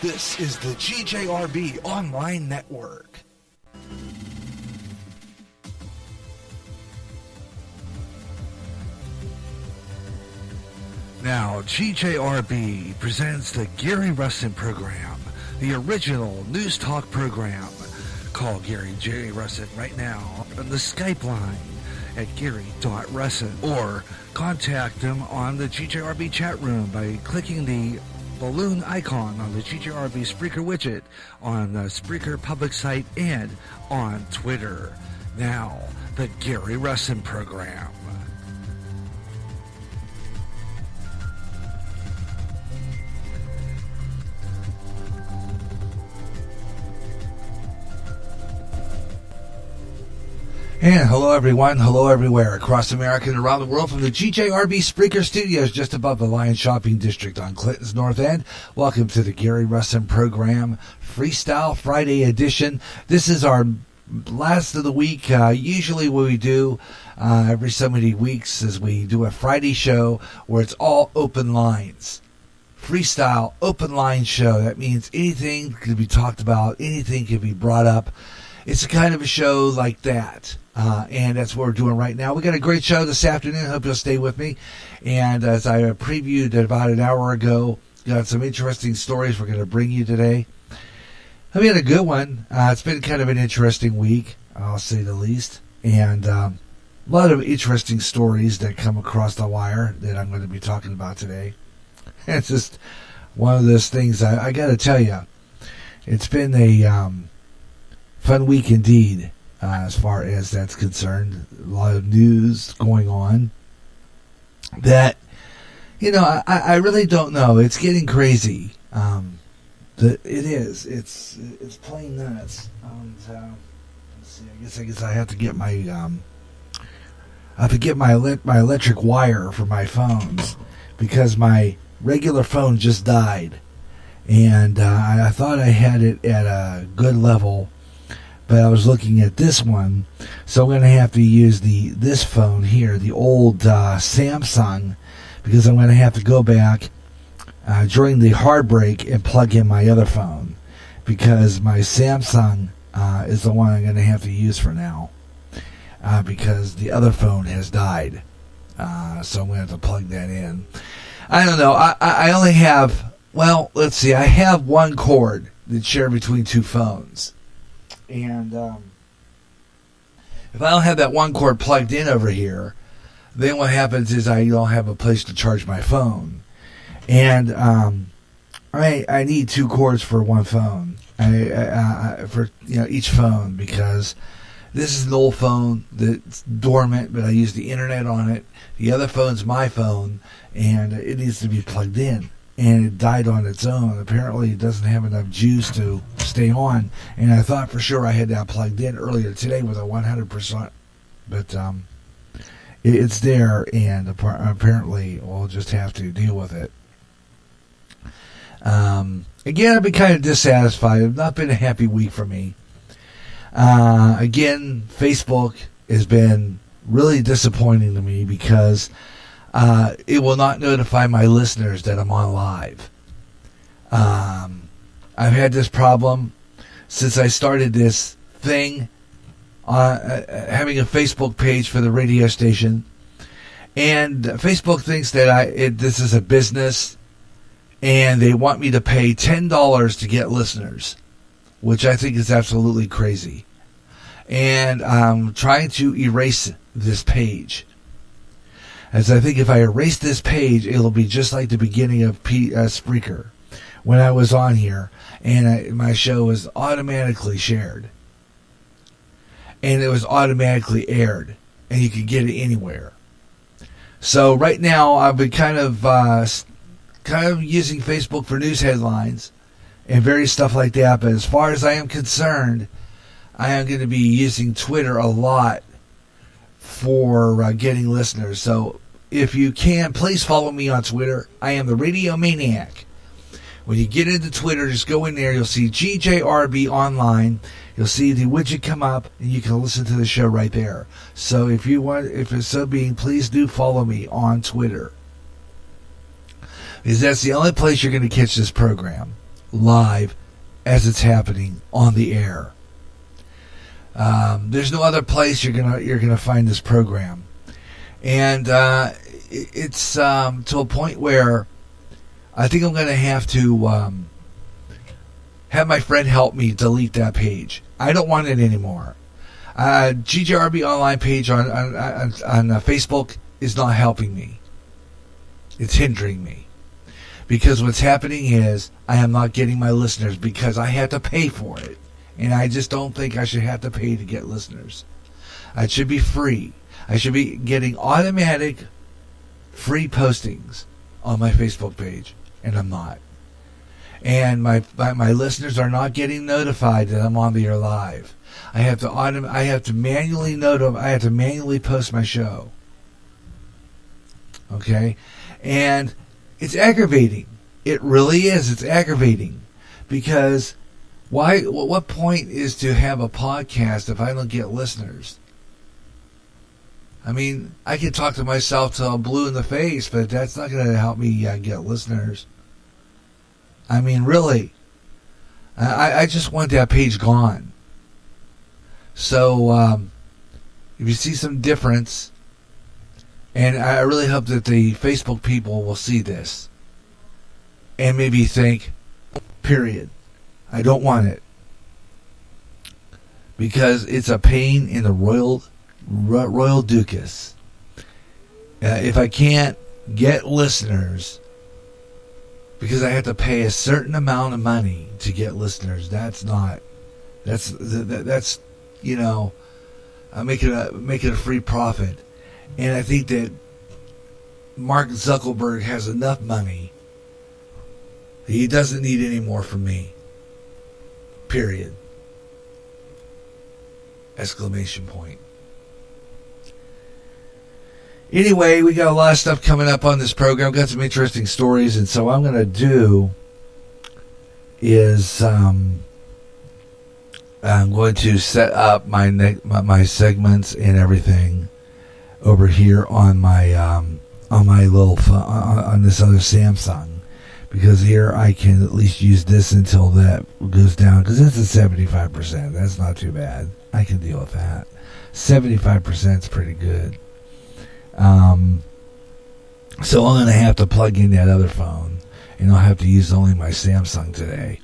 This is the GJRB Online Network. Now, GJRB presents the Gary Russen program, the original news talk program. Call Gary J. Russen right now on the Skype line at gary.russen, or contact him on the GJRB chat room by clicking the balloon icon on the GJRB Spreaker widget on the Spreaker public site and on Twitter. Now, the Gary Russen program. And hello everyone, hello everywhere across America and around the world from the GJRB Spreaker Studios just above the Lion Shopping District on Clinton's North End. Welcome to the Gary Russen program, Freestyle Friday edition. This is our last of the week. Usually what we do every so many weeks is we do a Friday show where it's all open lines. Freestyle open line show. That means anything can be talked about, anything can be brought up. It's a kind of a show like that. And that's what we're doing right now. We got a great show this afternoon. Hope you'll stay with me. And as I previewed about an hour ago, got some interesting stories we're going to bring you today. We had a good one. It's been kind of an interesting week, I'll say the least. And a lot of interesting stories that come across the wire that I'm going to be talking about today. It's just one of those things I got to tell you. It's been a fun week indeed. As far as that's concerned, a lot of news going on that, I really don't know. It's getting crazy. It is. It's plain nuts. Let's see. I guess I have to get my my electric wire for my phones because my regular phone just died, and I thought I had it at a good level. But I was looking at this one, so I'm going to have to use this phone here, the old Samsung, because I'm going to have to go back during the hard break and plug in my other phone, because my Samsung is the one I'm going to have to use for now, because the other phone has died. So I'm going to have to plug that in. I don't know. I only have, let's see, I have one cord that's shared between two phones. And if I don't have that one cord plugged in over here, then what happens is I don't have a place to charge my phone. And I need two cords for one phone, for each phone, because this is an old phone that's dormant, but I use the internet on it. The other phone's my phone, and it needs to be plugged in. And it died on its own. Apparently it doesn't have enough juice to stay on. And I thought for sure I had that plugged in earlier today with a 100%. But it's there, and apparently we'll just have to deal with it. Again, I've been kind of dissatisfied. It's not been a happy week for me. Again, Facebook has been really disappointing to me because it will not notify my listeners that I'm on live. I've had this problem since I started this thing, having a Facebook page for the radio station. And Facebook thinks that this is a business, and they want me to pay $10 to get listeners, which I think is absolutely crazy. And I'm trying to erase this page. As I think if I erase this page, it'll be just like the beginning of Spreaker, when I was on here, and my show was automatically shared. And it was automatically aired, and you could get it anywhere. So right now, I've been kind of using Facebook for news headlines and various stuff like that, but as far as I am concerned, I am going to be using Twitter a lot for getting listeners. So if you can, please follow me on Twitter. I am the Radio Maniac. When you get into Twitter, just go in there. You'll see GJRB Online. You'll see the widget come up, and you can listen to the show right there. So if it's so being, please do follow me on Twitter, because that's the only place you're going to catch this program live as it's happening on the air. There's no other place you're gonna find this program, and it's to a point where I think I'm gonna have to have my friend help me delete that page. I don't want it anymore. GJRB online page on Facebook is not helping me. It's hindering me. Because what's happening is I am not getting my listeners because I had to pay for it. And I just don't think I should have to pay to get listeners. It should be free. I should be getting automatic free postings on my Facebook page. And I'm not. And my listeners are not getting notified that I'm on the air live. I have to manually post my show. Okay? And it's aggravating. It really is. It's aggravating. Because what point is to have a podcast if I don't get listeners? I mean, I can talk to myself till I'm blue in the face, but that's not going to help me get listeners. I mean, really. I just want that page gone. So, if you see some difference, and I really hope that the Facebook people will see this, and maybe think, period, I don't want it. Because it's a pain in the royal ducus. If I can't get listeners, because I have to pay a certain amount of money to get listeners, that's you know, make it a free profit. And I think that Mark Zuckerberg has enough money. He doesn't need any more from me. Period. Exclamation point. Anyway, we got a lot of stuff coming up on this program. Got some interesting stories, and so what I'm going to do is I'm going to set up my segments and everything over here on my little phone, on this other Samsung, because here I can at least use this until that goes down, because it's at 75%. That's not too bad. I can deal with that. 75% is pretty good. So I'm going to have to plug in that other phone, and I'll have to use only my Samsung today.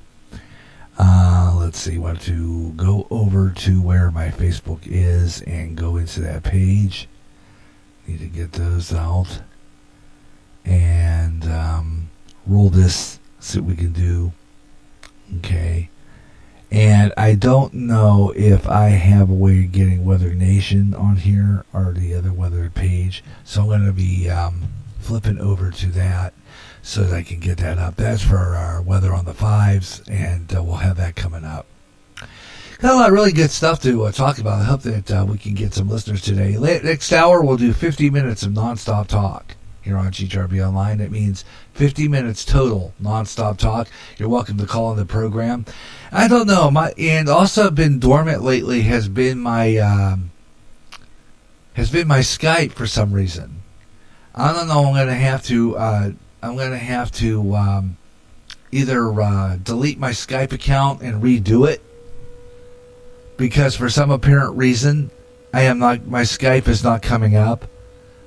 Let's see, what to go over to where my Facebook is and go into that page. Need to get those out and roll this, see what we can do. Okay. And I don't know if I have a way of getting Weather Nation on here or the other weather page. So I'm going to be flipping over to that so that I can get that up. That's for our weather on the fives, and we'll have that coming up. Got a lot of really good stuff to talk about. I hope that we can get some listeners today. Next hour, we'll do 50 minutes of nonstop talk here on GJRB Online. That means 50 minutes total nonstop talk. You're welcome to call on the program. I don't know, and also been dormant lately has been my Skype for some reason. I don't know. I'm going to have to either delete my Skype account and redo it, because for some apparent reason my Skype is not coming up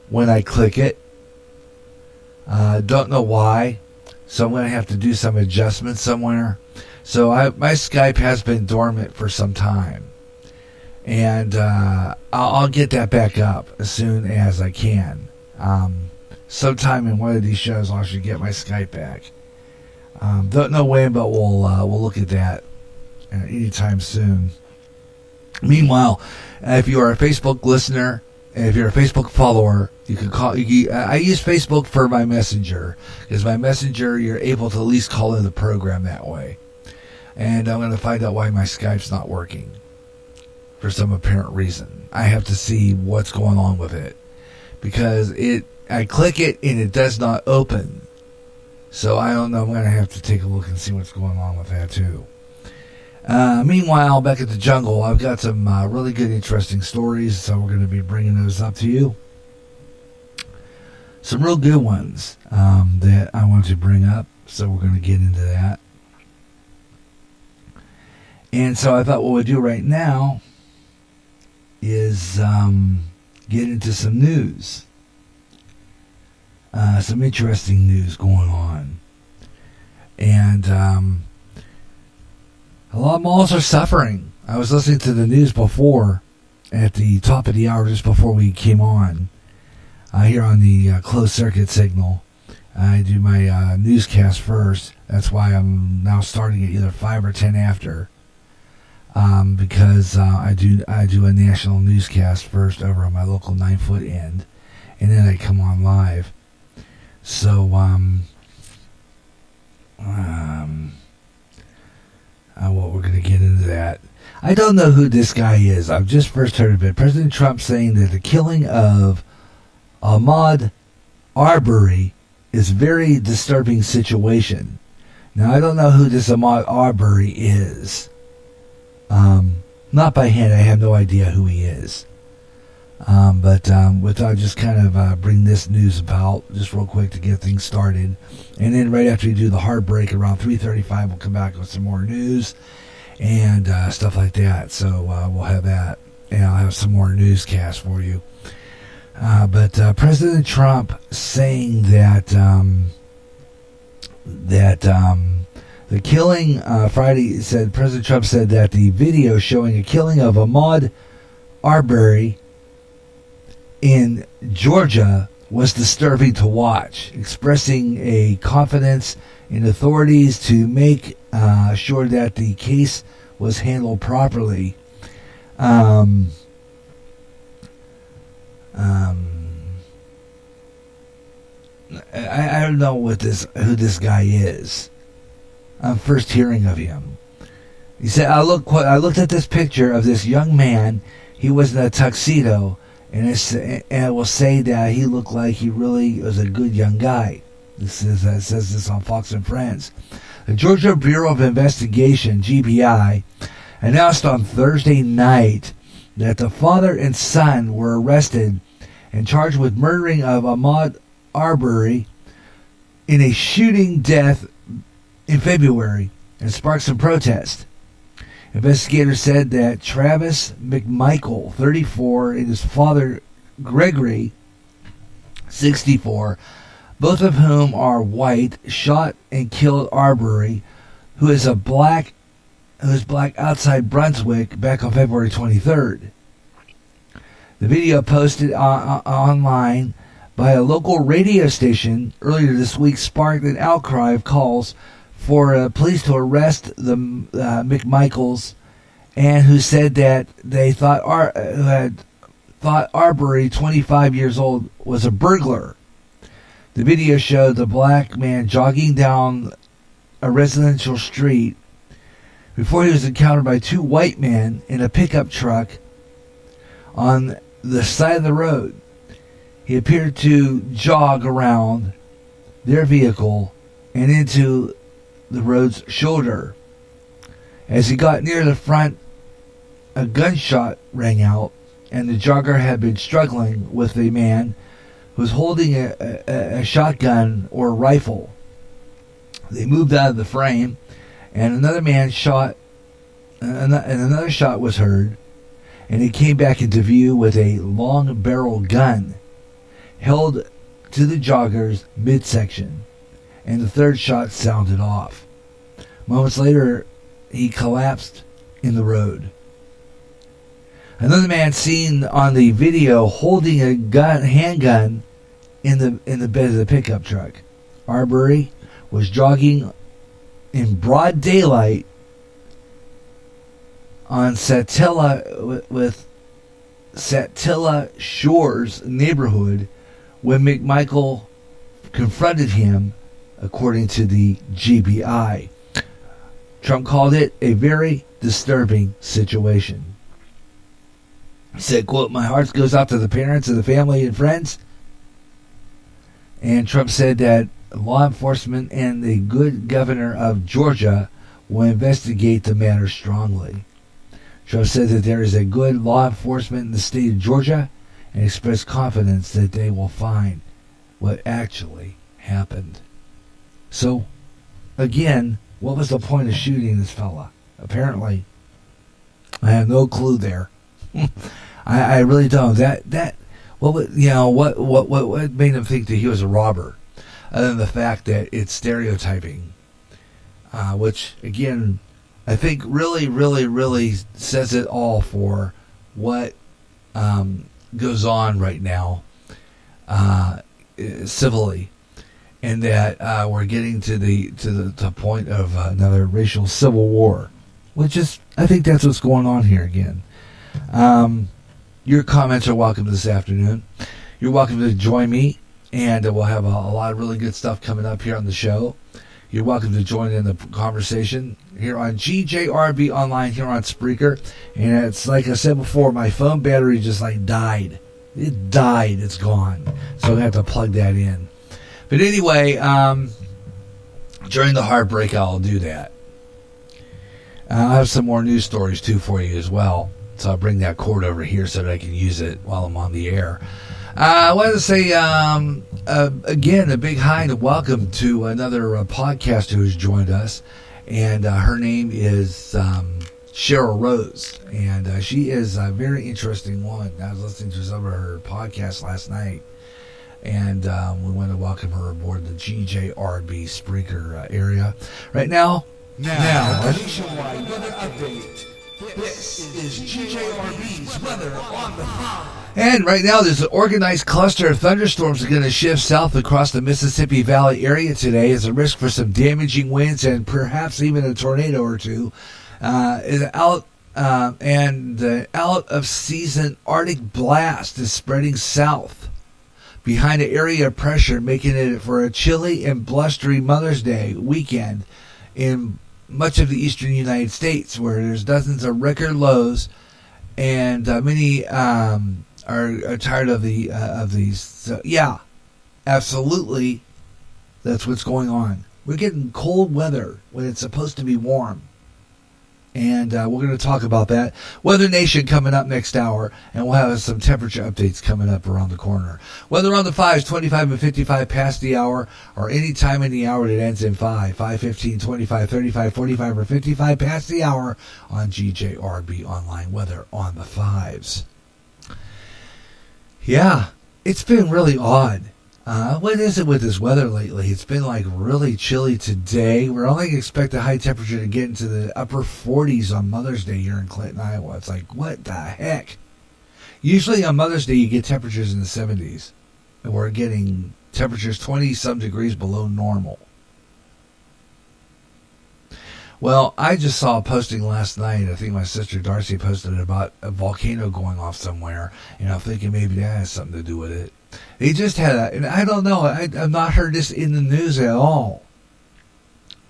when I click it. Don't know why, so I'm going to have to do some adjustments somewhere. So my Skype has been dormant for some time, and I'll get that back up as soon as I can. Sometime in one of these shows, I should get my Skype back. Don't know when, but we'll look at that anytime soon. Meanwhile, if you are a Facebook listener, and if you're a Facebook follower, you can call. I use Facebook for my messenger, because my messenger, you're able to at least call in the program that way. And I'm going to find out why my Skype's not working for some apparent reason. I have to see what's going on with it, because I click it and it does not open. So I don't know. I'm going to have to take a look and see what's going on with that too. Meanwhile, back at the jungle, I've got some really good, interesting stories, so we're going to be bringing those up to you. Some real good ones that I want to bring up, so we're going to get into that. And so I thought what we'll do right now is get into some news. Some interesting news going on. And a lot of malls are suffering. I was listening to the news before, at the top of the hour, just before we came on, here on the closed circuit signal. I do my newscast first. That's why I'm now starting at either 5 or 10 after. Because I do a national newscast first over on my local 9-foot end, and then I come on live. So well, we're going to get into that. I don't know who this guy is. I've just first heard of it. President Trump saying that the killing of Ahmaud Arbery is a very disturbing situation. Now, I don't know who this Ahmaud Arbery is. Not by hand, I have no idea who he is. But I'll just kind of bring this news about just real quick to get things started. And then right after we do the hard break around 3:35, we'll come back with some more news and stuff like that. So we'll have that. And I'll have some more newscasts for you. But President Trump saying that the killing Friday said President Trump said that the video showing a killing of Ahmaud Arbery in Georgia was disturbing to watch, expressing a confidence in authorities to make sure that the case was handled properly. I don't know who this guy is. I'm first hearing of him. He said, I looked at this picture of this young man. He was in a tuxedo, and I will say that he looked like he really was a good young guy. It says this on Fox and Friends. The Georgia Bureau of Investigation, GBI, announced on Thursday night that the father and son were arrested and charged with murdering of Ahmaud Arbery in a shooting death in February and sparked some protest. Investigators said that Travis McMichael, 34, and his father Gregory, 64, both of whom are white, shot and killed Arbery, who is black outside Brunswick back on February 23rd. The video posted online by a local radio station earlier this week sparked an outcry of calls for police to arrest the McMichaels, and who said that they thought Arbery, 25 years old, was a burglar. The video showed the black man jogging down a residential street before he was encountered by two white men in a pickup truck on the side of the road. He appeared to jog around their vehicle and into the road's shoulder. As he got near the front, a gunshot rang out, and the jogger had been struggling with a man who was holding a shotgun or rifle. They moved out of the frame, and another shot was heard, and he came back into view with a long barrel gun held to the jogger's midsection, and the third shot sounded off. Moments later, he collapsed in the road. Another man seen on the video holding a handgun in the bed of the pickup truck. Arbery was jogging in broad daylight on Satilla Shores neighborhood when McMichael confronted him, according to the GBI. Trump called it a very disturbing situation. He said, quote, "My heart goes out to the parents of the family and friends." And Trump said that law enforcement and the good governor of Georgia will investigate the matter strongly. Trump said that there is a good law enforcement in the state of Georgia and expressed confidence that they will find what actually happened. So, again, what was the point of shooting this fella? Apparently, I have no clue there. I really don't. What made him think that he was a robber, other than the fact that it's stereotyping, which again, I think really, really, really says it all for what goes on right now, civilly, and that we're getting to the point of another racial civil war, which is, I think that's what's going on here again. Your comments are welcome this afternoon. You're welcome to join me, and we'll have a lot of really good stuff coming up here on the show. You're welcome to join in the conversation here on GJRB Online, here on Spreaker. And it's like I said before, my phone battery just died. It died. It's gone. So I'm going to have to plug that in. But anyway, during the hard break, I'll do that. I'll have some more news stories, too, for you as well. So I'll bring that cord over here so that I can use it while I'm on the air. I wanted to say, again, a big hi and welcome to another podcaster who's joined us. And her name is Cheryl Rose. And she is a very interesting one. I was listening to some of her podcasts last night. And we want to welcome her aboard the GJRB Spreaker area. Right now, a nationwide weather update. This is GJRB's Weather on the 5. And right now, there's an organized cluster of thunderstorms that are going to shift south across the Mississippi Valley area today. There's a risk for some damaging winds and perhaps even a tornado or two. Out of season Arctic blast is spreading south behind an area of pressure, making it for a chilly and blustery Mother's Day weekend in much of the eastern United States, where there's dozens of record lows, and many are tired of these. So, yeah, absolutely, that's what's going on. We're getting cold weather when it's supposed to be warm. And we're going to talk about that. Weather Nation coming up next hour, and we'll have some temperature updates coming up around the corner. Weather on the 5s, 25 and 55 past the hour, or any time in the hour that ends in 5, 15, 25, 35, 45, or 55 past the hour on GJRB Online. Weather on the 5s. Yeah, it's been really odd. What is it with this weather lately? It's been really chilly today. We're only expecting a high temperature to get into the upper 40s on Mother's Day here in Clinton, Iowa. It's what the heck? Usually on Mother's Day you get temperatures in the 70s. And we're getting temperatures 20-some degrees below normal. Well, I just saw a posting last night. I think my sister Darcy posted it about a volcano going off somewhere. And I'm thinking maybe that has something to do with it. They just had and I don't know, I've not heard this in the news at all.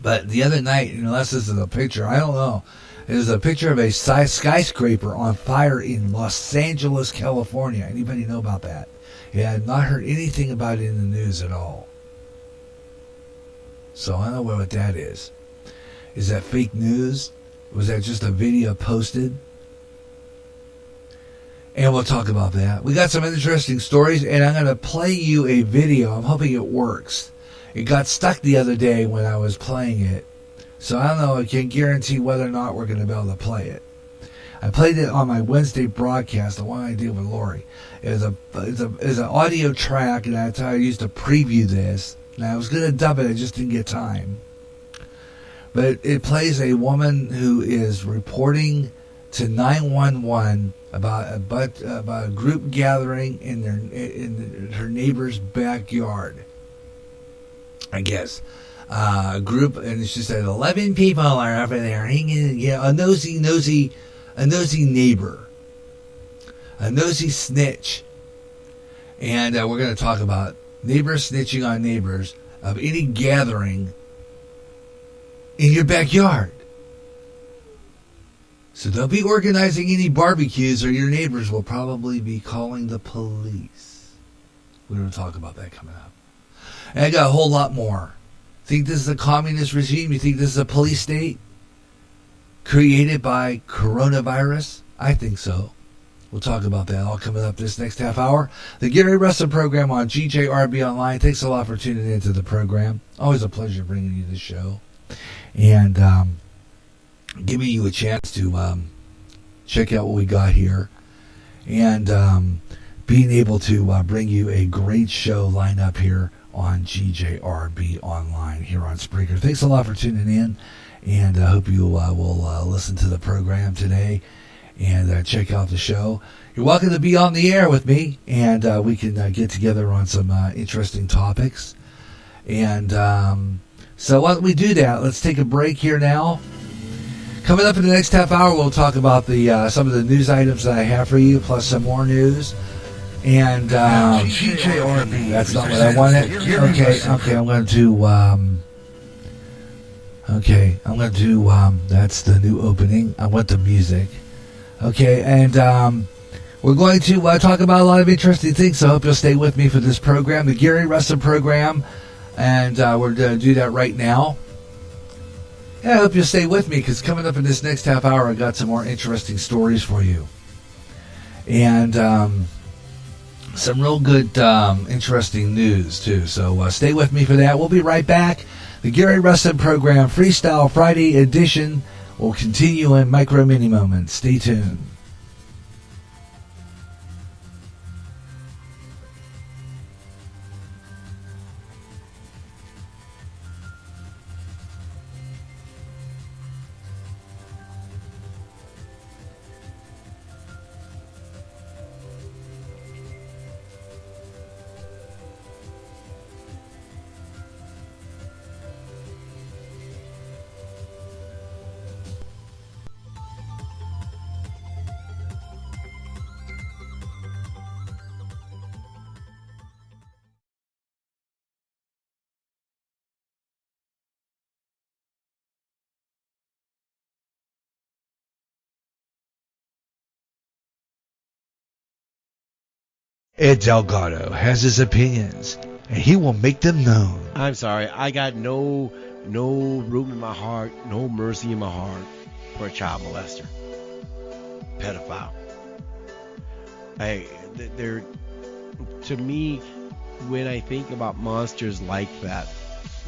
But the other night, unless this is a picture, I don't know. There's a picture of a skyscraper on fire in Los Angeles, California. Anybody know about that? Yeah, I've not heard anything about it in the news at all. So I don't know what that is. Is that fake news? Was that just a video posted? And we'll talk about that. We got some interesting stories, and I'm going to play you a video. I'm hoping it works. It got stuck the other day when I was playing it. So I don't know. I can't guarantee whether or not we're going to be able to play it. I played it on my Wednesday broadcast, the one I did with Lori. It's an audio track, and that's how I used to preview this. And I was going to dub it. I just didn't get time. But it plays a woman who is reporting to 911 about a group gathering in her neighbor's backyard. I guess a group, and she said 11 people are over there hanging. A nosy neighbor, a nosy snitch, and we're going to talk about neighbors snitching on neighbors of any gathering in your backyard. So don't be organizing any barbecues, or your neighbors will probably be calling the police. We're going to talk about that coming up. And I got a whole lot more. Think this is a communist regime? You think this is a police state created by coronavirus? I think so. We'll talk about that all coming up this next half hour. The Gary Russen program on GJRB Online. Thanks a lot for tuning into the program. Always a pleasure bringing you this show. And giving you a chance to check out what we got here, and being able to bring you a great show lineup here on GJRB Online here on Spreaker. Thanks a lot for tuning in, and I hope you will listen to the program today and check out the show. You're welcome to be on the air with me, and we can get together on some interesting topics. And so while we do that, let's take a break here now. Coming up in the next half hour, we'll talk about the some of the news items that I have for you, plus some more news. And GJRB. That's not what I wanted. Okay, I'm going to do. That's the new opening. I want the music. Okay, and we're going to talk about a lot of interesting things. So I hope you'll stay with me for this program, the Gary Russen program, and we're going to do that right now. Yeah, I hope you'll stay with me, because coming up in this next half hour, I got some more interesting stories for you. And some real good, interesting news, too. So stay with me for that. We'll be right back. The Gary Russen program, Freestyle Friday edition, will continue in micro mini moments. Stay tuned. Ed Delgado has his opinions, and he will make them known. I'm sorry, I got no room in my heart, no mercy in my heart for a child molester, pedophile. To me, when I think about monsters like that,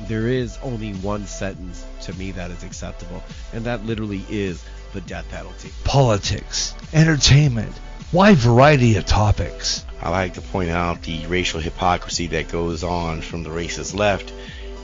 there is only one sentence to me that is acceptable, and that literally is the death penalty. Politics, entertainment, wide variety of topics. I like to point out the racial hypocrisy that goes on from the racist left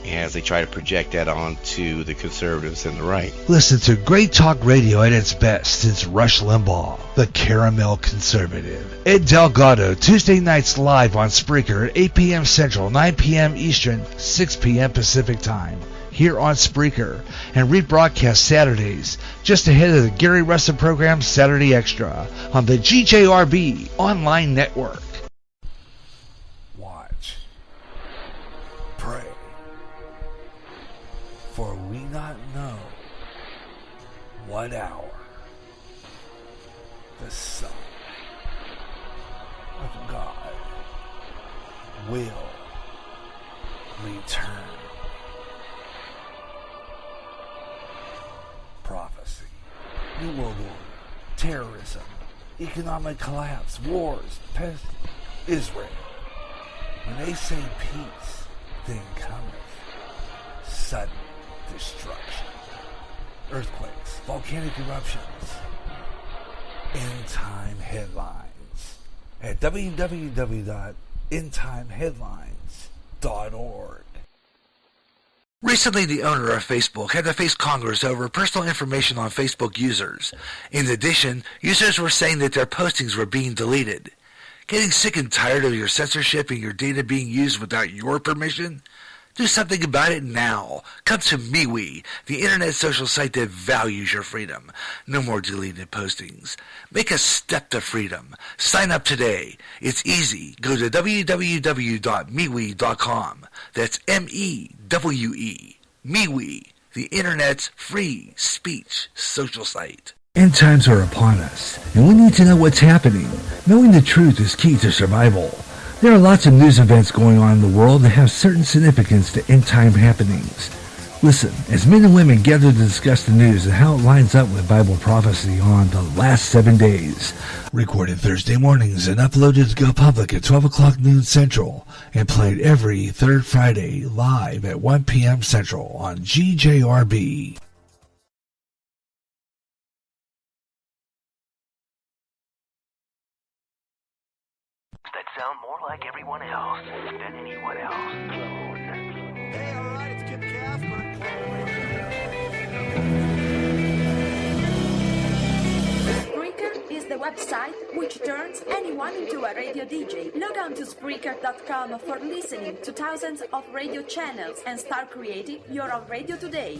as they try to project that onto the conservatives and the right. Listen to great talk radio at its best since Rush Limbaugh, the caramel conservative. Ed Delgado, Tuesday nights live on Spreaker at 8 p.m. Central, 9 p.m. Eastern, 6 p.m. Pacific Time, here on Spreaker, and rebroadcast Saturdays, just ahead of the Gary Russen program Saturday Extra on the GJRB Online Network. Watch. Pray. For we not know what hour the Son of God will return. Prophecy, New World Order, terrorism, economic collapse, wars, pest, Israel. When they say peace, then cometh sudden destruction, earthquakes, volcanic eruptions, end-time headlines at www.endtimeheadlines.org. Recently, the owner of Facebook had to face Congress over personal information on Facebook users. In addition, users were saying that their postings were being deleted. Getting sick and tired of your censorship and your data being used without your permission? Do something about it now. Come to MeWe, the internet social site that values your freedom. No more deleted postings. Make a step to freedom. Sign up today. It's easy. Go to www.mewe.com. That's M-E-W-E. MeWe, the internet's free speech social site. End times are upon us, and we need to know what's happening. Knowing the truth is key to survival. There are lots of news events going on in the world that have certain significance to end-time happenings. Listen, as men and women gather to discuss the news and how it lines up with Bible prophecy on the last 7 days. Recorded Thursday mornings and uploaded to go public at 12 o'clock noon Central and played every third Friday live at 1 p.m. Central on GJRB. website which turns anyone into a radio DJ. Log on to Spreaker.com for listening to thousands of radio channels and start creating your own radio today.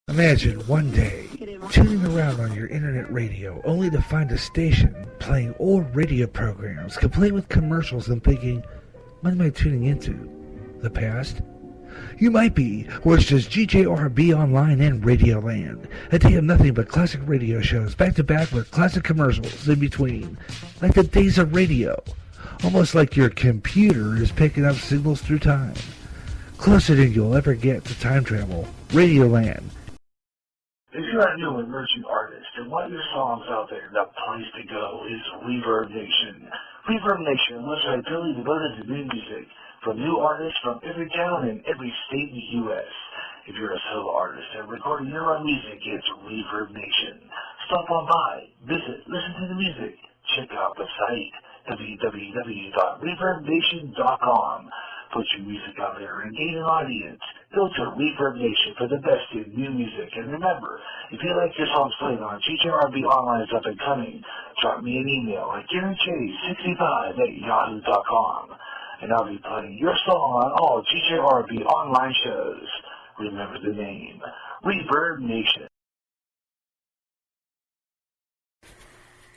Imagine one day tuning around on your internet radio only to find a station playing old radio programs complete with commercials and thinking, what am I tuning into? The past? You might be, or it's just GJRB Online and Radioland. A day of nothing but classic radio shows back to back with classic commercials in between. Like the days of radio. Almost like your computer is picking up signals through time. Closer than you'll ever get to time travel. Radioland. If you're a new emerging artist and want your songs out there, the place to go is Reverb Nation. Reverb Nation, a website purely devoted to new music from new artists from every town and every state in the U.S. If you're a solo artist and recording your own music, it's Reverb Nation. Stop on by, visit, listen to the music. Check out the site, www.reverbnation.com. Put your music out there and gain an audience. Go to Reverb Nation for the best in new music. And remember, if you like your songs played on GJRB Online's Up and Coming, drop me an email at GaryJ65@yahoo.com. And I'll be playing your song on all GJRB Online shows. Remember the name, Reverb Nation.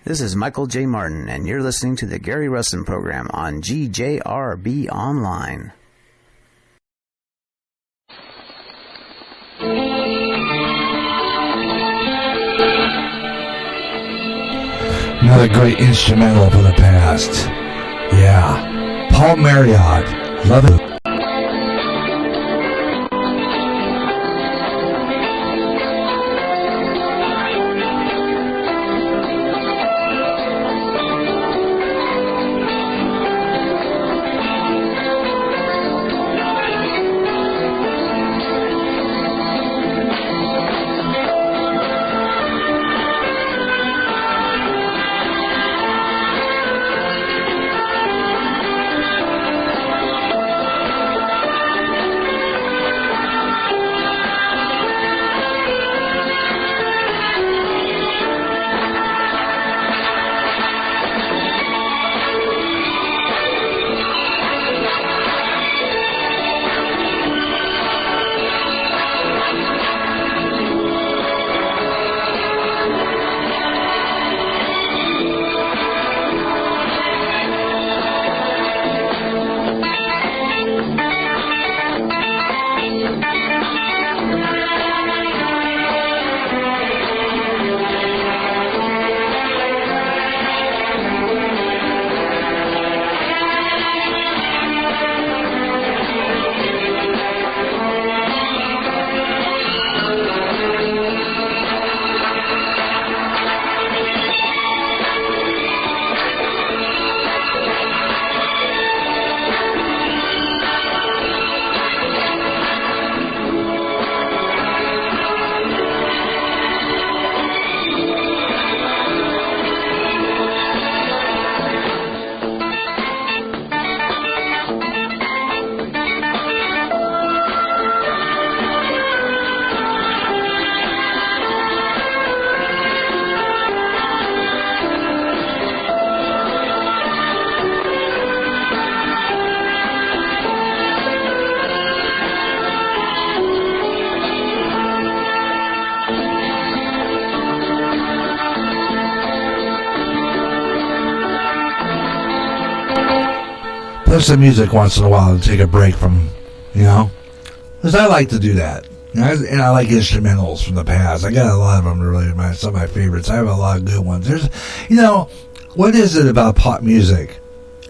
This is Michael J. Martin, and you're listening to the Gary Russen program on GJRB Online. Another great instrumental for the past. Yeah. Paul Marriott. Love it. Play some music once in a while to take a break from, because I like to do that. And I like instrumentals from the past. I got a lot of them, really, some of my favorites. I have a lot of good ones. There's, what is it about pop music?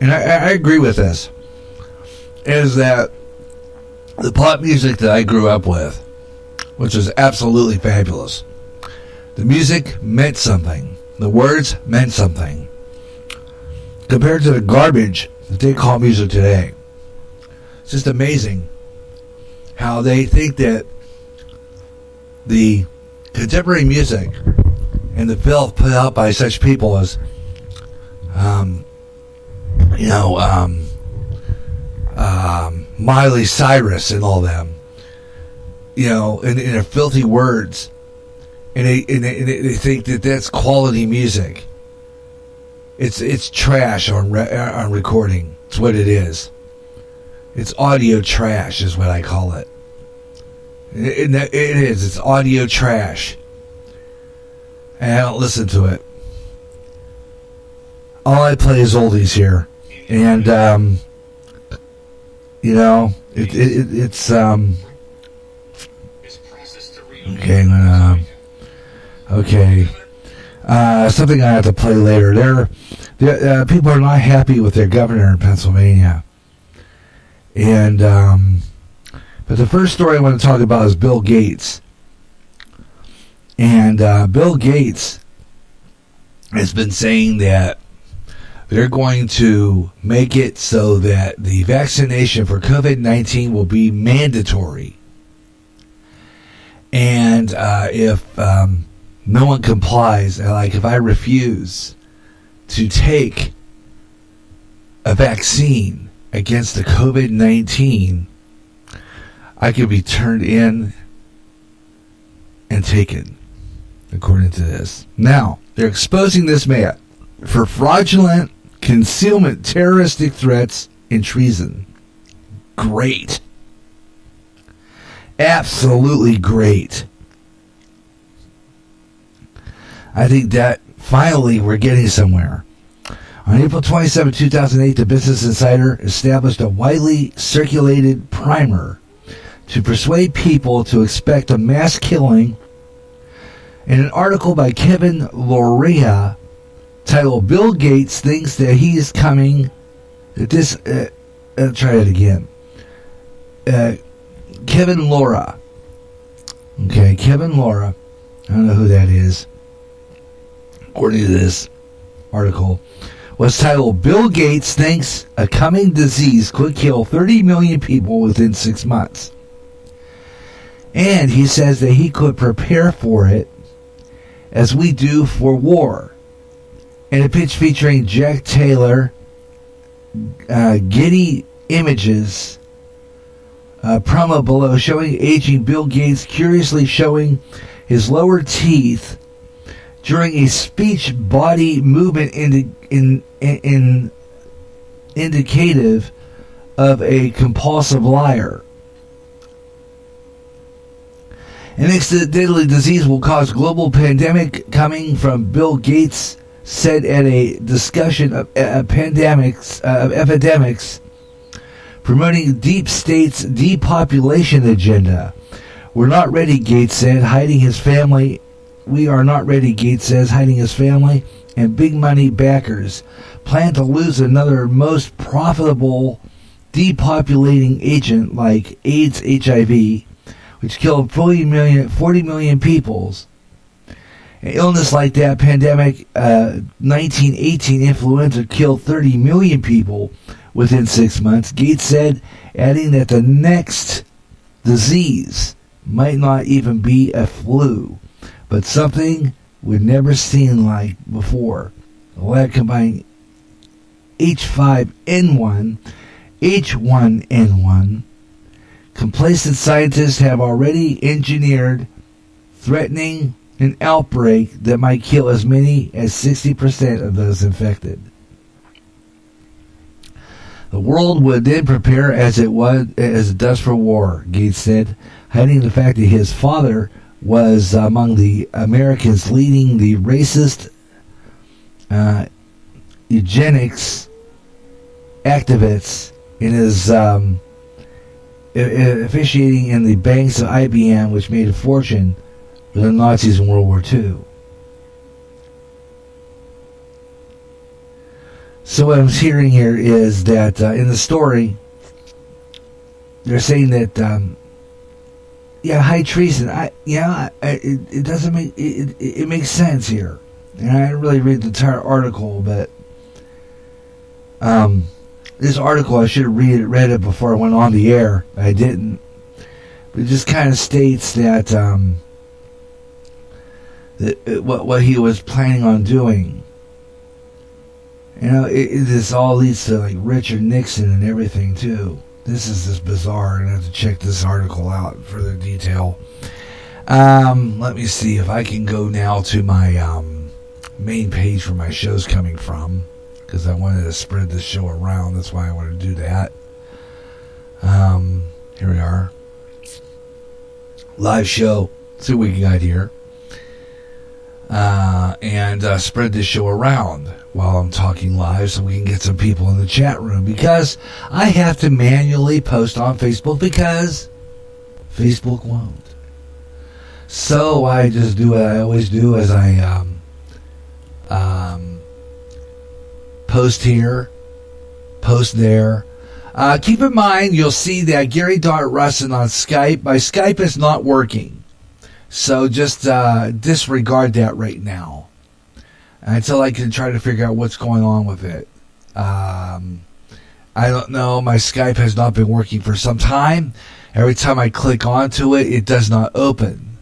And I agree with this, is that the pop music that I grew up with, which is absolutely fabulous, the music meant something. The words meant something. Compared to the garbage that they call music today. It's just amazing how they think that the contemporary music and the filth put out by such people as Miley Cyrus and all them, in their filthy words, and they think that that's quality music. It's trash on recording. It's what it is. It's audio trash, is what I call it. It is. It's audio trash. And I don't listen to it. All I play is oldies here, and it's okay. Something I have to play later. People are not happy with their governor in Pennsylvania, and but the first story I want to talk about is Bill Gates, and Bill Gates has been saying that they're going to make it so that the vaccination for COVID-19 will be mandatory. And if no one complies, like if I refuse to take a vaccine against the COVID-19, I could be turned in and taken, according to this. Now, they're exposing this man for fraudulent concealment, terroristic threats, and treason. Great. Absolutely great. I think that finally we're getting somewhere. On April 27, 2008, the Business Insider established a widely circulated primer to persuade people to expect a mass killing in an article by Kevin Loria titled "Bill Gates Thinks That He Is Coming." Try it again. Kevin Laura. Okay, Kevin Laura. I don't know who that is. According to this article, was titled "Bill Gates Thinks a Coming Disease Could Kill 30 million people within 6 months." And he says that he could prepare for it as we do for war. In a pitch featuring Jack Taylor, Getty Images promo below showing aging Bill Gates curiously showing his lower teeth during a speech body movement indicative of a compulsive liar. An accidentally disease will cause global pandemic coming from Bill Gates said at a discussion of epidemics, promoting deep state's depopulation agenda. We're not ready, Gates said, hiding his family. We are not ready, Gates says, hiding his family and big money backers plan to lose another most profitable depopulating agent like AIDS, HIV, which killed 40 million people. An illness like that, pandemic 1918 influenza, killed 30 million people within 6 months, Gates said, adding that the next disease might not even be a flu, but something we've never seen like before. The lab combining H5N1, H1N1. Complacent scientists have already engineered threatening an outbreak that might kill as many as 60% of those infected. The world would then prepare as it does for war, Gates said, hiding the fact that his father was among the Americans leading the racist eugenics activists in his officiating in the banks of IBM, which made a fortune for the Nazis in World War II. So what I'm hearing here is that in the story, they're saying that high treason. It doesn't make it makes sense here, and I didn't really read the entire article, but this article I should have read it before I went on the air. I didn't. But it just kind of states that what he was planning on doing. You know, this all leads to like Richard Nixon and everything too. This is just bizarre, and I have to check this article out in further detail. Let me see if I can go now to my main page where my show's coming from, because I wanted to spread this show around. That's why I want to do that. Here we are. Live show. Let's see what we got here. And spread this show around while I'm talking live so we can get some people in the chat room, because I have to manually post on Facebook because Facebook won't. So I just do what I always do, as I post here, post there. Keep in mind, you'll see that Gary Russen on Skype. My Skype is not working. So just disregard that right now until I can try to figure out what's going on with it. I don't know. My Skype has not been working for some time. Every time I click onto it, it does not open.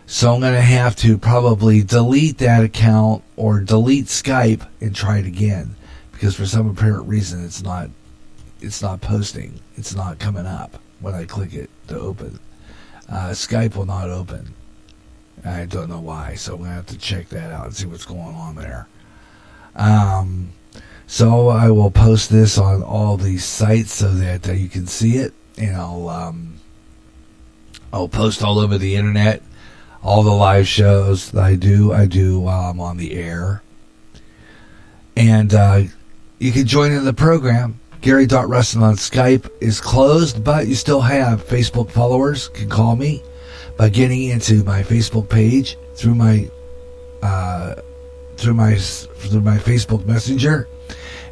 So I'm going to have to probably delete that account or delete Skype and try it again, because for some apparent reason it's not posting. It's not coming up when I click it to open. Skype will not open. I don't know why, so I'm going to have to check that out and see what's going on there. So I will post this on all these sites so that you can see it, and I'll post all over the internet all the live shows that I do while I'm on the air. And you can join in the program. Gary Russen on Skype is closed, but you still have Facebook followers. Can call me by getting into my Facebook page through my Facebook Messenger,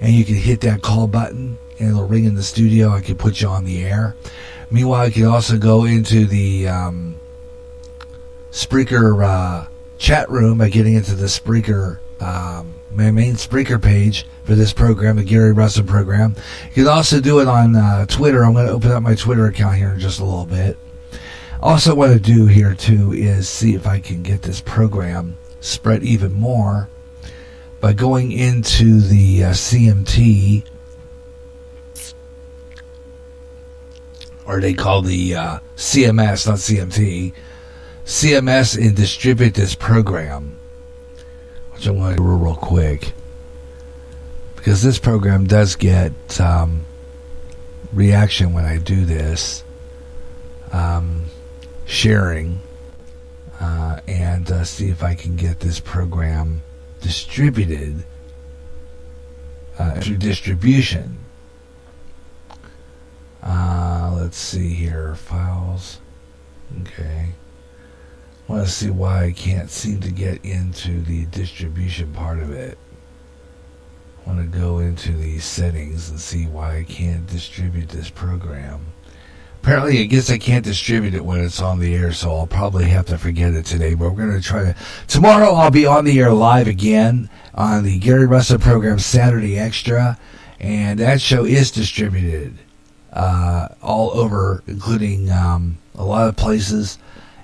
and you can hit that call button and it'll ring in the studio. I can put you on the air. Meanwhile, you can also go into the Spreaker chat room by getting into the Spreaker, my main Spreaker page for this program, the Gary Russen program. You can also do it on Twitter. I'm going to open up my Twitter account here in just a little bit. Also, what I do here too is see if I can get this program spread even more by going into the CMT, or they call the CMS, not CMT, CMS, and distribute this program, which I'm going to do real quick, because this program does get reaction when I do this, sharing, and see if I can get this program distributed through distribution. Let's see here, files. Okay. I want to see why I can't seem to get into the distribution part of it. I want to go into the settings and see why I can't distribute this program. Apparently, I guess I can't distribute it when it's on the air, so I'll probably have to forget it today. But we're going to try to... Tomorrow, I'll be on the air live again on the Gary Russen program, Saturday Extra. And that show is distributed all over, including a lot of places,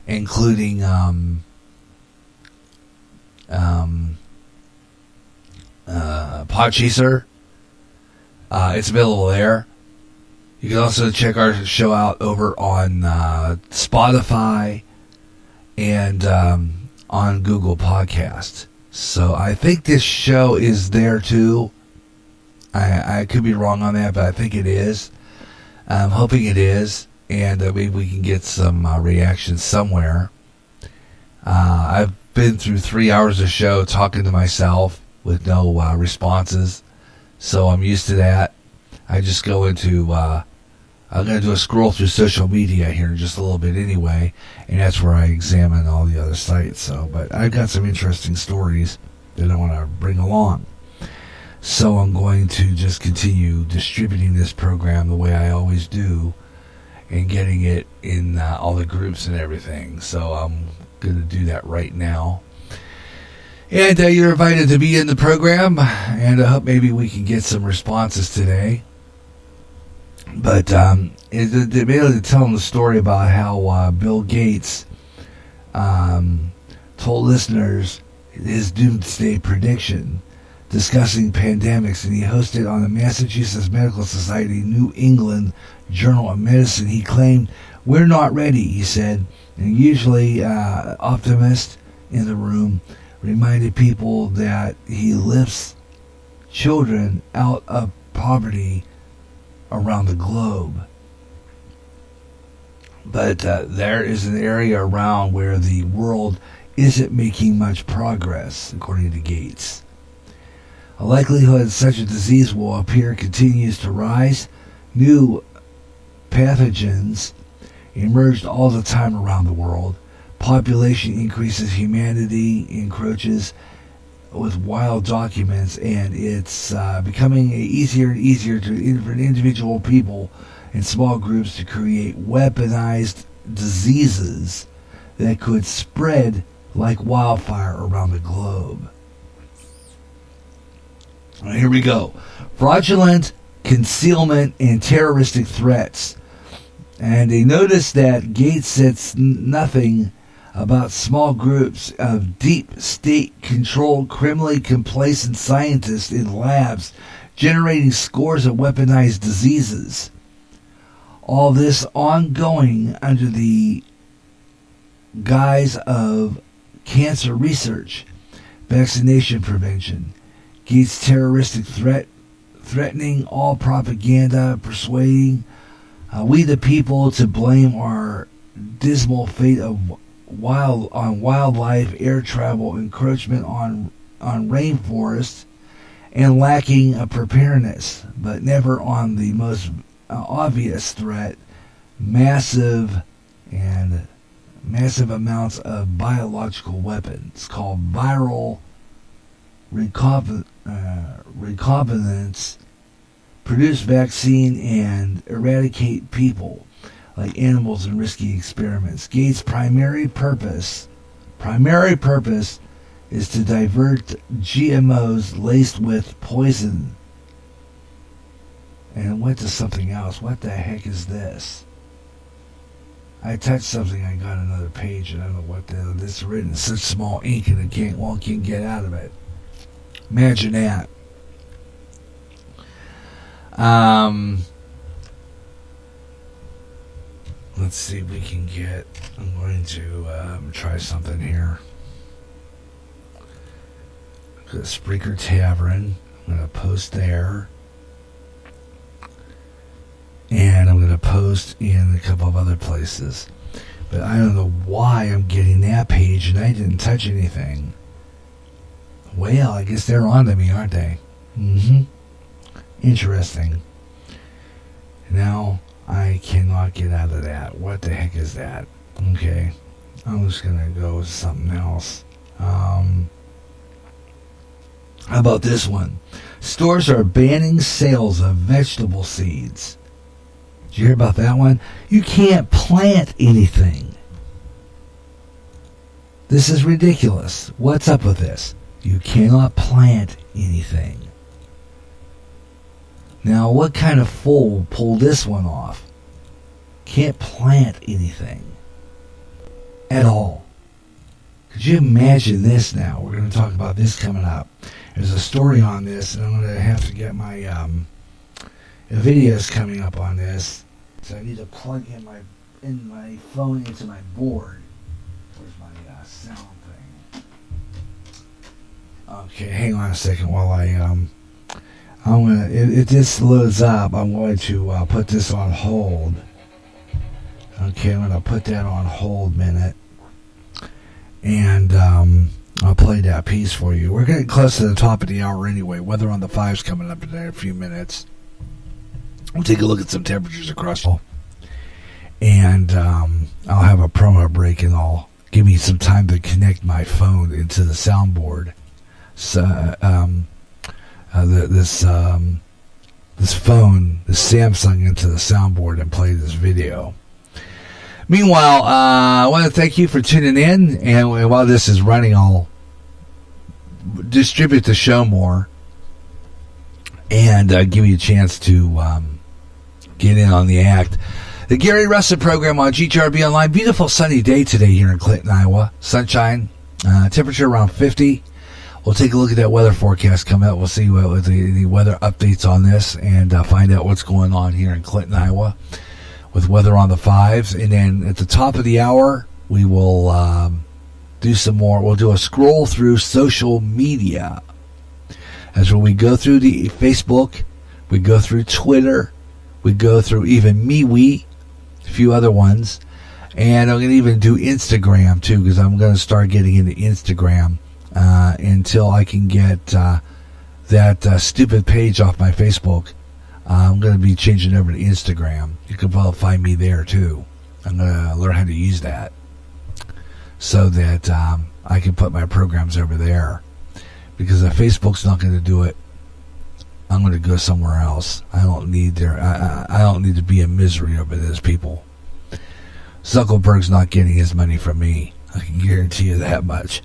including Podchaser. It's available there. You can also check our show out over on Spotify and on Google Podcasts. So I think this show is there too. I could be wrong on that, but I think it is. I'm hoping it is, and maybe we can get some reactions somewhere. I've been through 3 hours of show talking to myself with no responses, so I'm used to that. I just go into... I'm going to do a scroll through social media here in just a little bit anyway, and that's where I examine all the other sites. So, but I've got some interesting stories that I want to bring along. So I'm going to just continue distributing this program the way I always do and getting it in all the groups and everything. So I'm going to do that right now. And you're invited to be in the program, and I hope maybe we can get some responses today. But they're able to tell them the story about how Bill Gates told listeners his doomsday prediction discussing pandemics, and he hosted on the Massachusetts Medical Society New England Journal of Medicine. He claimed, "We're not ready," he said, and usually optimist in the room, reminded people that he lifts children out of poverty around the globe. But there is an area around where the world isn't making much progress, according to Gates. A likelihood such a disease will appear continues to rise. New pathogens emerged all the time around the world. Population increases, humanity encroaches with wild documents, and it's becoming easier and easier for individual people in small groups to create weaponized diseases that could spread like wildfire around the globe. Right, here we go. Fraudulent concealment and terroristic threats. And they notice that Gates says nothing about small groups of deep state-controlled, criminally complacent scientists in labs generating scores of weaponized diseases. All this ongoing under the guise of cancer research, vaccination prevention, Gates' terroristic threatening all propaganda, persuading we the people to blame our dismal fate of wildlife, air travel, encroachment on rainforests, and lacking of preparedness, but never on the most obvious threat, massive amounts of biological weapons called viral recombinants, produce vaccine and eradicate people like animals in risky experiments. Gates' primary purpose is to divert GMOs laced with poison. And it went to something else. What the heck is this? I touched something, I got another page, and I don't know what this is written in such small ink, and it can't get out of it. Imagine that. Let's see if we can get. I'm going to try something here. Go to Spreaker Tavern. I'm going to post there. And I'm going to post in a couple of other places. But I don't know why I'm getting that page and I didn't touch anything. Well, I guess they're on to me, aren't they? Interesting. Now I cannot get out of that. What the heck is that? Okay. I'm just going to go with something else. How about this one? Stores are banning sales of vegetable seeds. Did you hear about that one? You can't plant anything. This is ridiculous. What's up with this? You cannot plant anything. Now, what kind of fool pulled this one off? Can't plant anything. At all. Could you imagine this now? We're going to talk about this coming up. There's a story on this, and I'm going to have to get my videos coming up on this. So I need to plug in my phone into my board. Where's my sound thing? Okay, hang on a second while I'm gonna. If this loads up, I'm going to put this on hold. Okay, I'm gonna put that on hold minute, and I'll play that piece for you. We're getting close to the top of the hour anyway. Weather on the 5's coming up in a few minutes. We'll take a look at some temperatures across all. And I'll have a promo break, and I'll give me some time to connect my phone into the soundboard. So this phone, the Samsung, into the soundboard and play this video. Meanwhile, I want to thank you for tuning in, and while this is running, I'll distribute the show more and give you a chance to get in on the act. The Gary Russen program on GJRB Online. Beautiful sunny day today here in Clinton, Iowa. Sunshine, temperature around 50. we'll take a look at that weather forecast come out. We'll see what the weather updates on this and find out what's going on here in Clinton, Iowa with weather on the 5s. And then at the top of the hour, we will do some more. We'll do a scroll through social media. As when we go through the Facebook, we go through Twitter, we go through even MeWe, a few other ones. And I'm going to even do Instagram, too, because I'm going to start getting into Instagram until I can get that stupid page off my Facebook. I'm going to be changing over to Instagram. You can probably find me there, too. I'm going to learn how to use that so that I can put my programs over there. Because if Facebook's not going to do it, I'm going to go somewhere else. I don't need I don't need to be in misery over those people. Zuckerberg's not getting his money from me. I can guarantee you that much.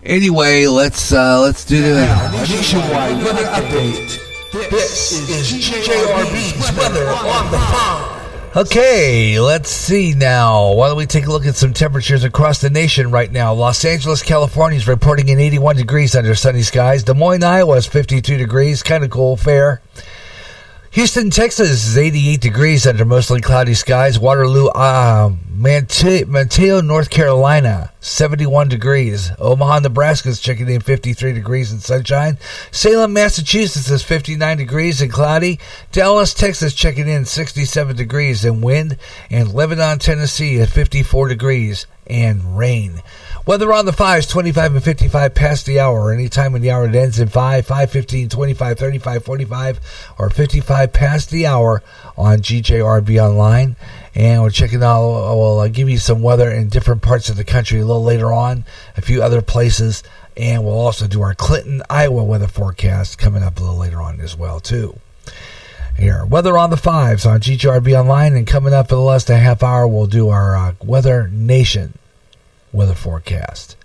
Anyway, let's do the nationwide weather update. This is GJRB's weather on the 5. Okay, let's see now. Why don't we take a look at some temperatures across the nation right now. Los Angeles, California is reporting in 81 degrees under sunny skies. Des Moines, Iowa is 52 degrees, kind of cool, fair. Houston, Texas is 88 degrees under mostly cloudy skies. Waterloo, Mateo, North Carolina, 71 degrees. Omaha, Nebraska is checking in 53 degrees and sunshine. Salem, Massachusetts is 59 degrees and cloudy. Dallas, Texas checking in 67 degrees and wind. And Lebanon, Tennessee at 54 degrees and rain. Weather on the 5s, 25 and 55 past the hour. Anytime in the hour it ends in 5, 15, 25, 35, 45, or 55 past the hour on GJRB Online. And we're checking out, we'll give you some weather in different parts of the country a little later on, a few other places. And we'll also do our Clinton, Iowa weather forecast coming up a little later on as well, too. Here, weather on the 5s on GJRB Online. And coming up in the last half hour, we'll do our Weather Nation weather forecast.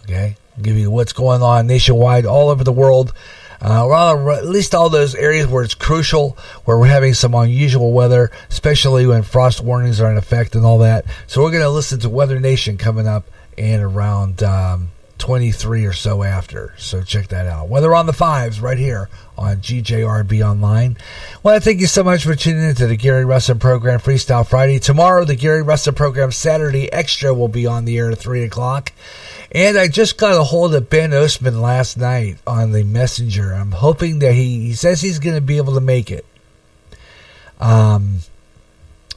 Okay, I'll give you what's going on nationwide, all over the world, at least all those areas where it's crucial, where we're having some unusual weather, especially when frost warnings are in effect and all that. So we're going to listen to Weather Nation coming up in around 23 or so after. So check that out. Weather on the 5s right here on GJRB Online. Well, I thank you so much for tuning in to the Gary Russen program, Freestyle Friday. Tomorrow, the Gary Russen program, Saturday Extra, will be on the air at 3 o'clock. And I just got a hold of Ben Ostman last night on the Messenger. I'm hoping that he says he's going to be able to make it. I'm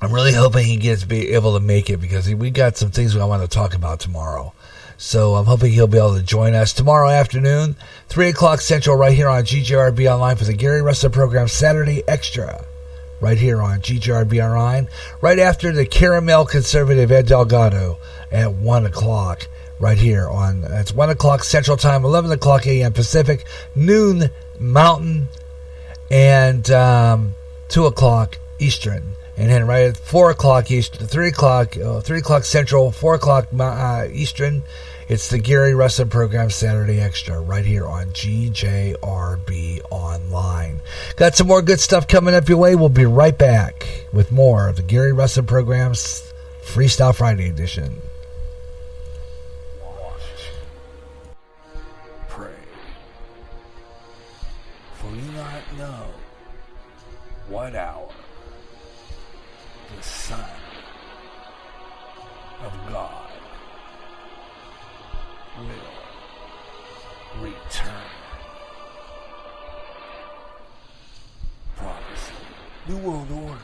really hoping he be able to make it because we got some things I want to talk about tomorrow. So I'm hoping he'll be able to join us tomorrow afternoon, 3 o'clock Central, right here on GJRB Online for the Gary Russen program, Saturday Extra, right here on GJRB Online, right after the Caramel Conservative Ed Delgado at 1 o'clock, right here on, it's 1 o'clock Central Time, 11 o'clock a.m. Pacific, noon Mountain, and 2 o'clock Eastern. And then right at 4 o'clock Eastern, 3 o'clock Central, 4 o'clock Eastern, it's the Gary Russen program, Saturday Extra, right here on GJRB Online. Got some more good stuff coming up your way. We'll be right back with more of the Gary Russen program's Freestyle Friday edition. Watch. Pray. For you not know what hour the Son of God will return. Prophecy, New World Order,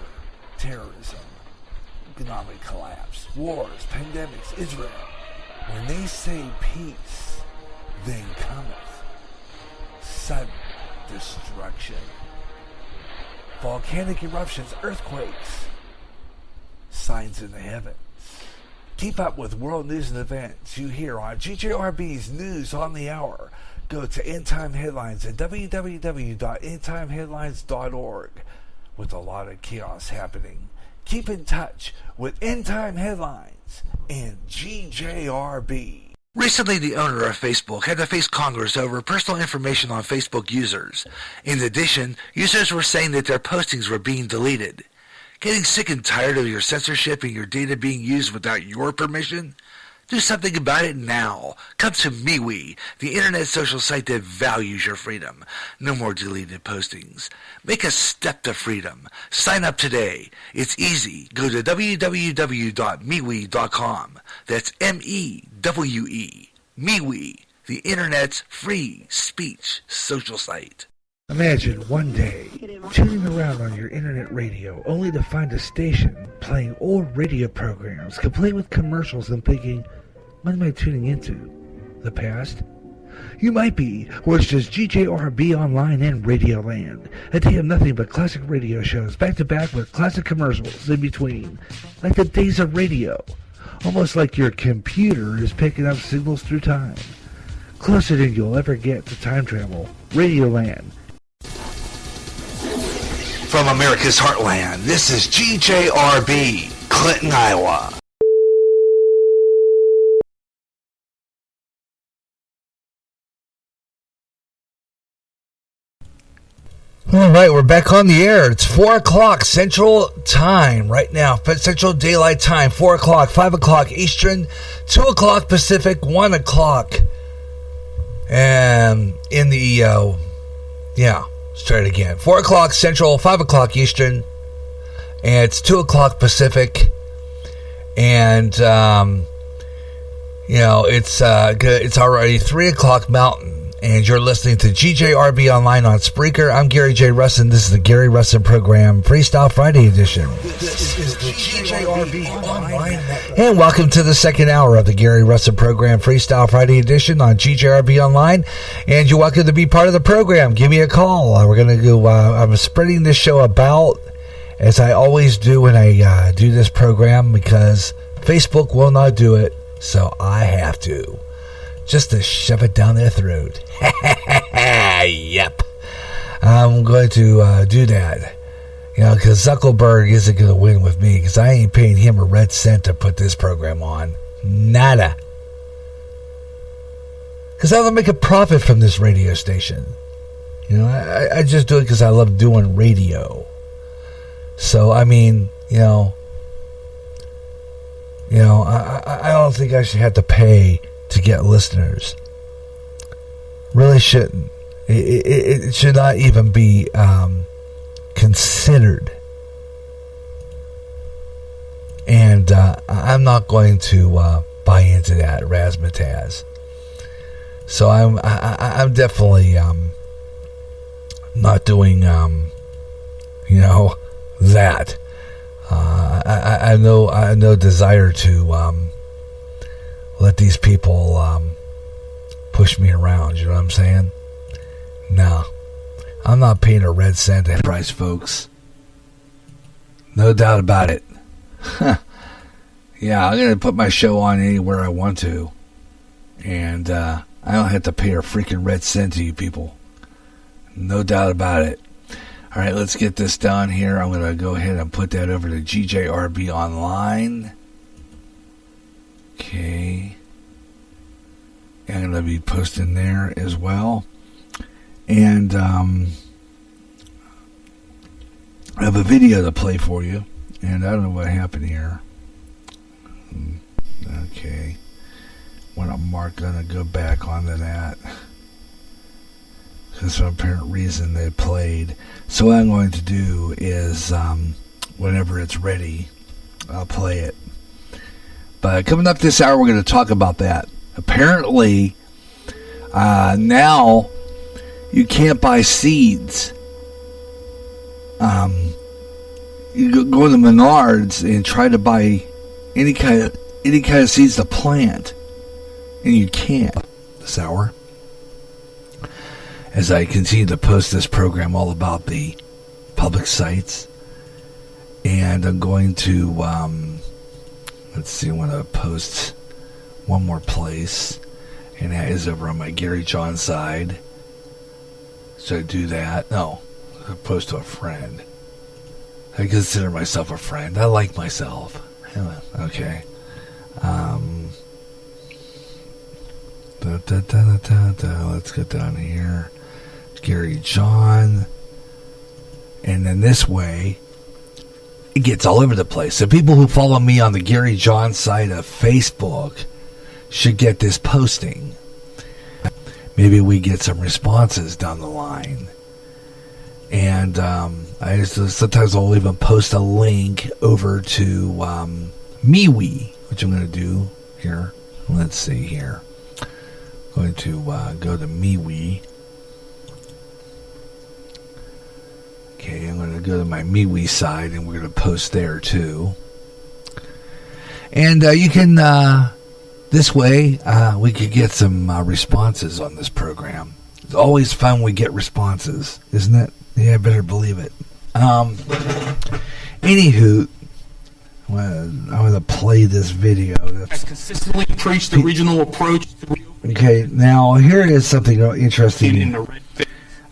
terrorism, economic collapse, wars, pandemics, Israel. When they say peace, then cometh sudden destruction. Volcanic eruptions, earthquakes, signs in the heavens. Keep up with world news and events you hear on GJRB's News on the Hour. Go to End Time Headlines at www.endtimeheadlines.org. With a lot of chaos happening, keep in touch with End Time Headlines and GJRB. Recently, the owner of Facebook had to face Congress over personal information on Facebook users. In addition, users were saying that their postings were being deleted. Getting sick and tired of your censorship and your data being used without your permission? Do something about it now. Come to MeWe, the internet social site that values your freedom. No more deleted postings. Make a step to freedom. Sign up today. It's easy. Go to www.MeWe.com. That's M-E-W-E. MeWe, the internet's free speech social site. Imagine one day tuning around on your internet radio only to find a station playing old radio programs complete with commercials and thinking, what am I tuning into? The past? You might be, or it's just GJRB Online and Radioland. A day of nothing but classic radio shows back to back with classic commercials in between. Like the days of radio. Almost like your computer is picking up signals through time. Closer than you'll ever get to time travel. Radioland. From America's heartland, this is GJRB, Clinton, Iowa. All right, we're back on the air. It's 4 o'clock Central Time right now. Central Daylight Time, 4 o'clock, 5 o'clock Eastern, 2 o'clock Pacific, 1 o'clock. And in the, let's try it again. 4 o'clock Central, 5 o'clock Eastern, and it's 2 o'clock Pacific. And, it's already 3 o'clock Mountain. And you're listening to GJRB Online on Spreaker. I'm Gary J. Russen. This is the Gary Russen Program, Freestyle Friday edition. This is the GJRB Online. And welcome to the second hour of the Gary Russen Program, Freestyle Friday edition on GJRB Online. And you're welcome to be part of the program. Give me a call. We're going to go, I'm spreading this show about, as I always do when I do this program, because Facebook will not do it, so I have to. Just to shove it down their throat. Yep. I'm going to do that. Because Zuckerberg isn't going to win with me, because I ain't paying him a red cent to put this program on. Nada. Because I don't make a profit from this radio station. I just do it because I love doing radio. So, I don't think I should have to pay to get listeners. Really shouldn't. It should not even be considered. And I'm not going to buy into that razzmatazz. So I'm definitely not doing that. I have no desire to let these people push me around, you know what I'm saying? No. I'm not paying a red cent at price, folks. No doubt about it. Yeah, I'm going to put my show on anywhere I want to. And I don't have to pay a freaking red cent to you people. No doubt about it. All right, let's get this done here. I'm going to go ahead and put that over to GJRB Online. Okay. I'm going to be posting there as well. And I have a video to play for you. And I don't know what happened here. Okay. When I'm going to go back onto that. For some apparent reason they played. So what I'm going to do is, whenever it's ready, I'll play it. But coming up this hour, we're going to talk about that. Apparently, now you can't buy seeds. You go to Menards and try to buy any kind of seeds to plant, and you can't this hour. As I continue to post this program all about the public sites, and I'm going to let's see, I want to post one more place, and that is over on my Gary John side. Should I do that? No, I post to a friend. I consider myself a friend. I like myself. Okay. Let's get down here. Gary John. And then this way, it gets all over the place. So people who follow me on the Gary John side of Facebook should get this posting. Maybe we get some responses down the line. And sometimes I'll even post a link over to MeWe, which I'm going to do here. Let's see here. I'm going to go to MeWe. Okay, I'm going to go to my MeWe side, and we're going to post there too. And you can, this way, we could get some responses on this program. It's always fun when we get responses, isn't it? Yeah, I better believe it. Anywho, I'm going to play this video. Has consistently preached the regional approach. Okay, now here is something interesting.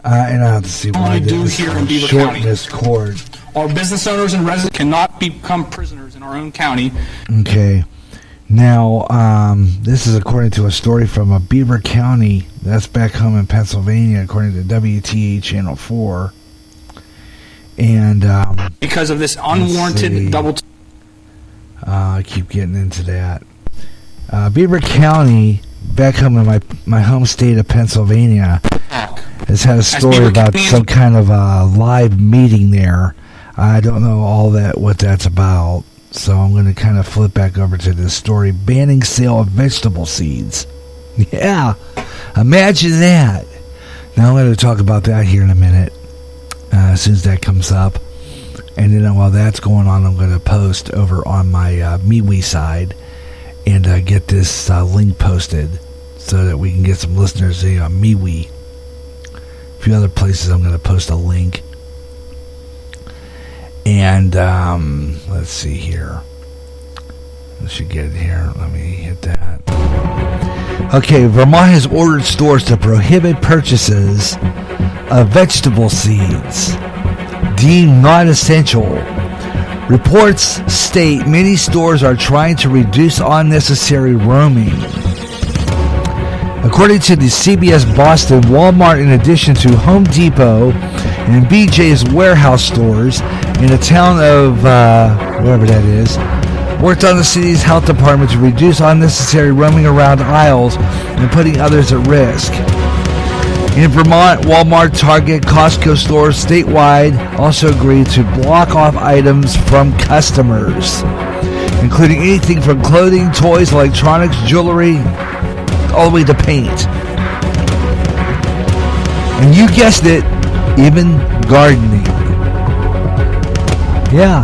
And I have to see why this shorten this cord. Our business owners and residents cannot become prisoners in our own county. Okay. Now, this is according to a story from Beaver County. That's back home in Pennsylvania, according to WTA Channel 4. And because of this unwarranted double. I keep getting into that. Beaver County, back home in my home state of Pennsylvania, has had a story about some kind of live meeting there. I don't know what that's about. So I'm going to kind of flip back over to this story. Banning sale of vegetable seeds. Yeah, imagine that. Now I'm going to talk about that here in a minute, as soon as that comes up. And then while that's going on, I'm going to post over on my MeWe side and get this link posted so that we can get some listeners on MeWe. A few other places I'm going to post a link. And let's see here. I should get it here. Let me hit that. Okay, Vermont has ordered stores to prohibit purchases of vegetable seeds deemed not essential. Reports state many stores are trying to reduce unnecessary roaming. According to the CBS Boston, Walmart, in addition to Home Depot and BJ's warehouse stores in the town of wherever that is, worked on the city's health department to reduce unnecessary roaming around aisles and putting others at risk. In Vermont, Walmart, Target, Costco stores statewide also agreed to block off items from customers, including anything from clothing, toys, electronics, jewelry, all the way to paint. And you guessed it, even gardening. Yeah.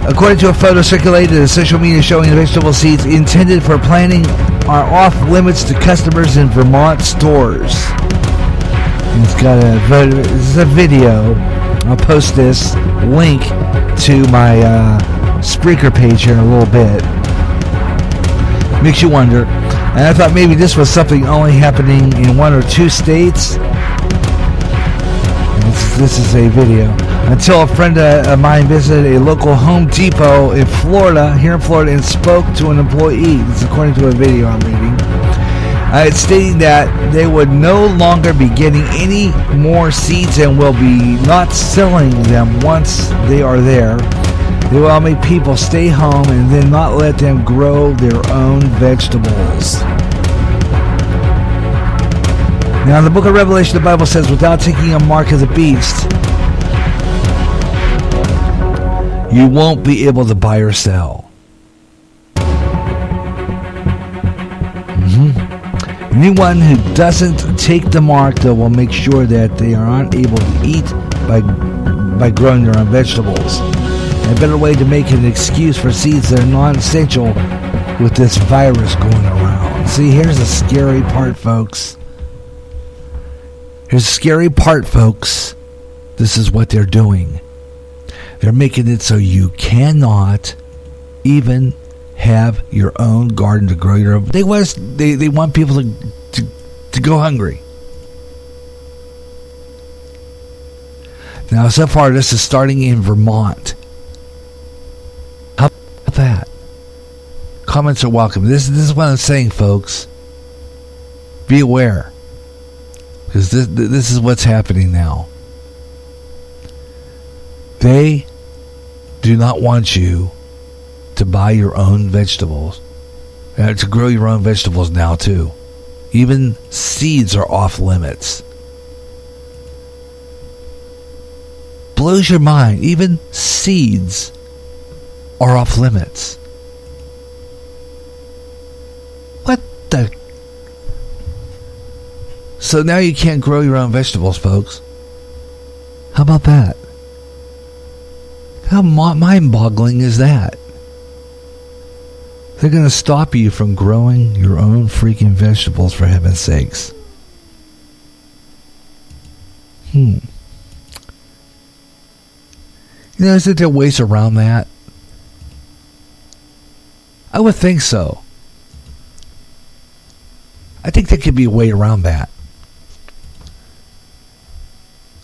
According to a photo circulated in social media showing the vegetable seeds intended for planting are off limits to customers in Vermont stores. And it's got this is a video. I'll post this link to my Spreaker page here in a little bit. Makes you wonder. And I thought maybe this was something only happening in one or two states. This is a video. Until a friend of mine visited a local Home Depot in Florida, here in Florida, and spoke to an employee. This is according to a video I'm reading. It's stating that they would no longer be getting any more seeds and will be not selling them once they are there. They will make people stay home and then not let them grow their own vegetables. Now, in the book of Revelation, the Bible says, without taking a mark of the beast, you won't be able to buy or sell. Anyone who doesn't take the mark, though, will make sure that they are unable to eat by growing their own vegetables. A better way to make an excuse for seeds that are non-essential with this virus going around. See, here's the scary part, folks. Here's the scary part, folks. This is what they're doing. They're making it so you cannot even have your own garden to grow your own. They want people to go hungry. Now, so far, this is starting in Vermont. How about that? Comments are welcome. This is what I'm saying, folks. Be aware. Because this is what's happening now. They do not want you to buy your own vegetables. To grow your own vegetables now, too. Even seeds are off limits. Blows your mind. Even seeds are off limits. What the? So now you can't grow your own vegetables, folks. How about that? How mind-boggling is that? They're going to stop you from growing your own freaking vegetables, for heaven's sakes. You know, isn't there ways around that? I would think so. I think there could be a way around that.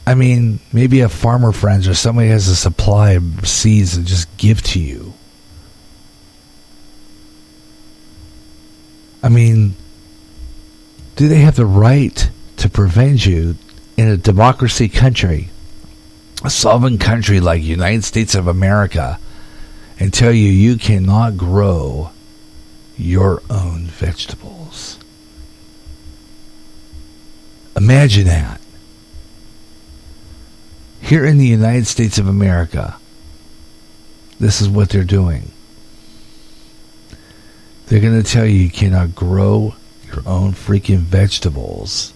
I mean, maybe a farmer friends or somebody has a supply of seeds to just give to you. I mean, do they have the right to prevent you in a democracy country, a sovereign country like United States of America, and tell you you cannot grow your own vegetables? Imagine that. Here in the United States of America, this is what they're doing. They're going to tell you you cannot grow your own freaking vegetables.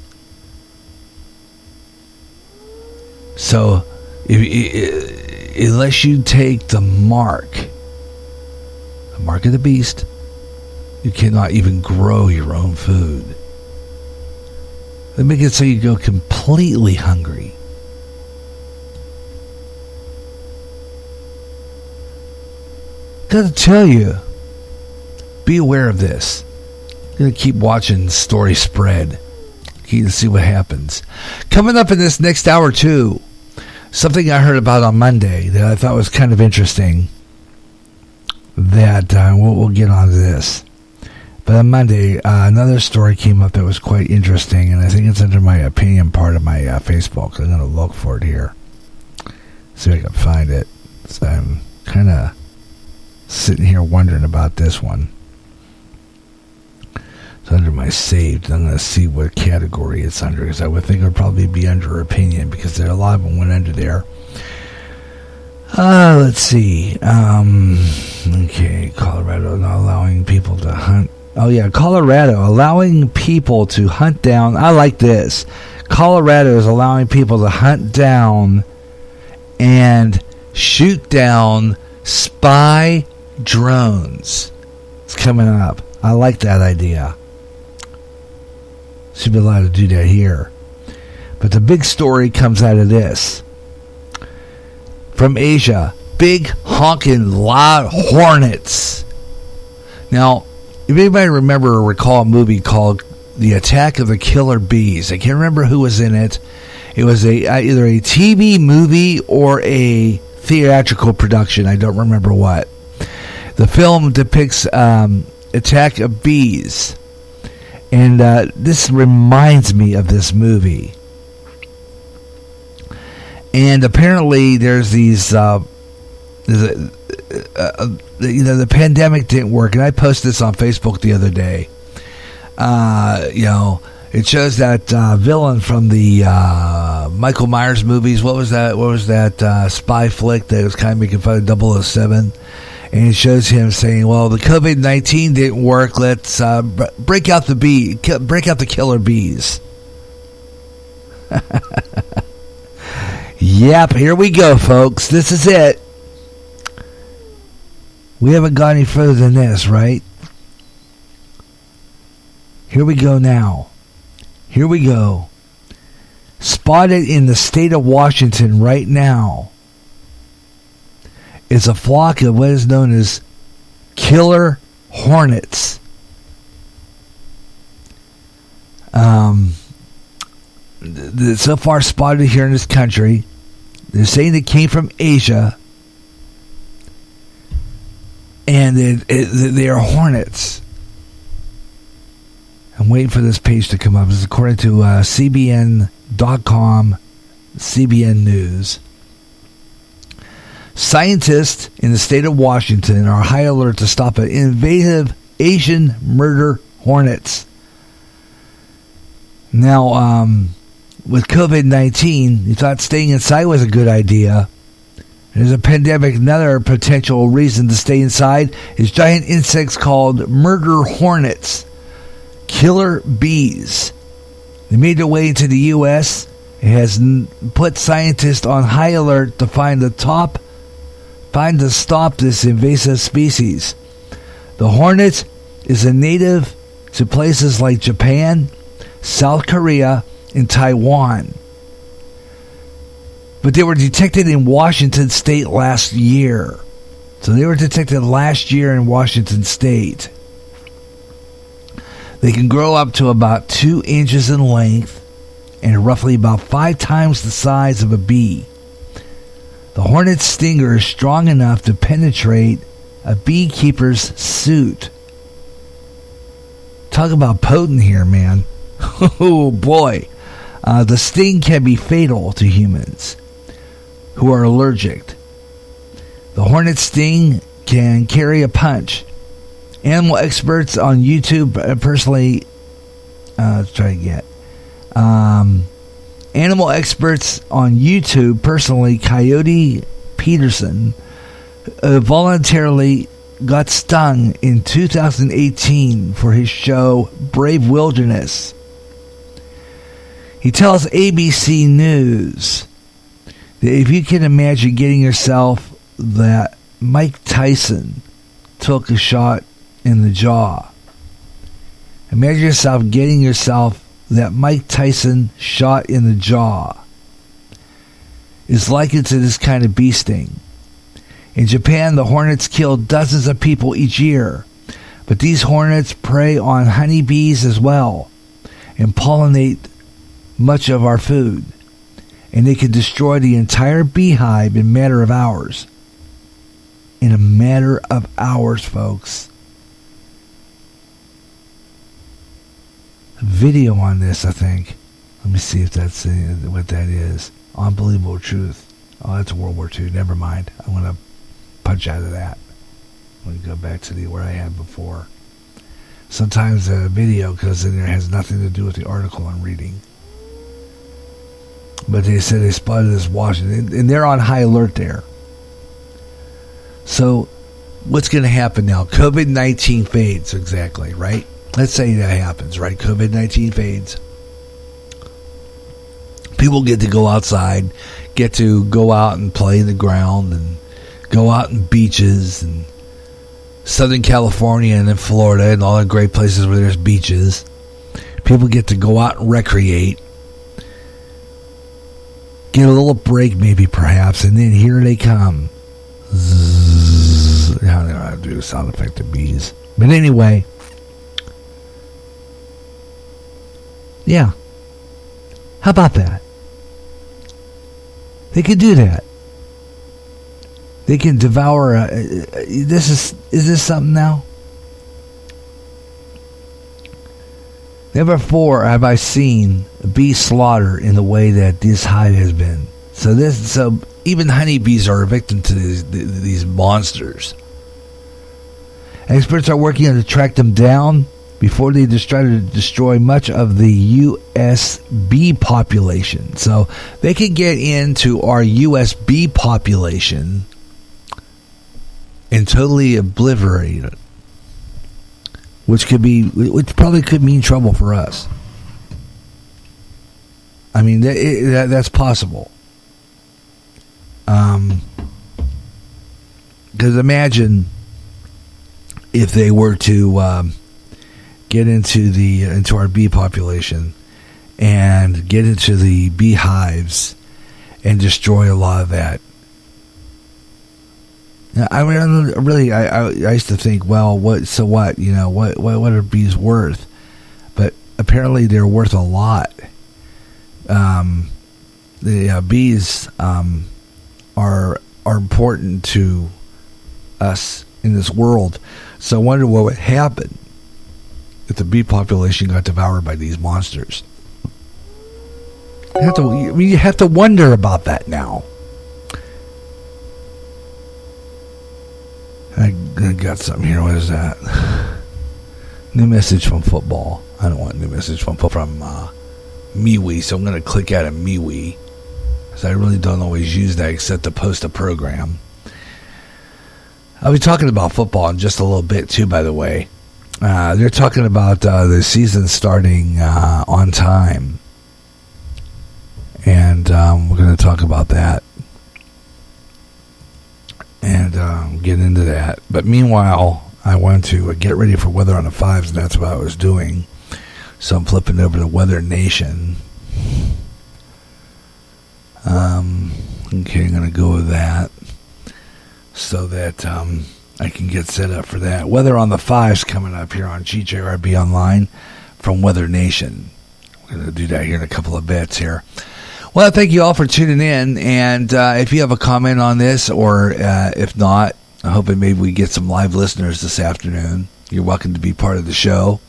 So, unless you take the mark of the beast, you cannot even grow your own food. They make it so you go completely hungry. Gotta tell you, be aware of this. I'm gonna keep watching the story spread. Keep to see what happens. Coming up in this next hour too, something I heard about on Monday that I thought was kind of interesting. That we'll get onto this. But on Monday, another story came up that was quite interesting, and I think it's under my opinion part of my Facebook. I'm gonna look for it here. See if I can find it. So I'm kind of sitting here wondering about this one. It's under my saved. I'm going to see what category it's under, because I would think it would probably be under opinion, because there a lot of them went under there. Let's see. Okay, Colorado not allowing people to hunt. Oh yeah, Colorado allowing people to hunt down. I like this. Colorado is allowing people to hunt down and shoot down spy drones. It's coming up. I like that idea. Should be allowed to do that here. But the big story comes out of this. From Asia. Big honking loud hornets. Now, if anybody remember or recall a movie called The Attack of the Killer Bees, I can't remember who was in it. It was either a TV movie or a theatrical production. I don't remember what. The film depicts attack of bees. And this reminds me of this movie. And apparently there's these, the pandemic didn't work. And I posted this on Facebook the other day. It shows that villain from the Michael Myers movies. What was that spy flick that was kind of making fun of 007? And it shows him saying, well, the COVID-19 didn't work. Let's break out the killer bees. Yep, here we go, folks. This is it. We haven't gone any further than this, right? Here we go now. Here we go. Spotted in the state of Washington right now is a flock of what is known as killer hornets. So far spotted here in this country. They're saying it came from Asia. And they are hornets. I'm waiting for this page to come up. This is according to CBN.com, CBN News. Scientists in the state of Washington are high alert to stop an invasive Asian murder hornets. Now, with COVID-19, you thought staying inside was a good idea. There's a pandemic. Another potential reason to stay inside is giant insects called murder hornets, killer bees. They made their way into the U.S. It has put scientists on high alert to find to stop this invasive species. The hornet is a native to places like Japan, South Korea, and Taiwan. But they were detected in Washington State last year. So they were detected last year in Washington State. They can grow up to about 2 inches in length and roughly about 5 times the size of a bee. The hornet's stinger is strong enough to penetrate a beekeeper's suit. Talk about potent here, man. Oh boy. The sting can be fatal to humans who are allergic. The hornet sting can carry a punch. Animal experts on YouTube personally... let's try again. Animal experts on YouTube personally, Coyote Peterson, voluntarily got stung in 2018 for his show Brave Wilderness. He tells ABC News that if you can imagine getting yourself that Mike Tyson took a shot in the jaw. Imagine yourself getting yourself that Mike Tyson shot in the jaw. Is likened to this kind of bee sting. In Japan, the hornets kill dozens of people each year, but these hornets prey on honeybees as well and pollinate much of our food, and they can destroy the entire beehive in a matter of hours. In a matter of hours, folks. A video on this, I think. Let me see if that's what that is. Unbelievable Truth. Oh, that's World War II. Never mind. I'm going to punch out of that. I'm going to go back to where I had before. Sometimes a video goes in there has nothing to do with the article I'm reading. But they said they spotted this Washington, and they're on high alert there. So, what's going to happen now? COVID-19 fades, exactly, right? Let's say that happens, right? COVID-19 fades. People get to go outside, get to go out and play in the ground, and go out in beaches, and Southern California, and then Florida, and all the great places where there's beaches. People get to go out and recreate. Get a little break, maybe, perhaps, and then here they come. Zzz. I don't know how to do the sound effect of bees. But anyway. Yeah. How about that? They could do that. They can devour is this something now? Never before have I seen a bee slaughter in the way that this hive has been. So even honeybees are a victim to these monsters. Experts are working to track them down before they try to destroy much of the U.S. bee population. So they can get into our U.S. bee population and totally obliterate it. Which probably could mean trouble for us. I mean, that's possible. Because imagine if they were to get into our bee population and get into the beehives and destroy a lot of that. Now, I mean, really, I used to think, well, so what? You know, what are bees worth? But apparently, they're worth a lot. The bees are important to us in this world. So I wonder what would happen if the bee population got devoured by these monsters. You have to wonder about that now. I got something here. What is that? New message from football. I don't want new message from MeWe, so I'm going to click out of MeWe, because I really don't always use that except to post a program. I'll be talking about football in just a little bit, too, by the way. They're talking about the season starting on time. And we're going to talk about that. And get into that. But meanwhile, I want to get ready for Weather on the Fives, and that's what I was doing. So I'm flipping over to Weather Nation. Okay, I'm going to go with that so that I can get set up for that. Weather on the Fives coming up here on GJRB Online from Weather Nation. We're going to do that here in a couple of bits here. Well, thank you all for tuning in, and if you have a comment on this, or if not, I hope maybe we get some live listeners this afternoon. You're welcome to be part of the show,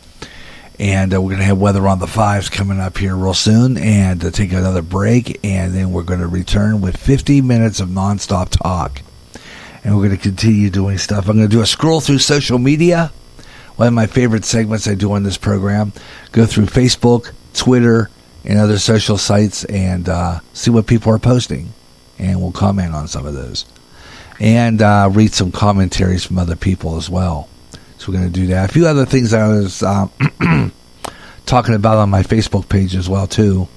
and we're going to have Weather on the Fives coming up here real soon, and take another break, and then we're going to return with 50 minutes of nonstop talk, and we're going to continue doing stuff. I'm going to do a scroll through social media. One of my favorite segments I do on this program, go through Facebook, Twitter, and other social sites, and see what people are posting, and we'll comment on some of those, and read some commentaries from other people as well. So we're going to do that. A few other things I was talking about on my Facebook page as well too.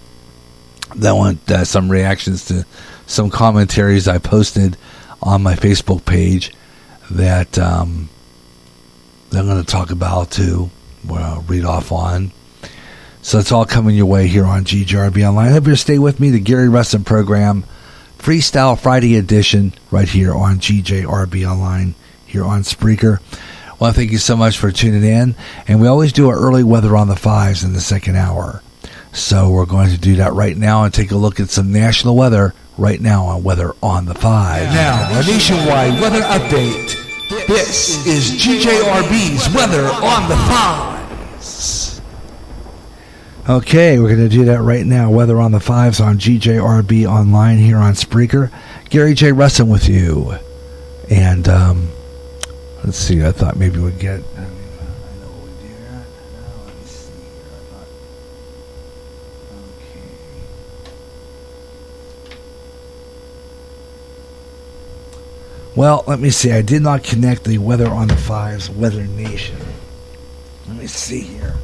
I want some reactions to some commentaries I posted on my Facebook page that I'm going to talk about too. I'll read off on. So it's all coming your way here on GJRB Online. I hope you'll stay with me. The Gary Russen program, Freestyle Friday edition, right here on GJRB Online, here on Spreaker. Well, thank you so much for tuning in. And we always do our early Weather on the Fives in the second hour. So we're going to do that right now and take a look at some national weather right now on Weather on the Fives. Now, a nationwide weather update. This is GJRB's Weather on the Fives. Okay, we're going to do that right now. Weather on the Fives on GJRB Online here on Spreaker. Gary J. Russen with you. And let's see, I thought maybe we'd get... I know what we do here. Now, let me see here. I thought... Okay. Well, let me see. I did not connect the Weather on the Fives Weather Nation. Let me see here.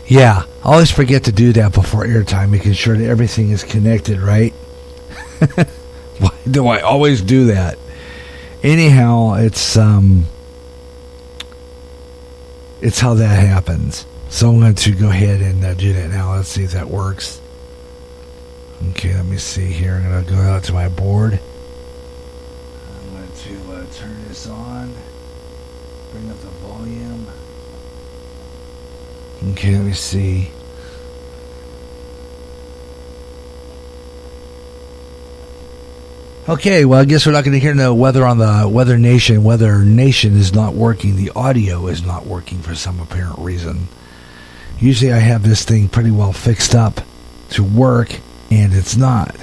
Yeah, I always forget to do that before airtime, making sure that everything is connected, right? Why do I always do that? Anyhow, it's how that happens. So I'm going to go ahead and do that now. Let's see if that works. Okay, let me see here. I'm going to go out to my board. I'm going to turn this on. Bring up the volume. Okay, let me see. Okay, well, I guess we're not going to hear no weather on the Weather Nation. Weather Nation is not working. The audio is not working for some apparent reason. Usually I have this thing pretty well fixed up to work, and it's not.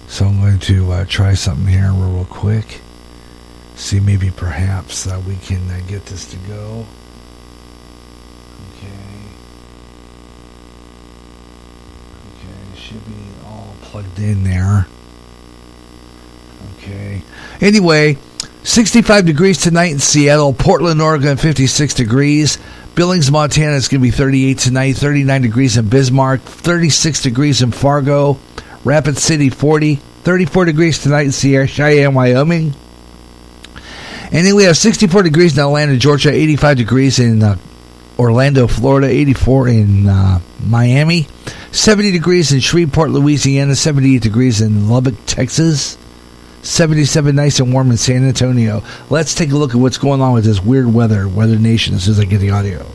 So I'm going to try something here real quick. See, maybe perhaps we can get this to go. Should be all plugged in there. Okay. Anyway, 65 degrees tonight in Seattle. Portland, Oregon, 56 degrees. Billings, Montana, it's going to be 38 tonight. 39 degrees in Bismarck. 36 degrees in Fargo. Rapid City, 40. 34 degrees tonight in Cheyenne, Wyoming. And then we have 64 degrees in Atlanta, Georgia. 85 degrees in Orlando, Florida. 84 in Miami. 70 degrees in Shreveport, Louisiana. 78 degrees in Lubbock, Texas. 77 nice and warm in San Antonio. Let's take a look at what's going on with this weird Weather Nation as soon as I get the audio.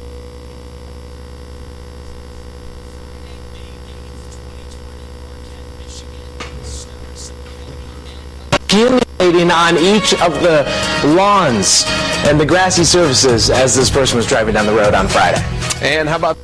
accumulating on each of the lawns and the grassy surfaces as this person was driving down the road on Friday. And how about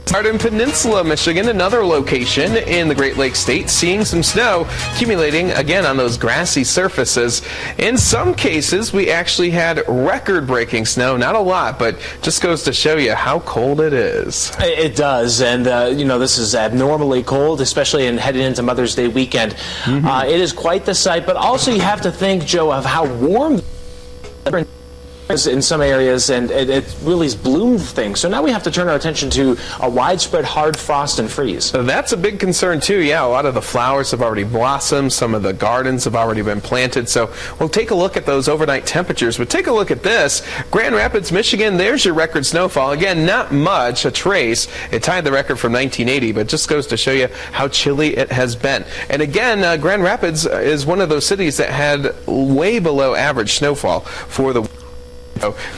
Garden Peninsula, Michigan, another location in the Great Lakes state, seeing some snow accumulating again on those grassy surfaces. In some cases, we actually had record-breaking snow. Not a lot, but just goes to show you how cold it is. It does, and this is abnormally cold, especially in heading into Mother's Day weekend. It is quite the sight, but also you have to think, Joe, of how warm in some areas, and it really has bloomed things. So now we have to turn our attention to a widespread hard frost and freeze. So that's a big concern too. Yeah, a lot of the flowers have already blossomed. Some of the gardens have already been planted. So we'll take a look at those overnight temperatures. But take a look at this. Grand Rapids, Michigan, there's your record snowfall. Again, not much, a trace. It tied the record from 1980, but just goes to show you how chilly it has been. And again, Grand Rapids is one of those cities that had way below average snowfall for the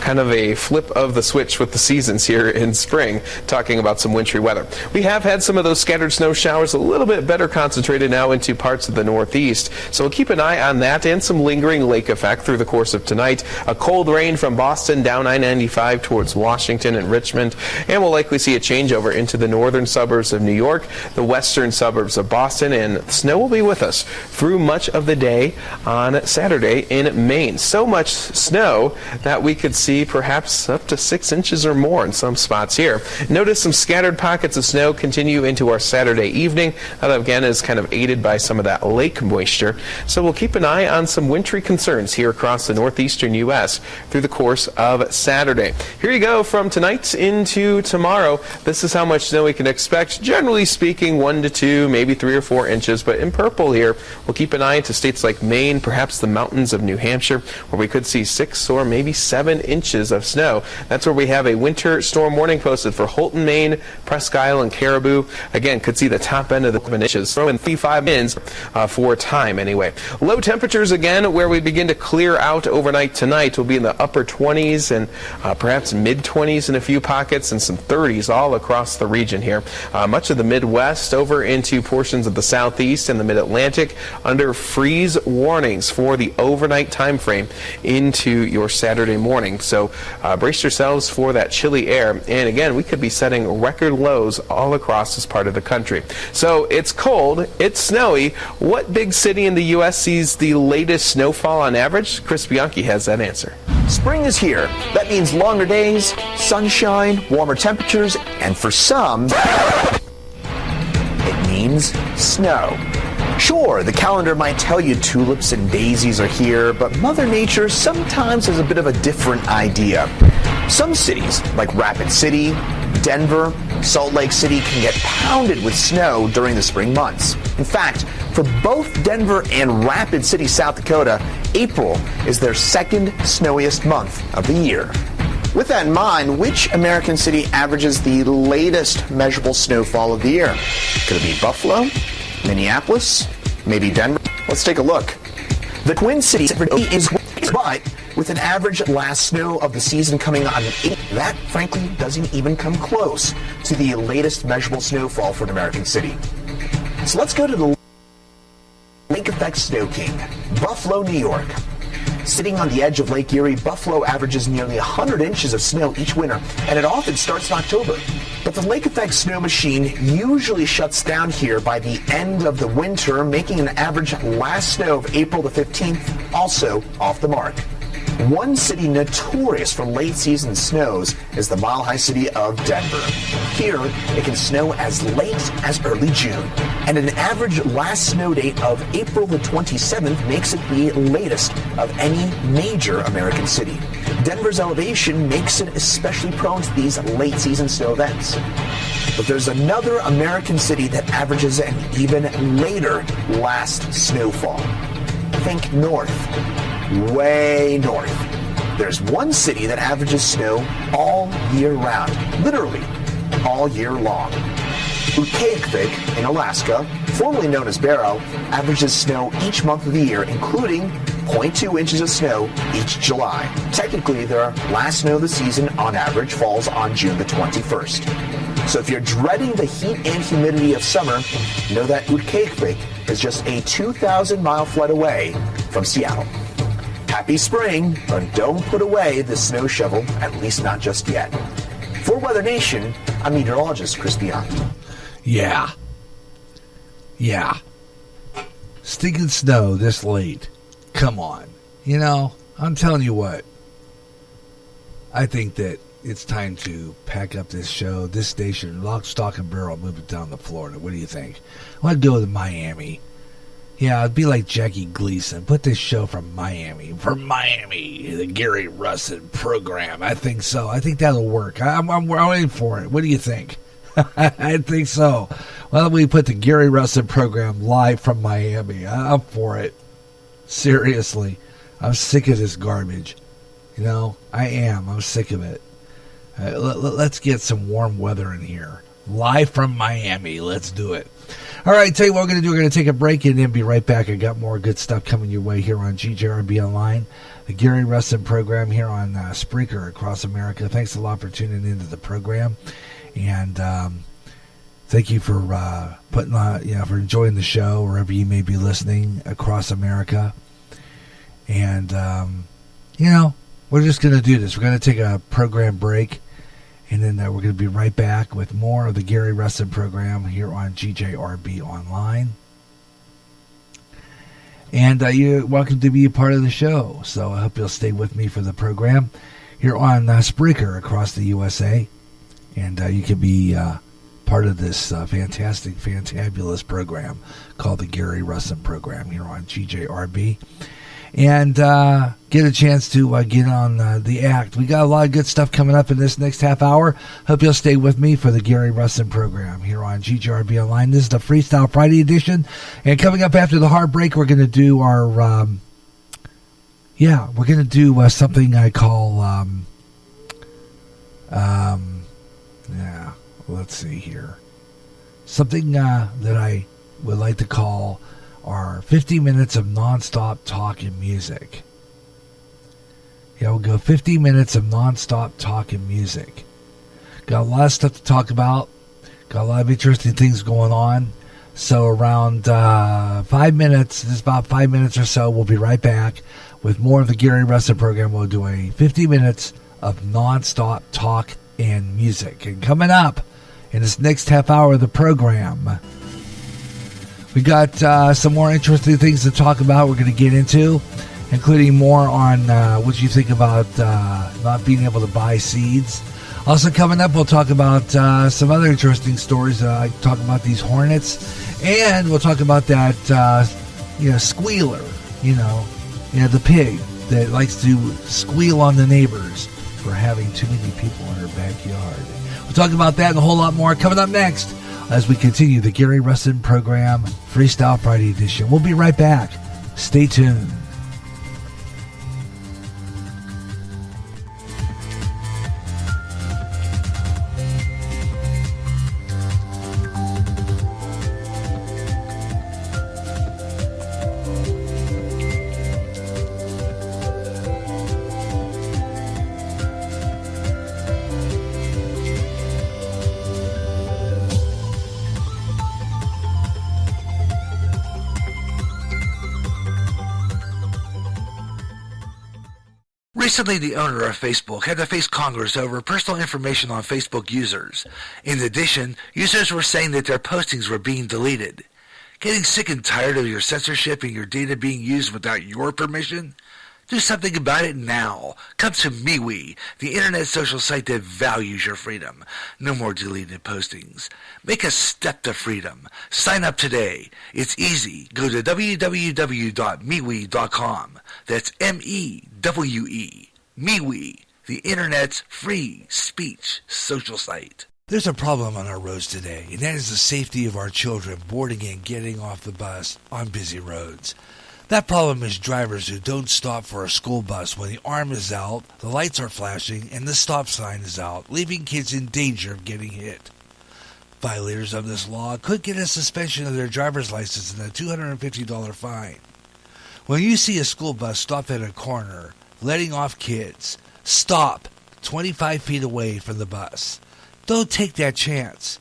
kind of a flip of the switch with the seasons here in spring, talking about some wintry weather. We have had some of those scattered snow showers a little bit better concentrated now into parts of the northeast, so we'll keep an eye on that and some lingering lake effect through the course of tonight. A cold rain from Boston down I-95 towards Washington and Richmond, and we'll likely see a changeover into the northern suburbs of New York, the western suburbs of Boston, and snow will be with us through much of the day on Saturday in Maine. So much snow that we could see perhaps up to 6 inches or more in some spots here. Notice some scattered pockets of snow continue into our Saturday evening. That again is kind of aided by some of that lake moisture. So we'll keep an eye on some wintry concerns here across the northeastern U.S. through the course of Saturday. Here you go from tonight into tomorrow. This is how much snow we can expect. Generally speaking, 1 to 2, maybe 3 or 4 inches. But in purple here, we'll keep an eye to states like Maine, perhaps the mountains of New Hampshire, where we could see 6 or maybe 7 inches of snow. That's where we have a winter storm warning posted for Holton, Maine, Presque Isle, and Caribou. Again, could see the top end of the 7 inches. Throwing 35 inches for time anyway. Low temperatures again, where we begin to clear out overnight tonight, will be in the upper 20s and perhaps mid 20s in a few pockets, and some 30s all across the region here. Much of the Midwest over into portions of the Southeast and the Mid-Atlantic under freeze warnings for the overnight time frame into your Saturday morning. So brace yourselves for that chilly air. And again, we could be setting record lows all across this part of the country. So it's cold, it's snowy. What big city in the U.S. sees the latest snowfall on average? Chris Bianchi has that answer. Spring is here. That means longer days, sunshine, warmer temperatures, and for some, it means snow. Sure, the calendar might tell you tulips and daisies are here, but Mother Nature sometimes has a bit of a different idea. Some cities, like Rapid City, Denver, Salt Lake City, can get pounded with snow during the spring months. In fact, for both Denver and Rapid City, South Dakota, April is their second snowiest month of the year. With that in mind, which American city averages the latest measurable snowfall of the year? Could it be Buffalo? Minneapolis? Maybe Denver? Let's take a look. The Twin Cities is but with an average last snow of the season coming on 8, that frankly doesn't even come close to the latest measurable snowfall for an American city. So let's go to the Lake Effect Snow King, Buffalo, New York. Sitting on the edge of Lake Erie, Buffalo averages nearly 100 inches of snow each winter, and it often starts in October. But the Lake Effect Snow Machine usually shuts down here by the end of the winter, making an average last snow of April the 15th also off the mark. One city notorious for late season snows is the mile-high city of Denver. Here, it can snow as late as early June, and an average last snow date of April the 27th makes it the latest of any major American city. Denver's elevation makes it especially prone to these late season snow events. But there's another American city that averages an even later last snowfall. Think north. Way north. There's one city that averages snow all year round, literally all year long. Utqiagvik in Alaska, formerly known as Barrow, averages snow each month of the year, including 0.2 inches of snow each July. Technically, their last snow of the season on average falls on June the 21st. So if you're dreading the heat and humidity of summer, know that Utqiagvik is just a 2,000-mile flight away from Seattle. Happy spring, but don't put away the snow shovel, at least not just yet. For Weather Nation, I'm meteorologist Chris Bianchi. Yeah. Stinking snow this late. Come on. You know, I'm telling you what. I think that it's time to pack up this show, this station, lock, stock, and barrel, move it down to Florida. What do you think? I want to go to Miami. Yeah, it'd be like Jackie Gleason. Put this show from Miami. The Gary Russen program. I think so. I think that'll work. I'm waiting for it. What do you think? I think so. Why don't we put the Gary Russen program live from Miami? I'm for it. Seriously. I'm sick of this garbage. You know, I am. I'm sick of it. Let's get some warm weather in here. Live from Miami. Let's do it. All right, tell you what we're going to do. We're going to take a break and then be right back. I got more good stuff coming your way here on GJRB Online, the Gary Russen program here on Spreaker across America. Thanks a lot for tuning into the program. And thank you for putting on, for enjoying the show wherever you may be listening across America. And, we're just going to do this. We're going to take a program break. And then we're going to be right back with more of the Gary Russen program here on GJRB Online. And you're welcome to be a part of the show. So I hope you'll stay with me for the program here on Spreaker across the USA. And you can be part of this fantastic, fantabulous program called the Gary Russen program here on GJRB. And get a chance to get on the act. We got a lot of good stuff coming up in this next half hour. Hope you'll stay with me for the Gary Russen program here on GJRB Online. This is the Freestyle Friday edition. And coming up after the hard break, we're going to do our, we're going to do something I call, let's see here. Something that I would like to call our 50 minutes of nonstop talk and music. Yeah, we'll go 50 minutes of nonstop talk and music. Got a lot of stuff to talk about. Got a lot of interesting things going on. So around 5 minutes, just about 5 minutes or so, we'll be right back with more of the Gary Russen program. We'll do a 50 minutes of nonstop talk and music. And coming up in this next half hour of the program, we got some more interesting things to talk about. We're going to get into, including more on what you think about not being able to buy seeds. Also coming up, we'll talk about some other interesting stories. I talk about these hornets, and we'll talk about that squealer. The pig that likes to squeal on the neighbors for having too many people in her backyard. We'll talk about that and a whole lot more coming up next as we continue the Gary Russen program, Freestyle Friday edition. We'll be right back. Stay tuned. Recently, the owner of Facebook had to face Congress over personal information on Facebook users. In addition, users were saying that their postings were being deleted. Getting sick and tired of your censorship and your data being used without your permission? Do something about it now. Come to MeWe, the internet social site that values your freedom. No more deleted postings. Make a step to freedom. Sign up today. It's easy. Go to www.MeWe.com. That's MeWe. MeWe, the internet's free speech social site. There's a problem on our roads today, and that is the safety of our children boarding and getting off the bus on busy roads. That problem is drivers who don't stop for a school bus when the arm is out, the lights are flashing, and the stop sign is out, leaving kids in danger of getting hit. Violators of this law could get a suspension of their driver's license and a $250 fine. When you see a school bus stop at a corner, letting off kids, stop 25 feet away from the bus. Don't take that chance.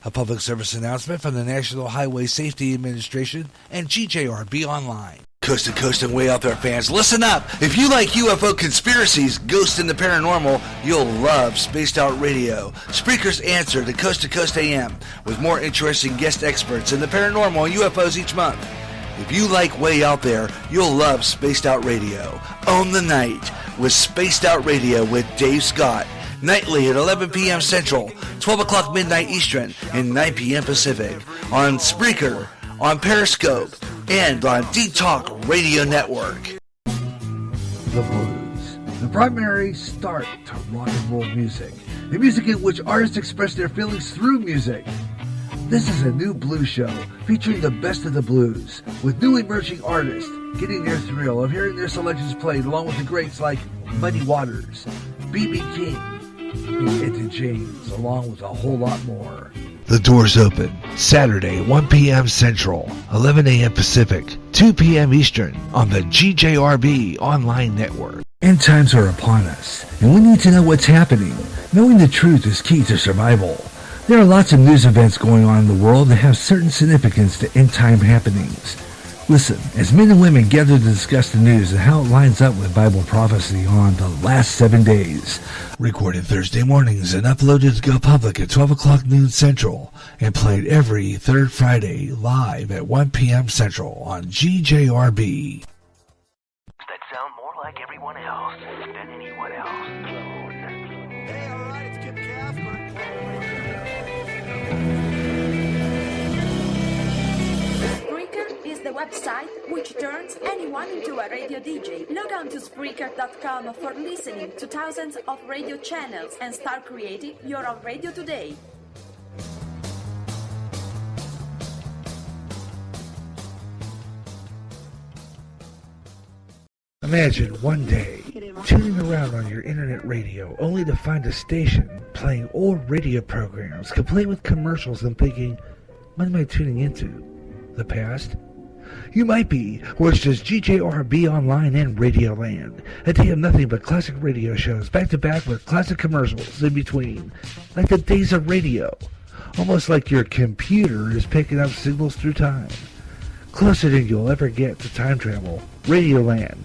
A public service announcement from the National Highway Safety Administration and GJRB Online. Coast to coast and way out there fans, listen up. If you like UFO conspiracies, ghosts, and the paranormal, you'll love Spaced Out Radio. Spreaker's answer to Coast AM with more interesting guest experts in the paranormal and UFOs each month. If you like way out there, you'll love Spaced Out Radio. Own the night with Spaced Out Radio with Dave Scott. Nightly at 11 p.m. Central, 12 o'clock midnight Eastern, and 9 p.m. Pacific. On Spreaker, on Periscope, and on D-Talk Radio Network. The blues, the primary start to rock and roll music, the music in which artists express their feelings through music. This is a new blues show featuring the best of the blues, with new emerging artists getting their thrill of hearing their selections played along with the greats like Muddy Waters, B.B. King, and Etta James, along with a whole lot more. The doors open Saturday, 1 p.m. Central, 11 a.m. Pacific, 2 p.m. Eastern on the GJRB online network. End times are upon us, and we need to know what's happening. Knowing the truth is key to survival. There are lots of news events going on in the world that have certain significance to end time happenings. Listen, as men and women gather to discuss the news and how it lines up with Bible prophecy on the last 7 days. Recorded Thursday mornings and uploaded to go public at 12 o'clock noon Central and played every third Friday live at 1 p.m. Central on GJRB. That sound more like everyone else than anyone else. Hey, all right, it's Kip Casper. Is the website which turns anyone into a radio DJ. Log on to Spreaker.com for listening to thousands of radio channels and start creating your own radio today. Imagine one day tuning around on your internet radio only to find a station playing old radio programs complete with commercials and thinking, what am I tuning into? The past? You might be, or it's just GJRB Online and Radioland. A day of nothing but classic radio shows back to back with classic commercials in between. Like the days of radio. Almost like your computer is picking up signals through time. Closer than you'll ever get to time travel. Radioland.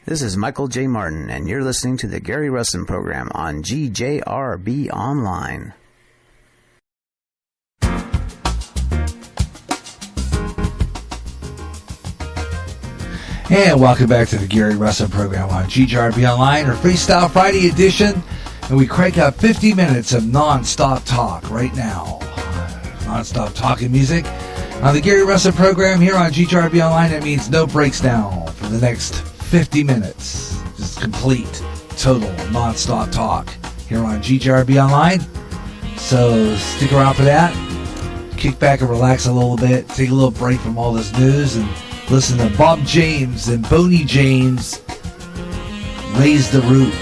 This is Michael J. Martin, and you're listening to the Gary Russen program on GJRB Online. And welcome back to the Gary Russen program on GJRB Online, our Freestyle Friday edition. And we crank out 50 minutes of non-stop talk right now. Non-stop talking music. On the Gary Russen program here on GJRB Online, that means no breaks now for the next 50 minutes. Just complete, total, non-stop talk here on GJRB Online. So stick around for that. Kick back and relax a little bit. Take a little break from all this news and listen to Bob James and Boney James Raise the Roof.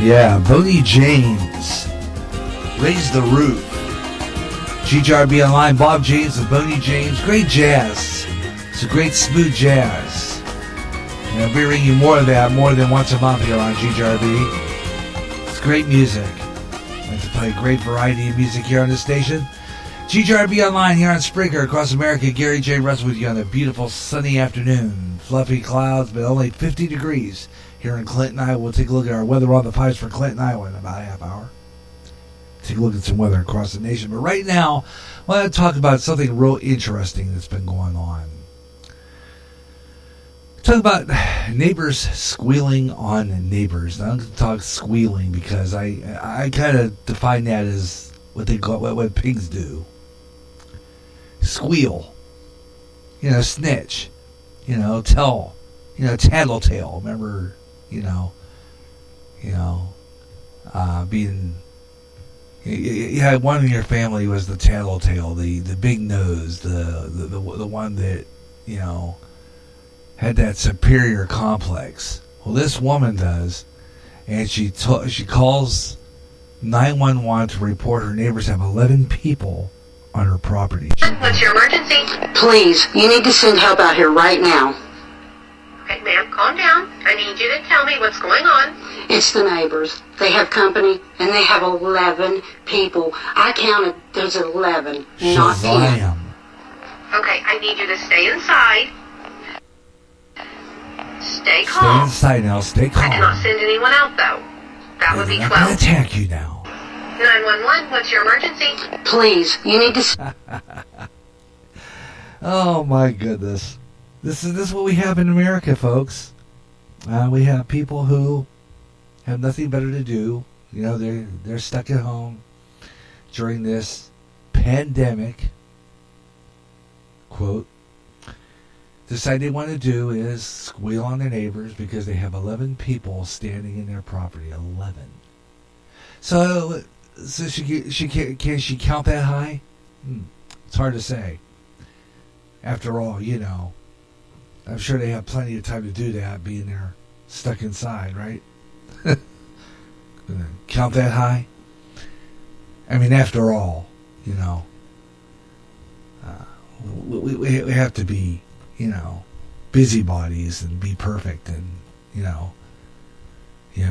Yeah, Boney James. Raise the Roof. GJRB Online, Bob James and Boney James. Great jazz. It's a great smooth jazz. And I'll be bringing you more of that more than once a month here on GJRB. It's great music. I like to play a great variety of music here on this station. GJRB Online here on Spreaker across America. Gary J. Russell with you on a beautiful sunny afternoon. Fluffy clouds, but only 50 degrees here in Clinton, Iowa. We'll take a look at our weather on the pipes for Clinton, Iowa in about a half hour. Take a look at some weather across the nation. But right now, I want to talk about something real interesting that's been going on. Talk about neighbors squealing on neighbors. Now, I'm going to talk squealing because I kind of define that as what they call what pigs do. Squeal. Snitch. Tell. Tattletale. Remember, being. You had one in your family was the tattletale, the big nose, the one that had that superior complex. Well, this woman does, and she calls 911 to report her neighbors have 11 people on her property. What's your emergency? Please, you need to send help out here right now. Okay, ma'am, calm down. I need you to tell me what's going on. It's the neighbors. They have company, and they have 11 people. I counted. There's 11, not 10. Okay, I need you to stay inside. Stay calm. Stay inside now. Stay calm. I cannot send anyone out, though. That would be 12. I'm going to attack you now. 911, what's your emergency? Please, you need to... Oh, my goodness. This is what we have in America, folks. We have people who have nothing better to do. They're stuck at home during this pandemic. Quote. Decide they want to do is squeal on their neighbors because they have 11 people standing in their property. 11. So can she count that high? It's hard to say. After all, I'm sure they have plenty of time to do that, being there stuck inside, right? Count that high? I mean, after all, we have to be, busybodies and be perfect and,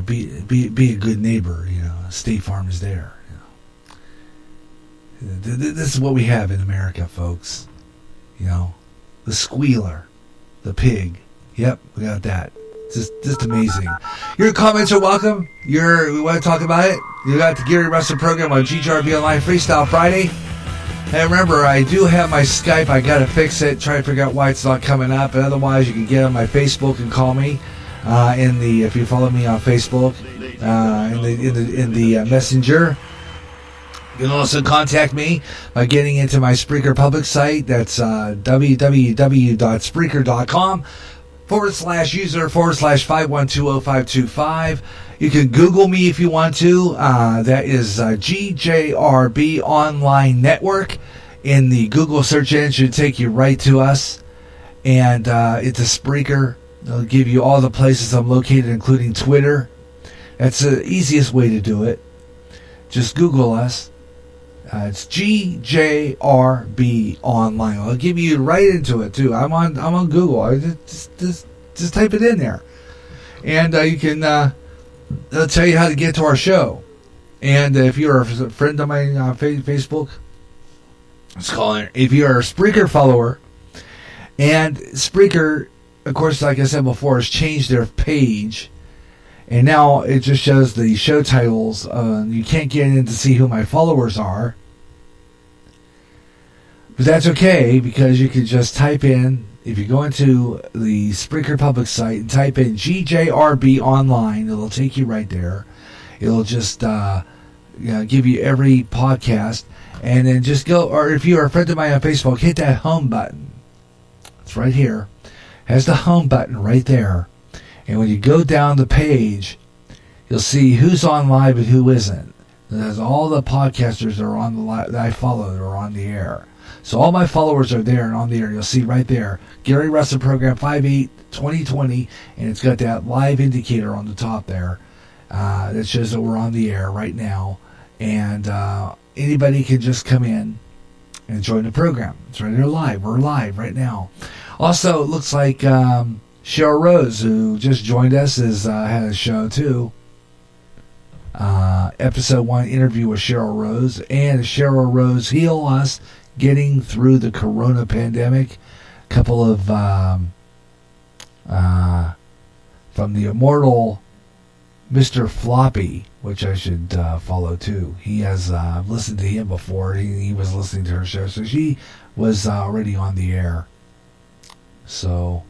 be a good neighbor. State Farm is there. This is what we have in America, folks. The squealer, the pig. Yep, we got that. Just amazing. Your comments are welcome. We want to talk about it. You got the Gary Russen program on GJRB Online Freestyle Friday. And remember, I do have my Skype. I got to fix it. Try to figure out why it's not coming up. But otherwise, you can get on my Facebook and call me. If you follow me on Facebook, in the Messenger. You can also contact me by getting into my Spreaker public site. That's www.spreaker.com/user/5120525. You can Google me if you want to. That is GJRB Online Network. In the Google search engine, should take you right to us. And it's a Spreaker. It'll give you all the places I'm located, including Twitter. That's the easiest way to do it. Just Google us. It's GJRB Online. I'll give you right into it too. I'm on Google. I just type it in there, and you can. It'll tell you how to get to our show. And if you're a friend of mine on Facebook, if you're a Spreaker follower, and Spreaker, of course, like I said before, has changed their page. And now it just shows the show titles. You can't get in to see who my followers are. But that's okay, because you can just type in, if you go into the Spreaker public site and type in GJRB Online, it'll take you right there. It'll just give you every podcast. And then just go, or if you're a friend of mine on Facebook, hit that home button. It's right here. Has the home button right there. And when you go down the page, you'll see who's on live and who isn't. There's all the podcasters that are on the that I follow that are on the air. So all my followers are there and on the air. You'll see right there, Gary Russen program 5/8/2020, and it's got that live indicator on the top there. that shows that we're on the air right now, and anybody can just come in and join the program. It's right there live. We're live right now. Also, it looks like Cheryl Rose, who just joined us, had a show too. Episode 1 interview with Cheryl Rose, and Cheryl Rose Heal Us, Getting Through the Corona Pandemic. A couple of from the immortal Mr. Floppy, which I should follow too. He has listened to him before. He was listening to her show, so she was already on the air. So,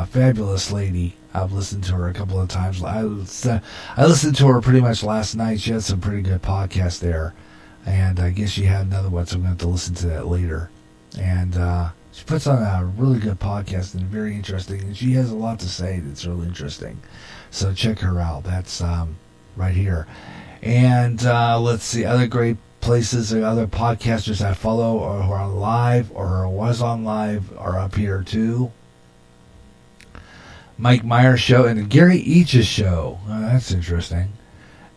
fabulous lady. I've listened to her a couple of times. I listened to her pretty much last night. She had some pretty good podcasts there, and I guess she had another one, so I'm going to have to listen to that later. And she puts on a really good podcast and very interesting, and she has a lot to say that's really interesting. So check her out. That's right here. And let's see, other great places or other podcasters I follow or who are on live or was on live are up here too. Mike Myers show and Gary Each's show. Oh, that's interesting.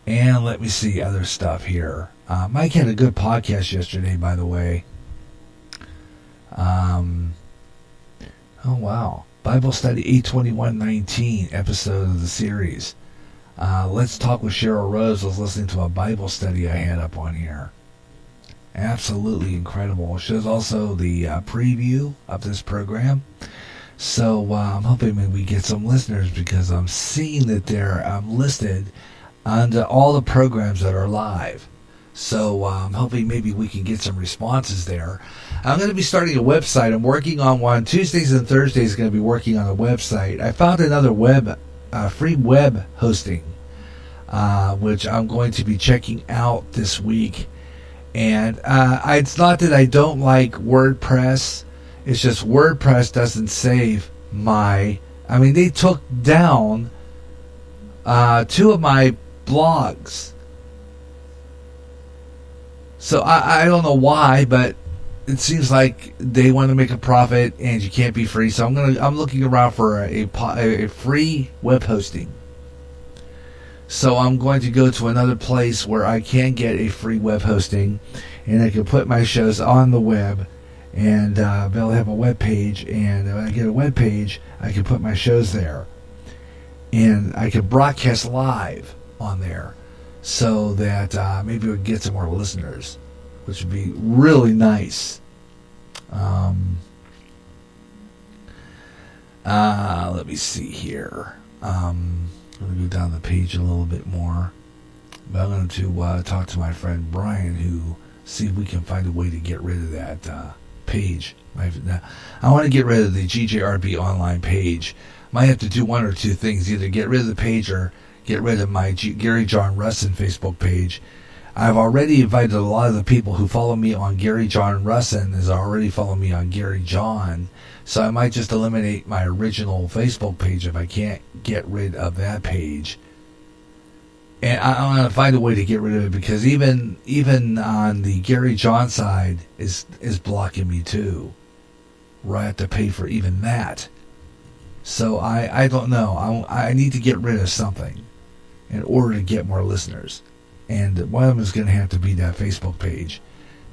And let me see other stuff here. Mike had a good podcast yesterday, by the way. Oh, wow. Bible Study 82119 episode of the series. Let's Talk with Cheryl Rose. I was listening to a Bible study I had up on here. Absolutely incredible. It shows also the preview of this program. So I'm hoping maybe we get some listeners because I'm seeing that they're listed under all the programs that are live. So I'm hoping maybe we can get some responses there. I'm going to be starting a website. I'm working on one. Tuesdays and Thursdays going to be working on a website. I found another free web hosting, which I'm going to be checking out this week. And it's not that I don't like WordPress. It's just WordPress doesn't save they took down 2 of my blogs. So I don't know why, but it seems like they want to make a profit and you can't be free. So I'm looking around for a free web hosting. So I'm going to go to another place where I can get a free web hosting and I can put my shows on the web and be able to have a web page. And when I get a web page, I can put my shows there. And I can broadcast live on there so that maybe we can get some more listeners, which would be really nice. Let me see here. I'm going to go down the page a little bit more. But I'm going to talk to my friend Brian, who see if we can find a way to get rid of that page. I want to get rid of the GJRB online page. Might have to do one or two things, either get rid of the page or get rid of my Gary John Russen Facebook page. I've already invited a lot of the people who follow me on Gary John Russen is already following me on Gary John. So I might just eliminate my original Facebook page if I can't get rid of that page. And I'm going to find a way to get rid of it because even on the Gary John side is blocking me too. Where I have to pay for even that. So I don't know. I need to get rid of something in order to get more listeners. And one of them is going to have to be that Facebook page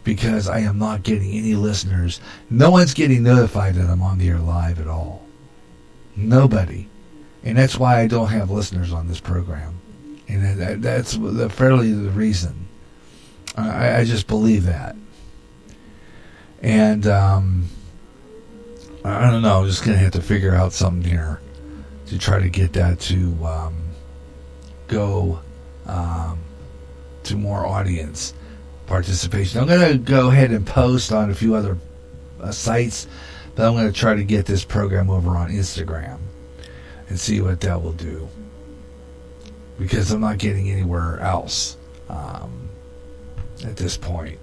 because I am not getting any listeners. No one's getting notified that I'm on the air live at all. Nobody. And that's why I don't have listeners on this program. And that's fairly the reason. I just believe that. And I don't know. I'm just going to have to figure out something here to try to get that to go to more audience participation. I'm going to go ahead and post on a few other sites, but I'm going to try to get this program over on Instagram and see what that will do. Because I'm not getting anywhere else at this point.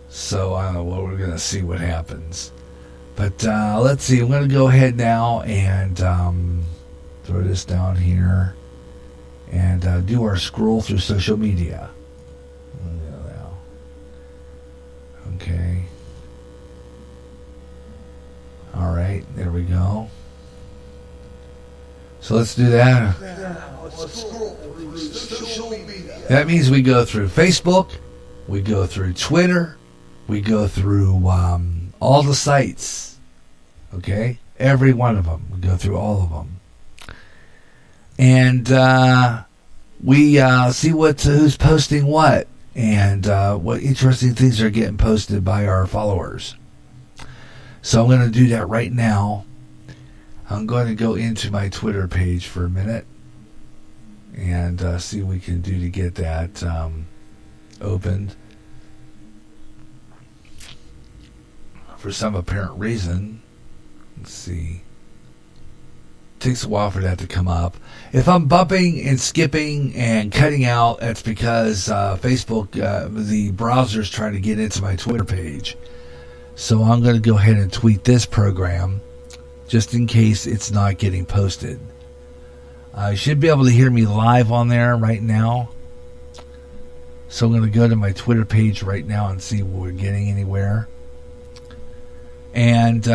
So I don't know. Well, we're going to see what happens. But let's see. I'm going to go ahead now and throw this down here and do our scroll through social media. Okay. All right. There we go. So let's do that. That means we go through Facebook, we go through Twitter, we go through all the sites. Okay? Every one of them. We go through all of them. And we see who's posting what, and what interesting things are getting posted by our followers. So I'm going to do that right now. I'm going to go into my Twitter page for a minute and see what we can do to get that opened. For some apparent reason, let's see. It takes a while for that to come up. If I'm bumping and skipping and cutting out, that's because Facebook, the browser's trying to get into my Twitter page. So I'm going to go ahead and tweet this program just in case it's not getting posted. You should be able to hear me live on there right now. So I'm going to go to my Twitter page right now and see if we're getting anywhere. And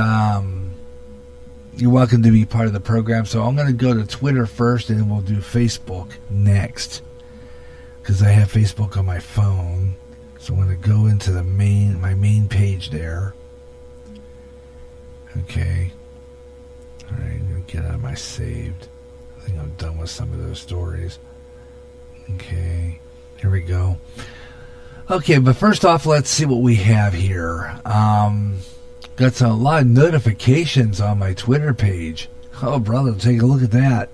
you're welcome to be part of the program. So I'm going to go to Twitter first, and then we'll do Facebook next, because I have Facebook on my phone. So I'm going to go into my main page there. Okay. All right, I'm going to get out of my saved. I think I'm done with some of those stories. Okay, here we go. Okay, but first off, let's see what we have here. Got a lot of notifications on my Twitter page. Oh, brother, take a look at that.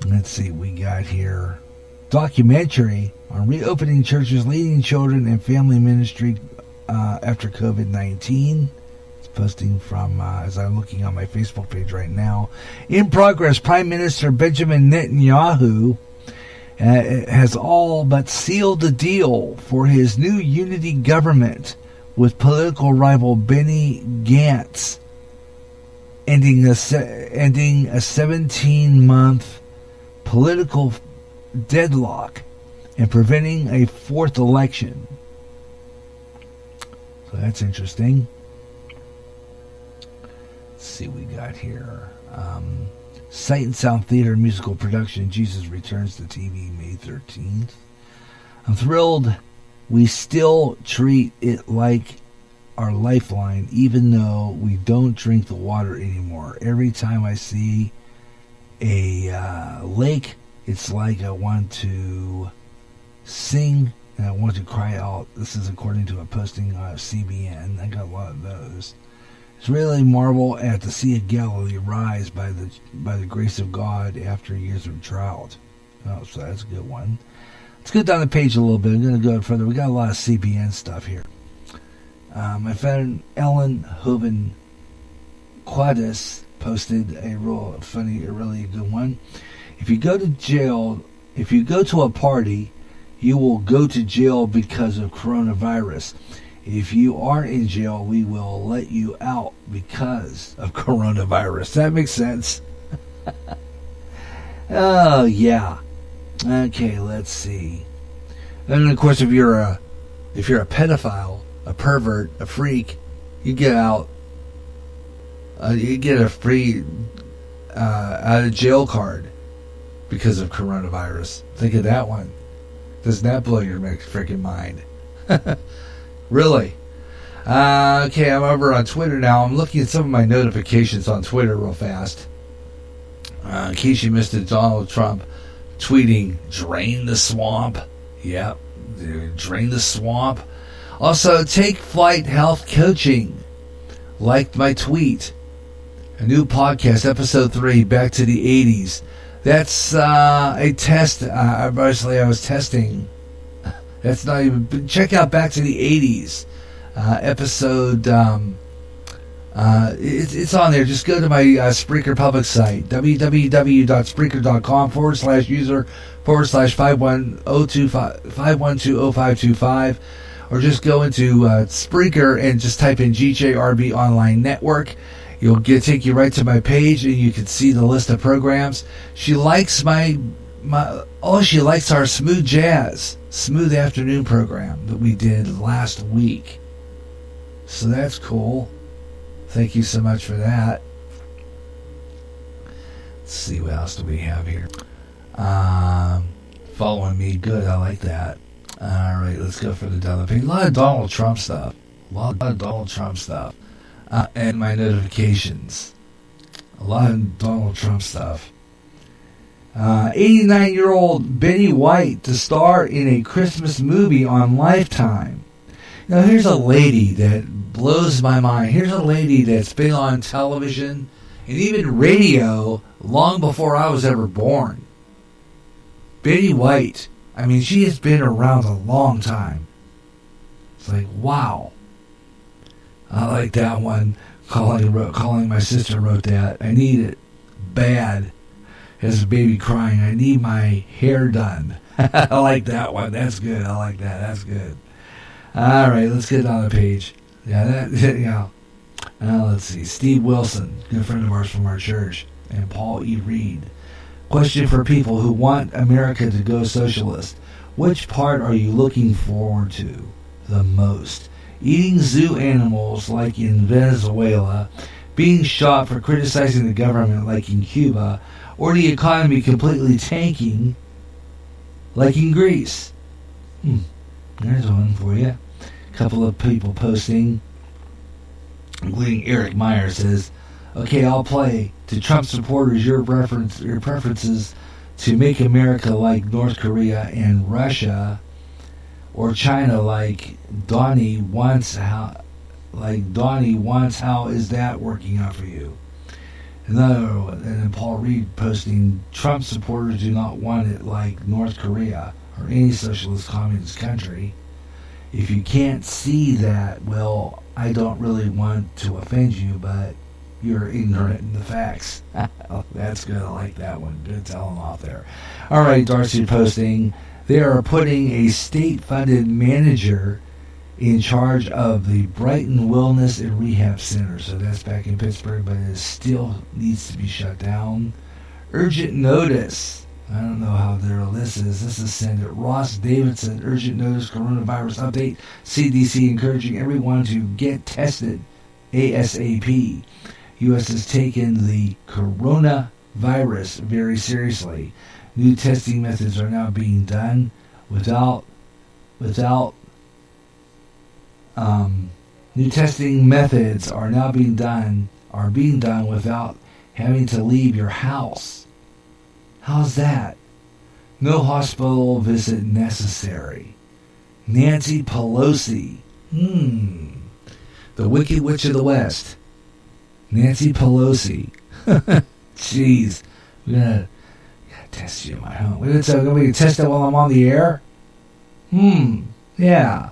Let's see what we got here. Documentary on reopening churches, leading children and family ministry after COVID-19. It's posting from, as I'm looking on my Facebook page right now. In progress, Prime Minister Benjamin Netanyahu has all but sealed the deal for his new unity government with political rival Benny Gantz, ending a 17-month political deadlock and preventing a fourth election. So that's interesting. Let's see what we got here. Sight and Sound Theater musical production Jesus Returns to TV May 13th. I'm thrilled we still treat it like our lifeline, even though we don't drink the water anymore. Every time I see a lake, it's like I want to sing and I want to cry out. This is according to a posting on CBN. I got a lot of those. It's really marvel at the Sea of Galilee rise by the grace of God after years of drought. Oh, so that's a good one. Let's go down the page a little bit. I'm going to go further. We got a lot of CBN stuff here. My friend Ellen Hoban Quadis posted a really good one. If you go to jail, if you go to a party, you will go to jail because of coronavirus. If you aren't in jail, we will let you out because of coronavirus. That makes sense. Oh, yeah. Okay, let's see. And then, of course, if you're a pedophile, a pervert, a freak, you get out. You get a free out of jail card because of coronavirus. Think of that one. Doesn't that blow your freaking mind? Really? Okay, I'm over on Twitter now. I'm looking at some of my notifications on Twitter real fast. In case you missed it, Donald Trump tweeting, "Drain the swamp." Yep, drain the swamp. Also, Take Flight Health Coaching liked my tweet. A new podcast, episode 3, Back to the 80s. That's a test. Obviously, I was testing. That's not even... Check out Back to the 80s episode. It's on there. Just go to my Spreaker public site, www.spreaker.com/user/5120525, or just go into Spreaker and just type in GJRB Online Network. You'll take you right to my page, and you can see the list of programs. She likes she likes our Smooth Jazz, Smooth Afternoon program that we did last week. So that's cool. Thank you so much for that. Let's see, what else do we have here? Following me, good, I like that. Alright, let's go for the dollar page. A lot of Donald Trump stuff. And my notifications. A lot of Donald Trump stuff. 89-year-old Betty White to star in a Christmas movie on Lifetime. Now, here's a lady that blows my mind. Here's a lady that's been on television and even radio long before I was ever born. Betty White. I mean, she has been around a long time. It's like, wow. I like that one. Calling my sister wrote that. I need it bad. As a baby crying, I need my hair done. I like that one. That's good. I like that. That's good. All right, let's get on the page. Let's see. Steve Wilson, good friend of ours from our church, and Paul E. Reed. Question for people who want America to go socialist. Which part are you looking forward to the most? Eating zoo animals like in Venezuela, being shot for criticizing the government like in Cuba, or the economy completely tanking like in Greece? There's one for you. A couple of people posting, including Eric Meyer, says, okay, I'll play. To Trump supporters, your preferences to make America like North Korea and Russia, or China like Donnie wants. How is that working out for you? Another one, and then Paul Reed posting, Trump supporters do not want it like North Korea or any socialist communist country. If you can't see that, well, I don't really want to offend you, but you're ignorant in the facts. That's good. I like that one. Good telling off there. All right, Darcy posting, they are putting a state-funded manager in charge of the Brighton Wellness and Rehab Center. So that's back in Pittsburgh, but it still needs to be shut down. Urgent notice. I don't know how their list is. This is sent at Ross Davidson. Urgent notice, coronavirus update. CDC encouraging everyone to get tested ASAP. U.S. has taken the coronavirus very seriously. New testing methods are now being done new testing methods are being done without having to leave your house. How's that? No hospital visit necessary. Nancy Pelosi. The Wicked Witch of the West. Nancy Pelosi. Jeez. We're gonna test you in my home. We're gonna test it while I'm on the air? Yeah.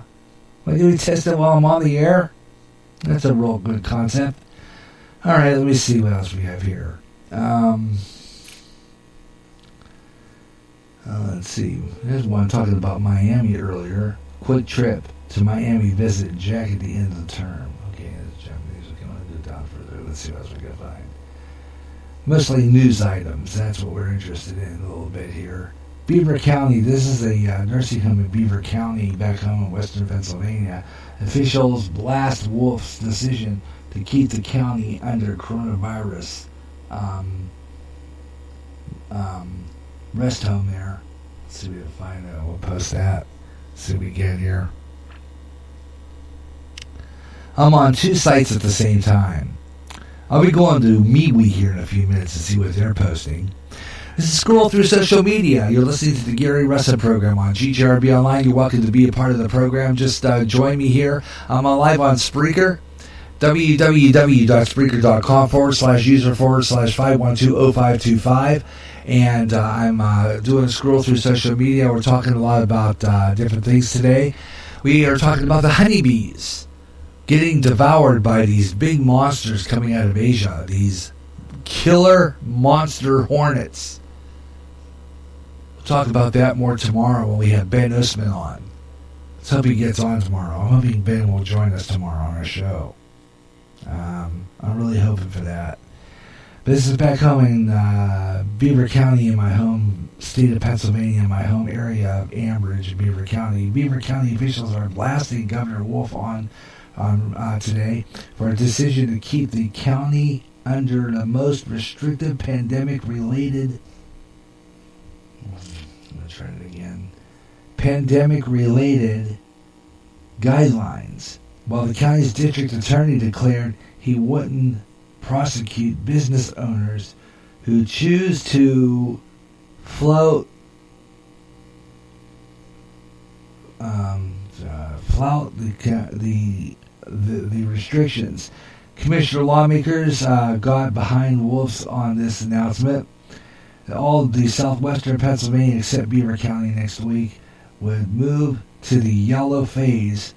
Why do we test it while I'm on the air? That's a real good concept. Alright, let me see what else we have here. Let's see. There's one talking about Miami earlier. Quick trip to Miami visit Jack at the end of the term. Okay, the Japanese are going to go down further. Let's see what else we can find. Mostly news items. That's what we're interested in a little bit here. Beaver County. This is a nursing home in Beaver County, back home in western Pennsylvania. Officials blast Wolf's decision to keep the county under coronavirus rest home there. Let's see if we can find out. We'll post that. See what we get here. I'm on two sites at the same time. I'll be going to MeWe here in a few minutes to see what they're posting. This is Scroll Through Social Media. You're listening to the Gary Russen program on GJRB Online. You're welcome to be a part of the program. Just join me here. I'm live on Spreaker. www.spreaker.com/user/5120525. And I'm doing a scroll through social media. We're talking a lot about different things today. We are talking about the honeybees getting devoured by these big monsters coming out of Asia. These killer monster hornets. We'll talk about that more tomorrow when we have Ben Usman on. Let's hope he gets on tomorrow. I'm hoping Ben will join us tomorrow on our show. I'm really hoping for that. But this is back home in Beaver County, in my home state of Pennsylvania, in my home area of Ambridge, Beaver County. Beaver County officials are blasting Governor Wolf on today for a decision to keep the county under the most restrictive pandemic-related guidelines, while the county's district attorney declared he wouldn't prosecute business owners who choose to flout the restrictions. Commissioner lawmakers got behind Wolf's on this announcement. All of the southwestern Pennsylvania, except Beaver County, next week would move to the yellow phase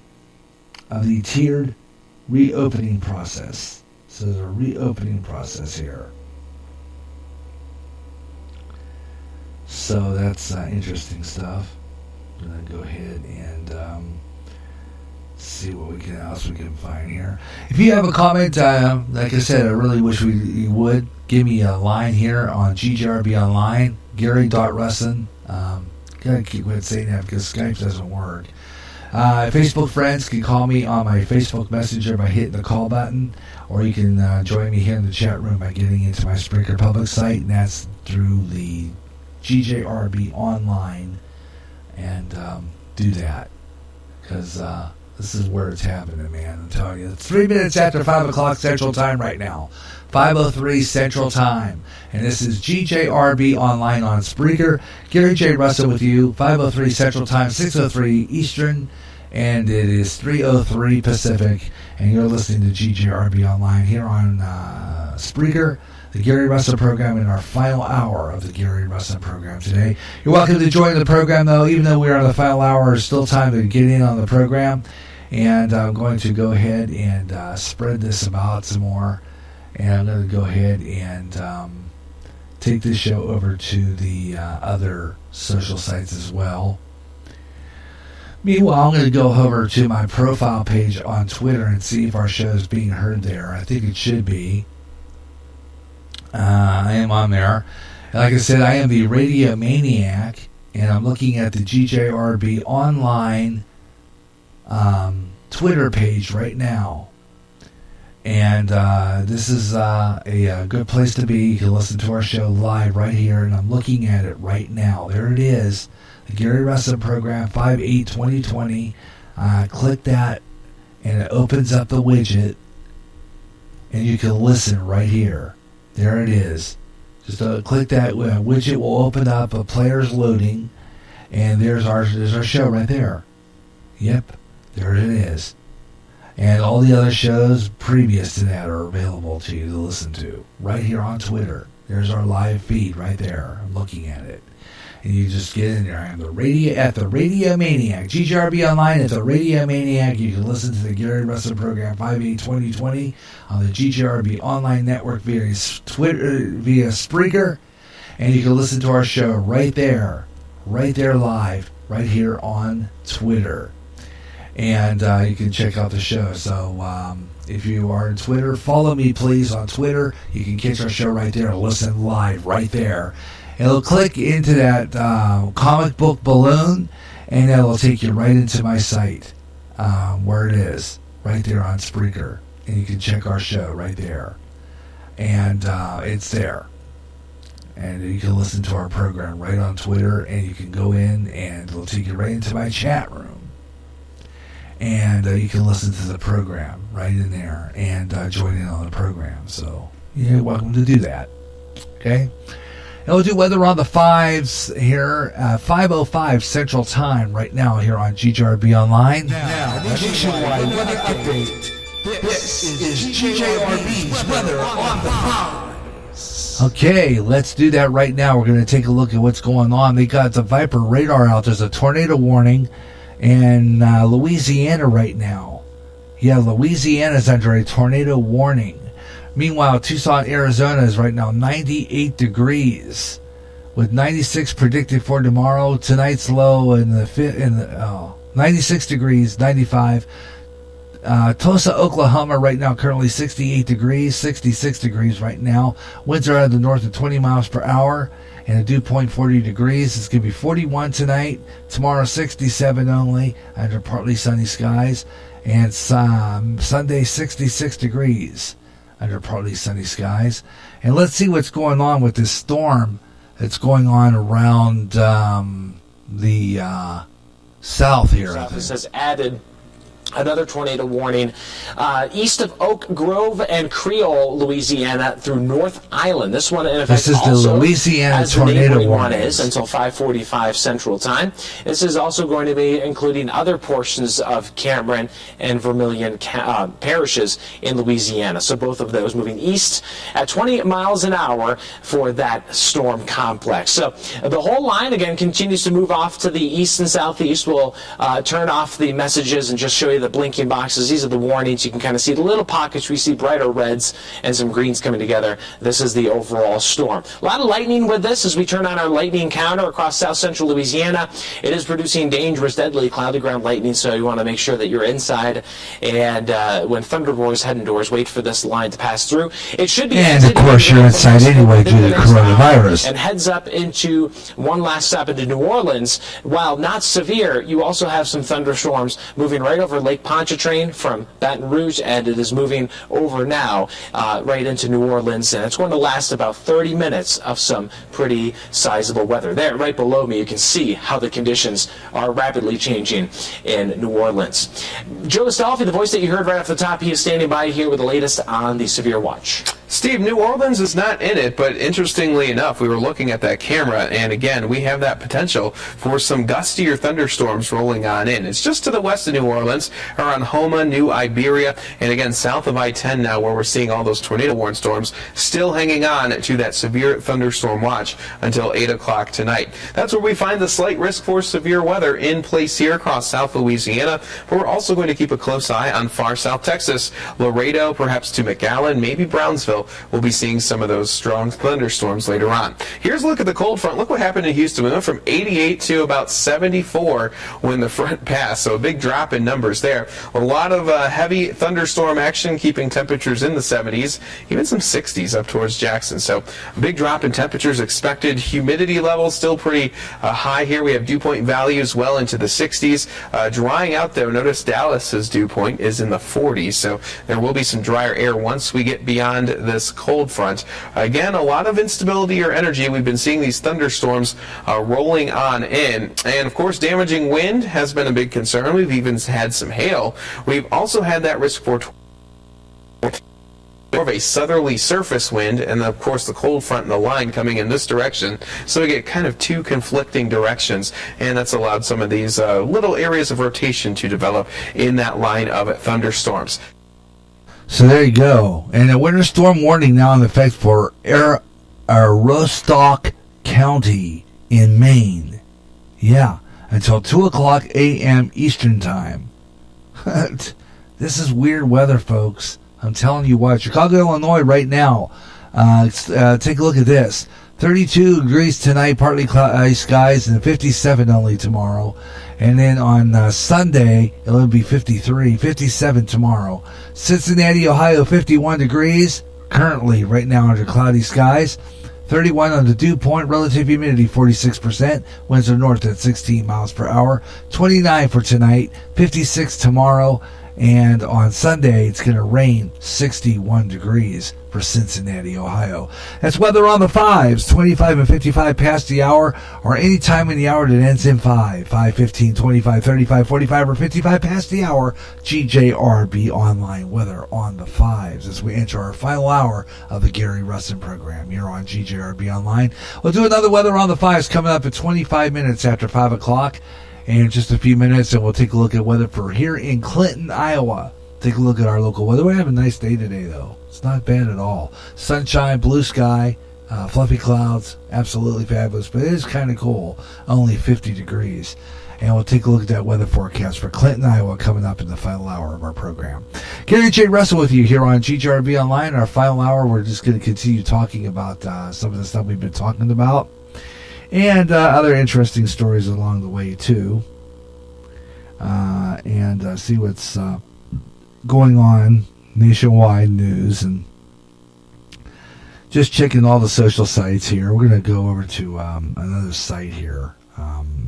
of the tiered reopening process. So there's a reopening process here. So that's interesting stuff. I'm going to go ahead and see what else we can find here. If you have a comment, like I said, I really wish you would give me a line here on GJRB Online, Gary.Russen. Gotta keep saying that because Skype doesn't work. Facebook friends can call me on my Facebook Messenger by hitting the call button, or you can join me here in the chat room by getting into my Spreaker public site, and that's through the GJRB Online, and do that, because this is where it's happening, man. I'm telling you. It's 3 minutes after 5 o'clock Central Time right now. 5:03 Central Time. And this is GJRB Online on Spreaker. Gary J. Russell with you. 5:03 Central Time, 6:03 Eastern. And it is 3:03 Pacific. And you're listening to GJRB Online here on Spreaker, the Gary Russell program, in our final hour of the Gary Russell program today. You're welcome to join the program, though. Even though we're on the final hour, there's still time to get in on the program. And I'm going to go ahead and spread this about some more. And I'm going to go ahead and take this show over to the other social sites as well. Meanwhile, I'm going to go over to my profile page on Twitter and see if our show is being heard there. I think it should be. I am on there. Like I said, I am the Radio Maniac, and I'm looking at the GJRB Online Twitter page right now. And this is a good place to be. You can listen to our show live right here, and I'm looking at it right now. There it is, the Gary Russen program, 5/8/2020. Click that, and it opens up the widget, and you can listen right here. There it is. Just click that widget will open up. A player's loading, and there's our show right there. Yep, there it is. And all the other shows previous to that are available to you to listen to right here on Twitter. There's our live feed right there. I'm looking at it. And you just get in there. I am the Radio Maniac. GJRB Online at the Radio Maniac. You can listen to the Gary Russell program 5/8/2020 on the GJRB Online Network via Twitter, via Spreaker. And you can listen to our show right there live, right here on Twitter. And you can check out the show. So if you are on Twitter, follow me, please, on Twitter. You can catch our show right there and listen live right there. It'll click into that comic book balloon, and that'll take you right into my site, where it is, right there on Spreaker. And you can check our show right there. And it's there. And you can listen to our program right on Twitter, and you can go in, and it'll take you right into my chat room. And you can listen to the program right in there and join in on the program. So you're welcome to do that. Okay? And we'll do weather on the 5s here, 5:05 Central Time right now here on GJRB Online. Now nationwide weather update. This is GJRB's weather on the 5s. Okay, let's do that right now. We're going to take a look at what's going on. They got the Viper radar out. There's a tornado warning in Louisiana right now. Yeah, Louisiana's under a tornado warning. Meanwhile, Tucson, Arizona is right now 98 degrees, with 96 predicted for tomorrow. Tonight's low in the 96 degrees, 95. Tulsa, Oklahoma right now currently 68 degrees, 66 degrees right now. Winds are out of the north at 20 miles per hour. And a dew point 40 degrees. It's going to be 41 tonight. Tomorrow 67 only under partly sunny skies. And Sunday 66 degrees. under partly sunny skies. And let's see what's going on with this storm that's going on around the south here. Office has added another tornado warning east of Oak Grove and Creole, Louisiana, through North Island. This one, in effect, this is the Louisiana as tornado the one warning is until 5:45 Central Time. This is also going to be including other portions of Cameron and Vermilion parishes in Louisiana. So both of those moving east at 20 miles an hour for that storm complex. So the whole line again continues to move off to the east and southeast. We'll turn off the messages and just show you the blinking boxes. These are the warnings. You can kind of see the little pockets. We see brighter reds and some greens coming together. This is the overall storm. A lot of lightning with this as we turn on our lightning counter across south central Louisiana. It is producing dangerous, deadly cloudy ground lightning, so you want to make sure that you're inside. And when thunder roars, head indoors. Wait for this line to pass through. It should be. And of course, you're inside anyway due to the coronavirus. And heads up into one last stop into New Orleans. While not severe, you also have some thunderstorms moving right over Lake Pontchartrain from Baton Rouge, and it is moving over now right into New Orleans, and it's going to last about 30 minutes of some pretty sizable weather. There, right below me, you can see how the conditions are rapidly changing in New Orleans. Joe Astolfi, the voice that you heard right off the top, he is standing by here with the latest on the severe watch. Steve, New Orleans is not in it, but interestingly enough, we were looking at that camera, and again, we have that potential for some gustier thunderstorms rolling on in. It's just to the west of New Orleans, around Homa, New Iberia, and again, south of I-10 now, where we're seeing all those tornado warning storms, still hanging on to that severe thunderstorm watch until 8 o'clock tonight. That's where we find the slight risk for severe weather in place here across South Louisiana, but we're also going to keep a close eye on far South Texas, Laredo, perhaps to McAllen, maybe Brownsville. We'll be seeing some of those strong thunderstorms later on. Here's a look at the cold front. Look what happened in Houston. We went from 88 to about 74 when the front passed, so a big drop in numbers there. A lot of heavy thunderstorm action, keeping temperatures in the 70s, even some 60s up towards Jackson. So a big drop in temperatures expected. Humidity levels still pretty high here. We have dew point values well into the 60s. Drying out, though, notice Dallas's dew point is in the 40s, so there will be some drier air once we get beyond this cold front. Again, a lot of instability or energy. We've been seeing these thunderstorms rolling on in, and of course damaging wind has been a big concern. We've even had some hail. We've also had that risk for more of a southerly surface wind, and of course the cold front and the line coming in this direction, so we get kind of two conflicting directions, and that's allowed some of these little areas of rotation to develop in that line of thunderstorms. So there you go. And a winter storm warning now in effect for Mirosoft County in Maine. Yeah, until 2 o'clock a.m. Eastern Time. This is weird weather, folks. I'm telling you what. Chicago, Illinois right now. Take a look at this. 32 degrees tonight, partly cloudy skies, and 57 only tomorrow. And then on Sunday, it'll be 53, 57 tomorrow. Cincinnati, Ohio, 51 degrees. Currently, right now, under cloudy skies. 31 on the dew point. Relative humidity, 46%. Winds are north at 16 miles per hour. 29 for tonight. 56 tomorrow. And on Sunday, it's going to rain 61 degrees for Cincinnati, Ohio. That's weather on the fives, 25 and 55 past the hour, or any time in the hour that ends in 5, 5, 15, 25, 35, 45, or 55 past the hour. GJRB online weather on the fives as we enter our final hour of the Gary Russen program here on GJRB online. We'll do another weather on the fives coming up at 25 minutes after 5 o'clock. In just a few minutes, and we'll take a look at weather for here in Clinton, Iowa. Take a look at our local weather. We have a nice day today, though. It's not bad at all. Sunshine, blue sky, fluffy clouds, absolutely fabulous. But it is kind of cool, only 50 degrees. And we'll take a look at that weather forecast for Clinton, Iowa, coming up in the final hour of our program. Gary J. Russell with you here on GJRB Online. Our final hour, we're just going to continue talking about some of the stuff we've been talking about. And other interesting stories along the way, too. And see what's going on nationwide news. And just checking all the social sites here. We're going to go over to another site here.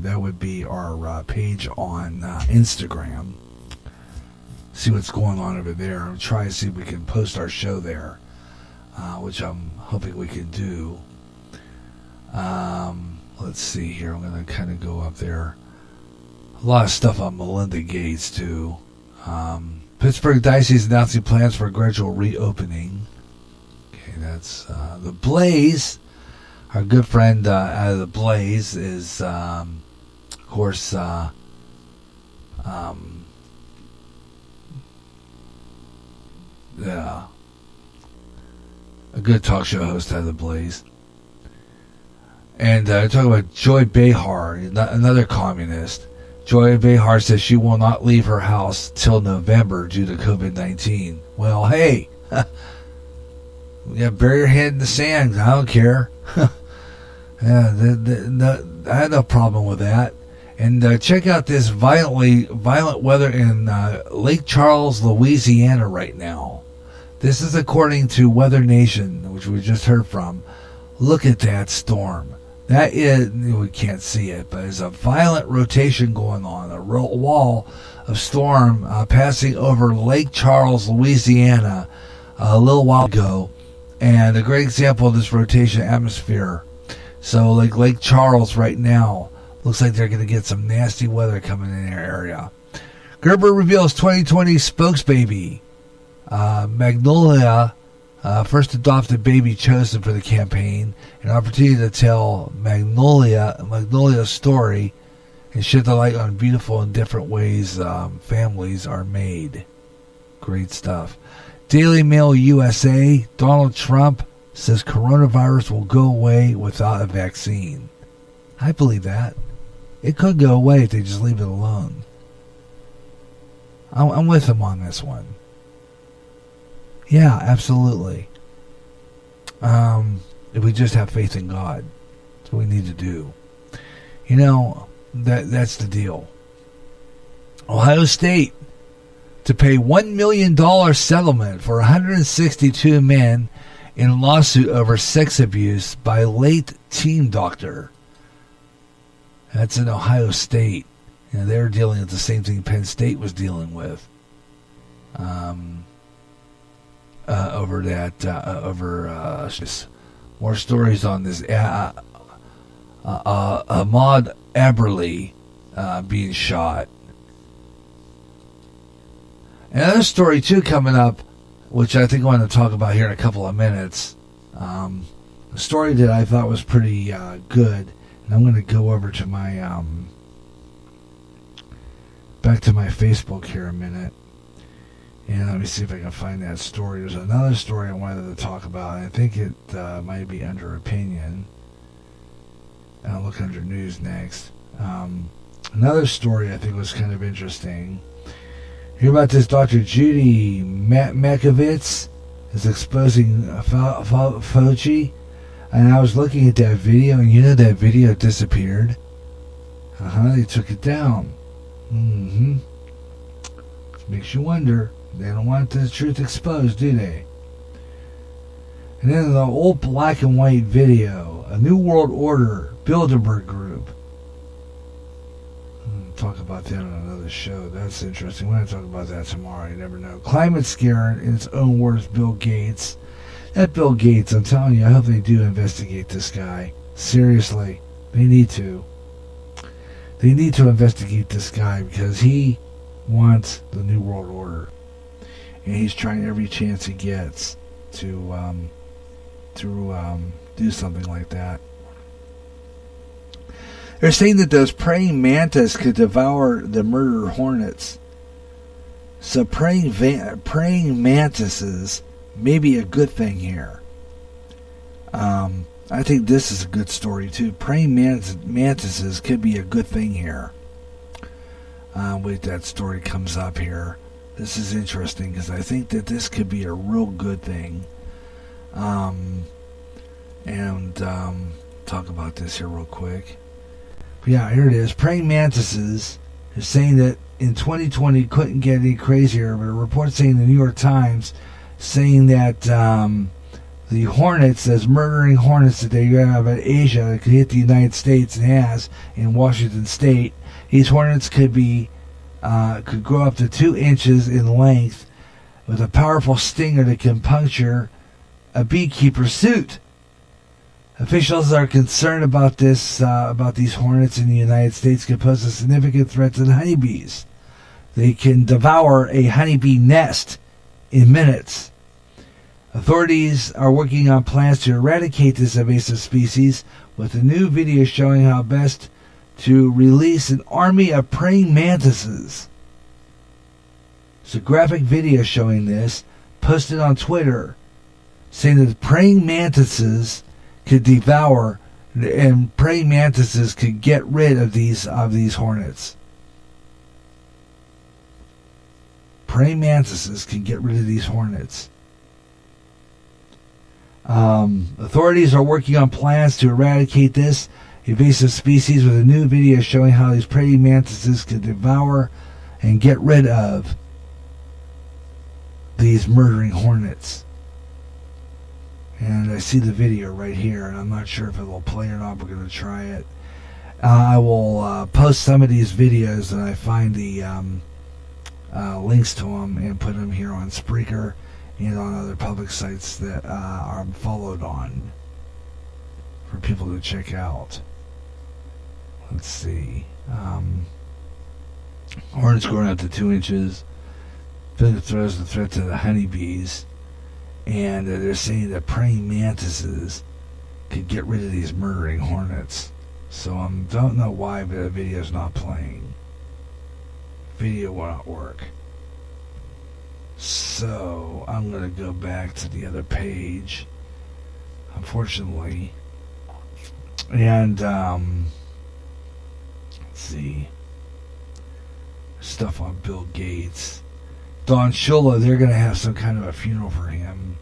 That would be our page on Instagram. see what's going on over there and try to see if we can post our show there, which I'm hoping we can do. Let's see here. I'm going to kind of go up there. A lot of stuff on Melinda Gates, too. Pittsburgh Diocese announcing plans for a gradual reopening. Okay, that's the Blaze. Our good friend out of the Blaze is, of course, yeah, a good talk show host out of the Blaze. And talking about Joy Behar, another communist. Joy Behar says she will not leave her house till November due to COVID-19. Well, hey, yeah, bury your head in the sand. I don't care. Yeah, I had no problem with that. And check out this violent weather in Lake Charles, Louisiana right now. This is according to Weather Nation, which we just heard from. Look at that storm. That is, we can't see it, but there's a violent rotation going on, a wall of storm passing over Lake Charles, Louisiana a little while ago. And a great example of this rotation atmosphere. So like Lake Charles right now, looks like they're going to get some nasty weather coming in their area. Gerber reveals 2020 spokesbaby. Magnolia, first adopted baby chosen for the campaign, an opportunity to tell Magnolia's story and shed the light on beautiful and different ways families are made. Great stuff. Daily Mail USA, Donald Trump says coronavirus will go away without a vaccine. I believe that. It could go away if they just leave it alone. I'm with him on this one. Yeah, absolutely. If we just have faith in God, that's what we need to do. You know, that's the deal. Ohio State to pay $1 million settlement for 162 men in lawsuit over sex abuse by late teen doctor. That's in Ohio State. You know, they're dealing with the same thing Penn State was dealing with. More stories on this. Ahmaud Aberley being shot. Another story too coming up, which I think I want to talk about here in a couple of minutes. A story that I thought was pretty good, and I'm going to go over to my back to my Facebook here a minute. And let me see if I can find that story. There's another story I wanted to talk about. I think it might be under opinion. I'll look under news next. Another story I think was kind of interesting. Hear about this Dr. Judy Makovitz is exposing Fauci. And I was looking at that video, and you know that video disappeared. They took it down. Makes you wonder. They don't want the truth exposed, do they? And then the old black and white video, a New World Order Bilderberg group. Talk about that on another show. That's interesting. We're going to talk about that tomorrow. You never know. Climate scare, in its own words, Bill Gates. That Bill Gates, I'm telling you, I hope they do investigate this guy. Seriously. They need to. They need to investigate this guy because he wants the New World Order. And he's trying every chance he gets to do something like that. They're saying that those praying mantis could devour the murder hornets. So praying mantises may be a good thing here. I think this is a good story too. Praying mantises could be a good thing here. Wait, that story comes up here. This is interesting because I think that this could be a real good thing. Talk about this here real quick. But yeah, here it is. Praying mantises is saying that in 2020 couldn't get any crazier, but a report saying in the New York Times saying that the hornets, those murdering hornets that they have in Asia that could hit the United States and has in Washington State, these hornets could be could grow up to 2 inches in length with a powerful stinger that can puncture a beekeeper's suit. Officials are concerned about about these hornets in the United States could pose a significant threat to the honeybees. They can devour a honeybee nest in minutes. Authorities are working on plans to eradicate this invasive species, with a new video showing how best to release an army of praying mantises. It's a graphic video showing this, posted on Twitter, saying that praying mantises could devour, and praying mantises could get rid of these hornets. Praying mantises can get rid of these hornets. Authorities are working on plans to eradicate this invasive species, with a new video showing how these praying mantises can devour and get rid of these murdering hornets. And I see the video right here, and I'm not sure if it will play or not. We're going to try it. I will post some of these videos, and I find the links to them and put them here on Spreaker and on other public sites that I'm followed on for people to check out. Let's see. Hornets growing up to 2 inches. Throws the threat to the honeybees. And they're saying that praying mantises could get rid of these murdering hornets. So I don't know why, but the video's not playing. Video will not work. So I'm going to go back to the other page, unfortunately. And let's see. Stuff on Bill Gates. Don Shula, they're going to have some kind of a funeral for him.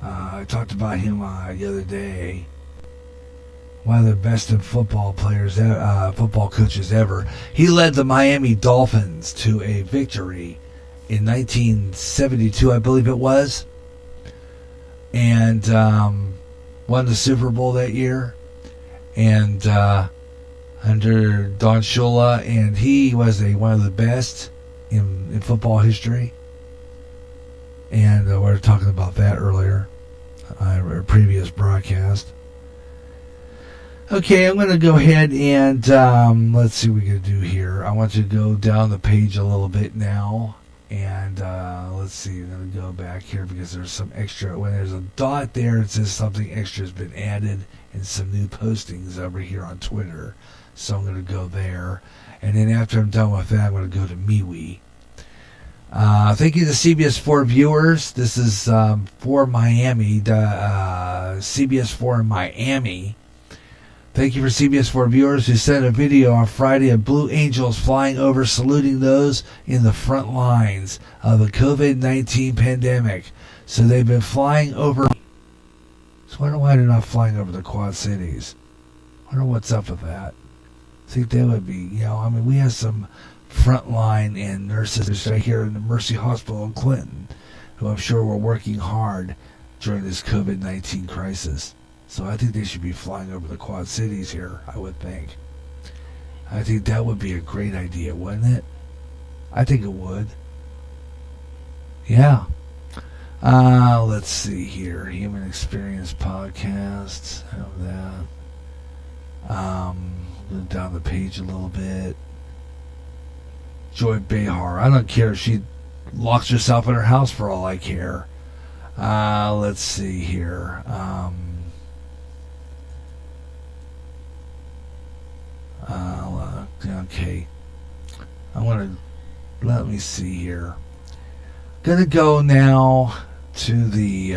I talked about him the other day. One of the best in football players, football coaches ever. He led the Miami Dolphins to a victory in 1972, I believe it was, and won the Super Bowl that year. And under Don Shula, and he was one of the best in football history. And we were talking about that earlier, our previous broadcast. Okay, I'm going to go ahead and let's see what we're going to do here. I want to go down the page a little bit now. And let's see, I'm going to go back here because there's some extra. When there's a dot there, it says something extra has been added and some new postings over here on Twitter. So I'm going to go there. And then after I'm done with that, I'm going to go to MeWe. Thank you to CBS4 viewers. This is for Miami, CBS4 in Miami. Thank you for CBS4 viewers who sent a video on Friday of Blue Angels flying over, saluting those in the front lines of the COVID-19 pandemic. So they've been flying over. So I wonder why they're not flying over the Quad Cities. I wonder what's up with that. I think they would be, we have some frontline and nurses right here in the Mercy Hospital in Clinton who I'm sure were working hard during this COVID-19 crisis. So I think they should be flying over the Quad Cities here, I would think. I think that would be a great idea, wouldn't it? I think it would. Yeah. Let's see here. Human Experience Podcasts. I have that. Go down the page a little bit. Joy Behar. I don't care if she locks herself in her house for all I care. Let's see here. Okay. Let me see here. Gonna go now to the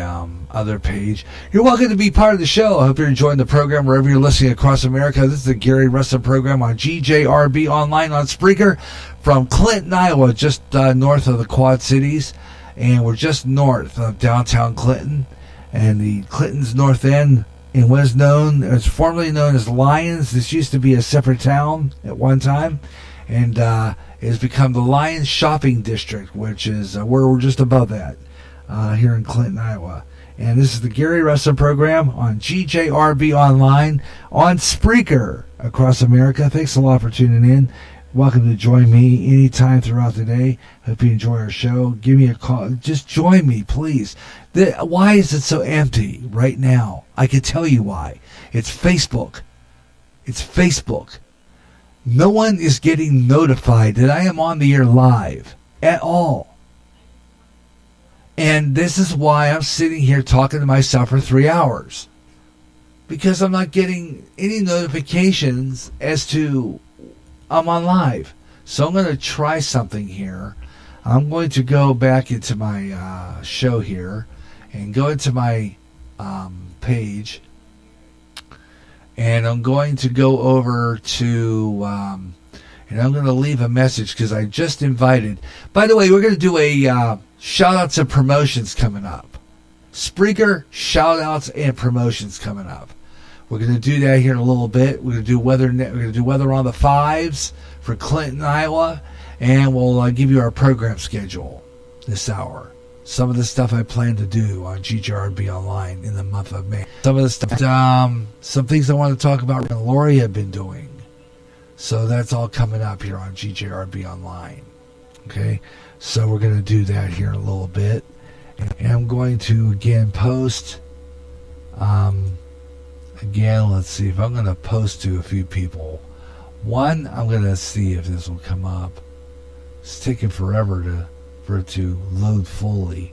other page. You're welcome to be part of the show. I hope you're enjoying the program wherever you're listening across America. This is the Gary Russen program on GJRB online on Spreaker from Clinton, Iowa, just north of the Quad Cities. And we're just north of downtown Clinton. And the Clinton's North End in what is formerly known as Lyons. This used to be a separate town at one time. And it has become the Lyons Shopping District, which is where we're just above that. Here in Clinton, Iowa. And this is the Gary Russen program on GJRB online on Spreaker across America. Thanks a lot for tuning in. welcome to join me anytime throughout the day. Hope you enjoy our show. Give me a call. Just join me, please. Why is it so empty right now? I can tell you why. It's Facebook. It's Facebook. No one is getting notified that I am on the air live at all. And this is why I'm sitting here talking to myself for 3 hours. Because I'm not getting any notifications as to I'm on live. So I'm going to try something here. I'm going to go back into my show here and go into my page. And I'm going to go over to, and I'm going to leave a message because I just invited. By the way, we're going to do a shout outs and promotions coming up. Spreaker shout outs and promotions coming up. We're going to do that here in a little bit. We're going to do weather. We're going to do weather on the 5s for Clinton, Iowa, and we'll give you our program schedule this hour. Some of the stuff I plan to do on GJRB Online in the month of May. Some of the stuff, some things I want to talk about. Lori have been doing. So that's all coming up here on GJRB Online. Okay, so we're going to do that here in a little bit, and I'm going to again post. Again, let's see if I'm going to post to a few people. One, I'm going to see if this will come up. It's taking forever for it to load fully.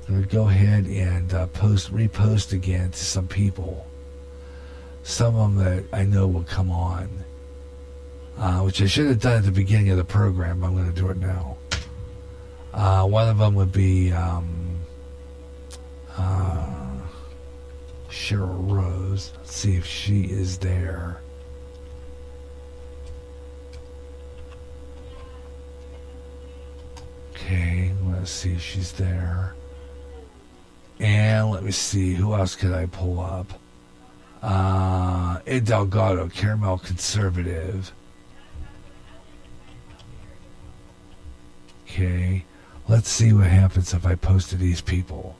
I'm going to go ahead and repost again to some people. Some of them that I know will come on, which I should have done at the beginning of the program. But I'm going to do it now. One of them would be Cheryl Rose. Let's see if she is there. Okay, let's see if she's there. And let me see, who else could I pull up? Ed Delgado, Caramel Conservative. Okay, let's see what happens if I post to these people.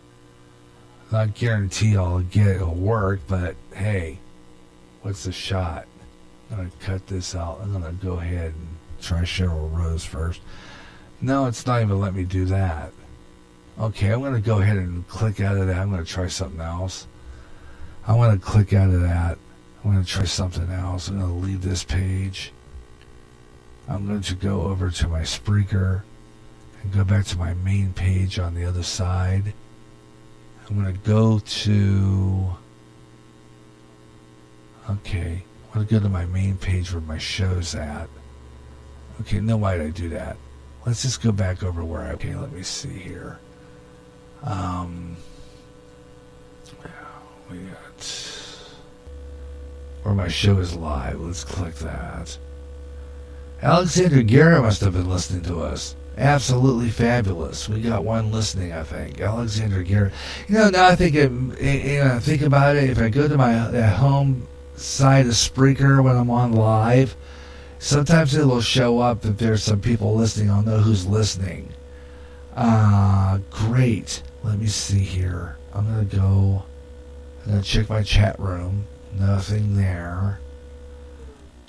Not guarantee it'll work, but hey, what's the shot? I'm going to cut this out. I'm going to go ahead and try Cheryl Rose first. No, it's not even letting me do that. Okay, I'm going to go ahead and click out of that. I'm going to try something else. I'm going to click out of that. I'm going to try something else. I'm going to leave this page. I'm going to go over to my Spreaker and go back to my main page on the other side. I'm going to go to, okay, I'm going to go to my main page where my show's at. Okay, no, why did I do that? Let's just go back over where okay, let me see here. We got, where my show is live, let's click that. Alexander Guerra must have been listening to us. Absolutely fabulous. We got one listening, I think. Alexander Garrett. Now I think think about it. If I go to my home side of Spreaker when I'm on live, sometimes it will show up if there's some people listening. I'll know who's listening. Great. Let me see here. I'm going to check my chat room. Nothing there.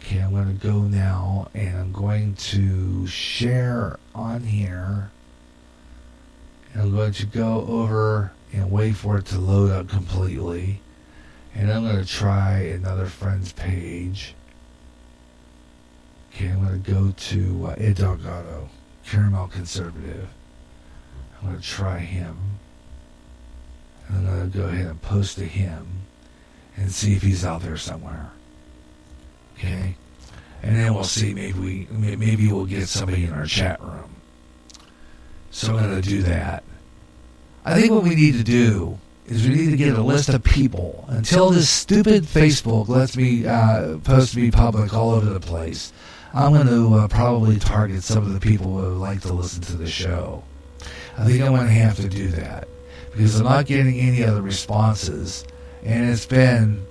Okay, I'm going to go now, and I'm going to share on here. And I'm going to go over and wait for it to load up completely. And I'm going to try another friend's page. Okay, I'm going to go to Ed Delgado, Caramel Conservative. I'm going to try him. And I'm going to go ahead and post to him and see if he's out there somewhere. Okay, and then we'll see. Maybe we'll get somebody in our chat room. So I'm going to do that. I think what we need to do is we need to get a list of people. Until this stupid Facebook lets me post to be public all over the place, I'm going to probably target some of the people who would like to listen to the show. I think I'm going to have to do that because I'm not getting any other responses, and it's been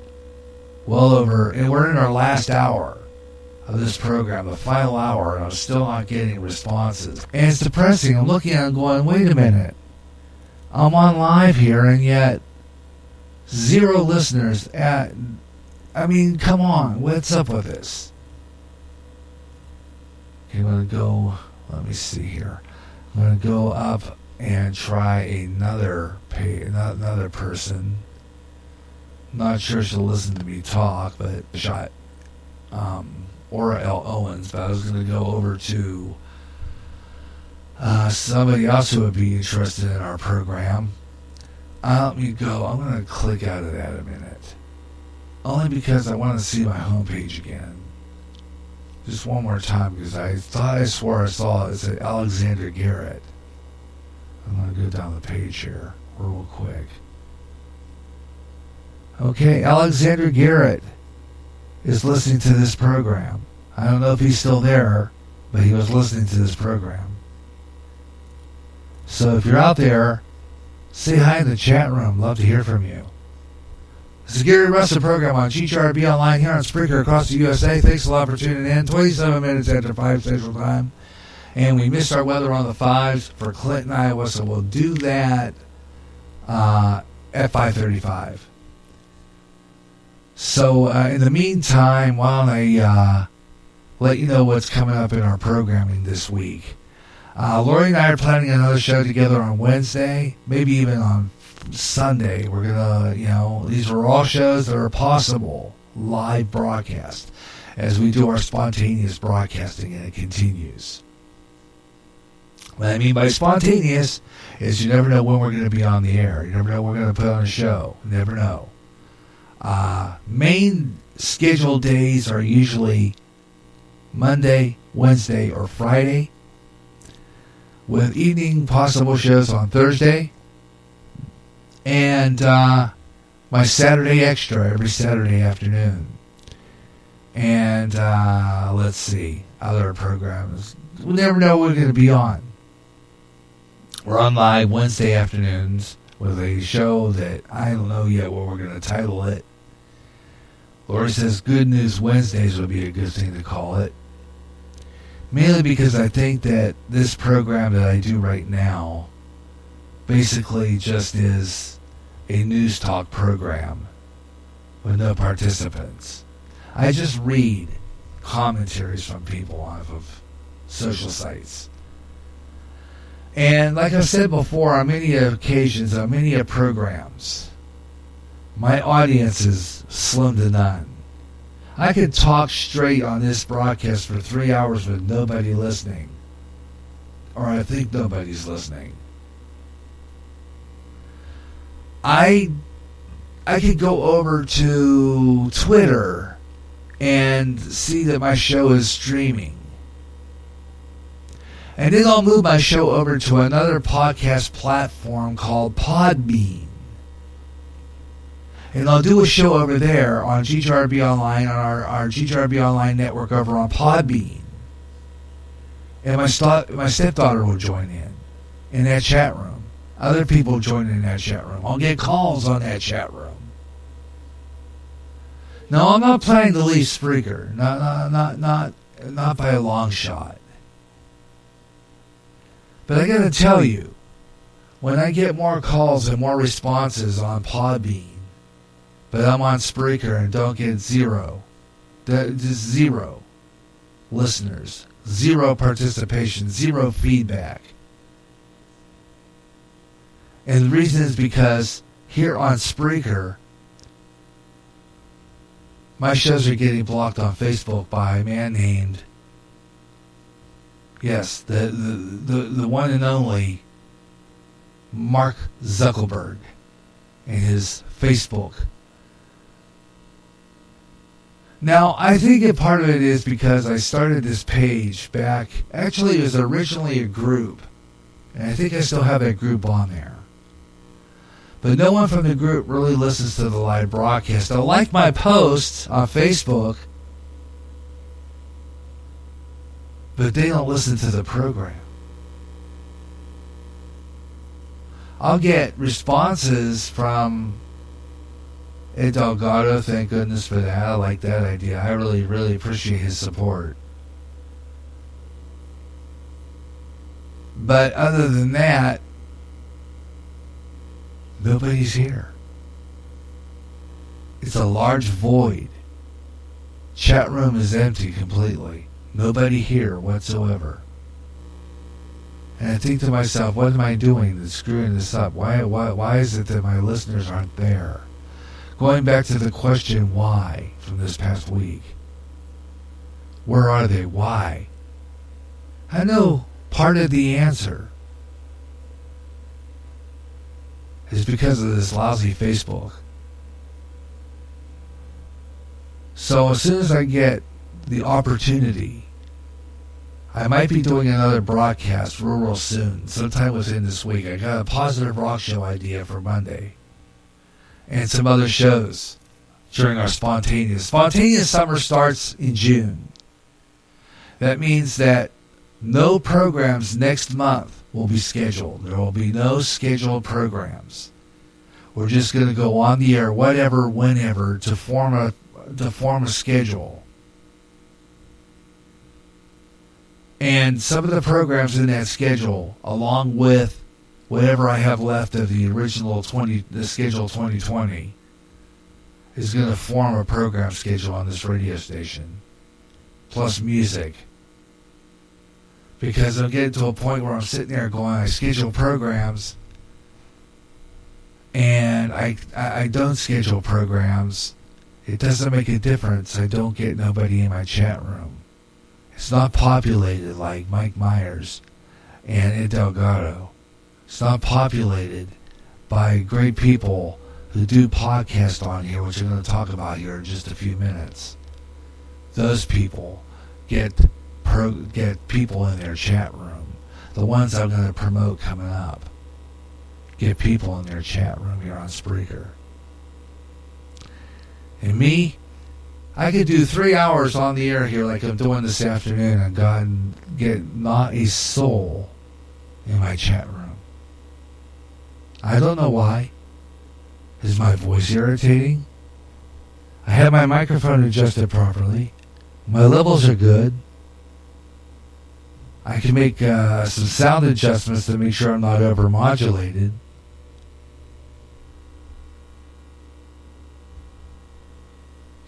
well over, and we're in our last hour of this program, the final hour, and I'm still not getting responses. And it's depressing. I'm looking at it and going, wait a minute. I'm on live here, and yet 0 listeners. Come on. What's up with this? Okay, I'm going to go, let me see here. I'm going to go up and try another person. Not sure she'll listen to me talk, but shot Aura L. Owens. But I was going to go over to somebody else who would be interested in our program. Let me go. I'm going to click out of that a minute. Only because I want to see my homepage again. Just one more time, because I swore I saw it. It said Alexander Garrett. I'm going to go down the page here real quick. Okay, Alexander Garrett is listening to this program. I don't know if he's still there, but he was listening to this program. So if you're out there, say hi in the chat room. Love to hear from you. This is Gary Russen program on GJRB Online here on Spreaker across the USA. Thanks a lot for tuning in. 27 minutes after 5 Central Time. And we missed our weather on the 5s for Clinton, Iowa, so we'll do that at 5:35. So in the meantime, why don't I let you know what's coming up in our programming this week. Lori and I are planning another show together on Wednesday, maybe even on Sunday. We're going to, these are all shows that are possible live broadcast as we do our spontaneous broadcasting, and it continues. What I mean by spontaneous is you never know when we're going to be on the air. You never know when we're going to put on a show. You never know. Main scheduled days are usually Monday, Wednesday, or Friday, with evening possible shows on Thursday, and my Saturday extra every Saturday afternoon. And let's see, other programs. We never know what we're going to be on. We're on live Wednesday afternoons with a show that I don't know yet what we're going to title it. Lori says Good News Wednesdays would be a good thing to call it. Mainly because I think that this program that I do right now basically just is a news talk program with no participants. I just read commentaries from people off of social sites. And like I've said before, on many occasions, on many programs, my audience is slim to none. I could talk straight on this broadcast for 3 hours with nobody listening. Or I think nobody's listening. I could go over to Twitter and see that my show is streaming. And then I'll move my show over to another podcast platform called Podbean. And I'll do a show over there on GJRB Online, on our GJRB Online network over on Podbean. And my stepdaughter will join in that chat room. Other people join in that chat room. I'll get calls on that chat room. No, I'm not planning to leave Spreaker. Not by a long shot. But I gotta tell you, when I get more calls and more responses on Podbean, but I'm on Spreaker and don't get zero listeners, zero participation, zero feedback. And the reason is because here on Spreaker, my shows are getting blocked on Facebook by a man named, yes, the one and only Mark Zuckerberg and his Facebook. Now, I think a part of it is because I started this page back, actually it was originally a group, and I think I still have that group on there. But no one from the group really listens to the live broadcast. They'll like my posts on Facebook, but they don't listen to the program. I'll get responses from Ed Delgado, thank goodness for that. I like that idea. I really, really appreciate his support. But other than that, nobody's here. It's a large void. Chat room is empty completely. Nobody here whatsoever. And I think to myself, what am I doing that's screwing this up? Why is it that my listeners aren't there? Going back to the question why from this past week. Where are they? Why? I know part of the answer is because of this lousy Facebook. So as soon as I get the opportunity, I might be doing another broadcast real soon, sometime within this week. I got a positive rock show idea for Monday. And some other shows during our spontaneous. Spontaneous summer starts in June. That means that no programs next month will be scheduled. There will be no scheduled programs. We're just going to go on the air, whatever, whenever, to form a schedule. And some of the programs in that schedule, along with whatever I have left of the original the schedule 2020, is going to form a program schedule on this radio station, plus music. Because I'm getting to a point where I'm sitting there going, I schedule programs, and I don't schedule programs. It doesn't make a difference. I don't get nobody in my chat room. It's not populated like Mike Myers and Ed Delgado. It's not populated by great people who do podcasts on here, which I'm going to talk about here in just a few minutes. Those people get people in their chat room. The ones I'm going to promote coming up get people in their chat room here on Spreaker. And me, I could do 3 hours on the air here like I'm doing this afternoon and get not a soul in my chat room. I don't know why. Is my voice irritating? I have my microphone adjusted properly. My levels are good. I can make some sound adjustments to make sure I'm not overmodulated.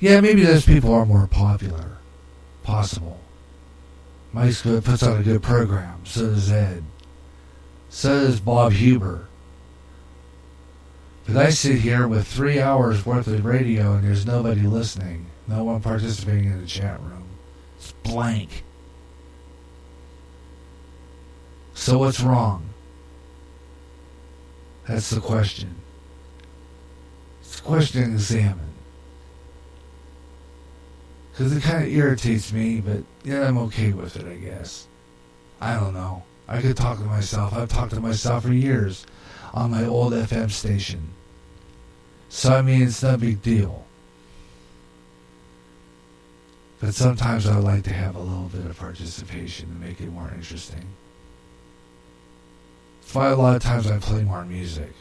Yeah, maybe those people are more popular. Possible. Mike puts out a good program. So does Ed. So does Bob Huber. But I sit here with 3 hours worth of radio and there's nobody listening. No one participating in the chat room. It's blank. So what's wrong? That's the question. It's a question to examine. Because it kind of irritates me, but yeah, I'm okay with it, I guess. I don't know. I could talk to myself. I've talked to myself for years on my old FM station. So, I mean, it's no big deal. But sometimes I like to have a little bit of participation to make it more interesting. That's why a lot of times I play more music.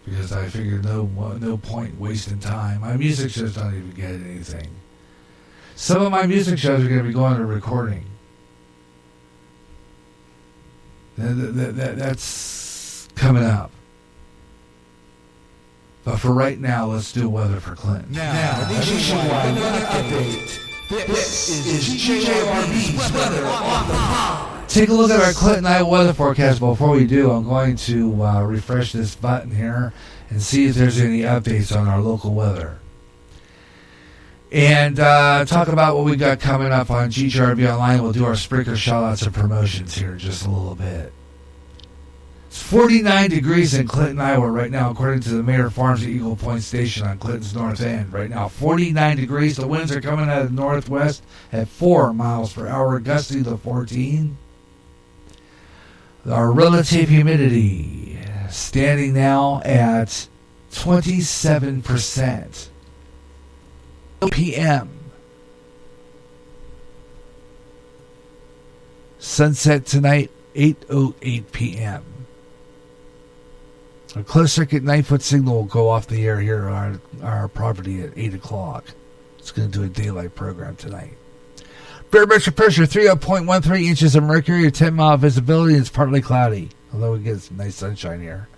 Because I figure no point wasting time. My music shows don't even get anything. Some of my music shows are going to be going to recording. That's coming up. But for right now, let's do weather for Clinton. Now nationwide weather update. This is GJRB's weather on the pod. Take a look at our Clinton, Iowa weather forecast. Before we do, I'm going to refresh this button here and see if there's any updates on our local weather. And talk about what we got coming up on GJRB Online. We'll do our Spreaker shout-outs and promotions here in just a little bit. It's 49 degrees in Clinton, Iowa right now, according to the Mayor Farms at Eagle Point Station on Clinton's north end. Right now, 49 degrees. The winds are coming out of the northwest at 4 miles per hour, gusty to 14. Our relative humidity standing now at 27%. p.m. Sunset tonight, 8:08 p.m. A closed circuit 9-foot signal will go off the air here on our property at 8 o'clock. It's going to do a daylight program tonight. Barometric pressure 30.13 inches of mercury, a 10-mile visibility, and it's partly cloudy, although we get some nice sunshine here.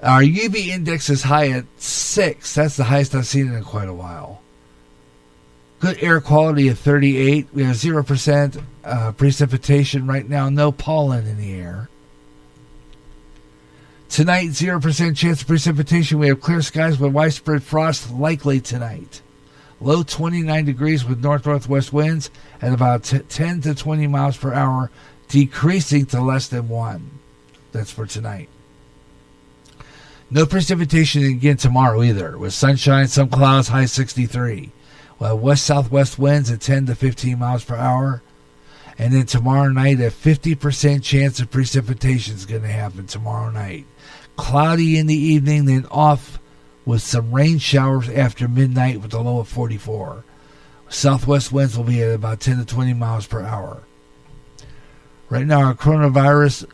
Our UV index is high at 6. That's the highest I've seen in quite a while. Good air quality of 38. We have 0% precipitation right now. No pollen in the air. Tonight, 0% chance of precipitation. We have clear skies with widespread frost likely tonight. Low 29 degrees with north-northwest winds at about 10 to 20 miles per hour, decreasing to less than 1. That's for tonight. No precipitation again tomorrow either, with sunshine, some clouds, high 63. We'll have west-southwest winds at 10 to 15 miles per hour. And then tomorrow night, a 50% chance of precipitation is going to happen tomorrow night. Cloudy in the evening, then off with some rain showers after midnight with a low of 44. Southwest winds will be at about 10 to 20 miles per hour. Right now, our coronavirus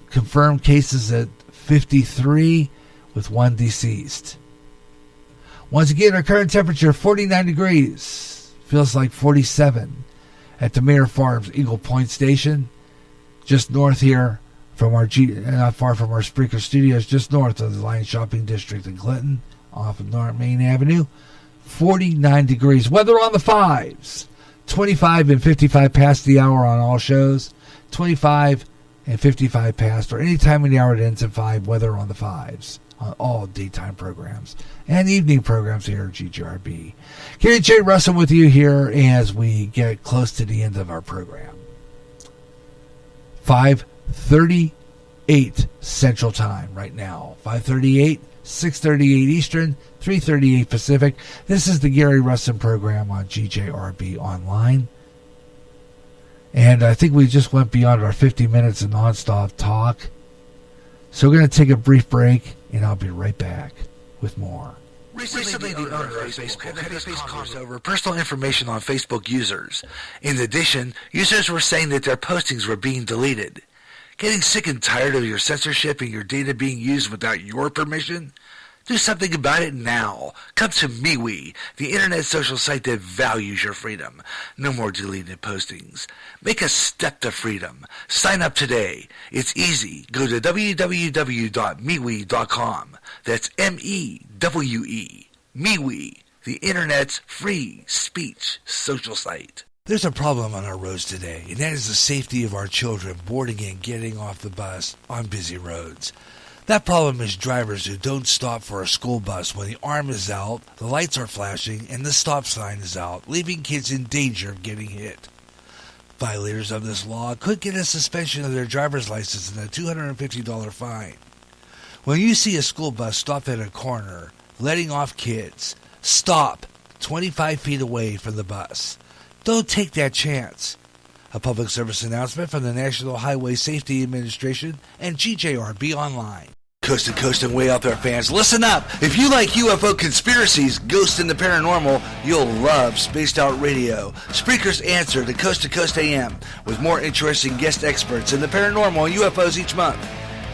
confirmed cases at 53 with 1 deceased. Once again, our current temperature, 49 degrees. Feels like 47 at the Mayor Farms Eagle Point Station, just north here from our not far from our Spreaker Studios, just north of the Lion Shopping District in Clinton, off of North Main Avenue. 49 degrees. Weather on the 5s. 25 and 55 past the hour on all shows. 25 and 55 past, or any time in the hour it ends at 5. Weather on the 5s on all daytime programs and evening programs here at GJRB. Gary J. Russen with you here as we get close to the end of our program. 5:38 Central Time right now. 5:38, 6:38 Eastern, 3:38 Pacific. This is the Gary Russen program on GJRB Online. And I think we just went beyond our 50 minutes of nonstop talk. So we're going to take a brief break, and I'll be right back with more. Recently, the owner of Facebook had his comments over personal information on Facebook users. In addition, users were saying that their postings were being deleted. Getting sick and tired of your censorship and your data being used without your permission? Do something about it now. Come to MeWe, the internet social site that values your freedom. No more deleted postings. Make a step to freedom. Sign up today. It's easy. Go to www.mewe.com. That's M-E-W-E. MeWe, the internet's free speech social site. There's a problem on our roads today, and that is the safety of our children boarding and getting off the bus on busy roads. That problem is drivers who don't stop for a school bus when the arm is out, the lights are flashing, and the stop sign is out, leaving kids in danger of getting hit. Violators of this law could get a suspension of their driver's license and a $250 fine. When you see a school bus stop at a corner, letting off kids, stop 25 feet away from the bus. Don't take that chance. A public service announcement from the National Highway Safety Administration and GJRB Online. Coast to coast and way out there, fans, listen up! If you like UFO conspiracies, ghosts, and the paranormal, you'll love Spaced Out Radio. Spreaker's answer to Coast AM, with more interesting guest experts in the paranormal and UFOs each month.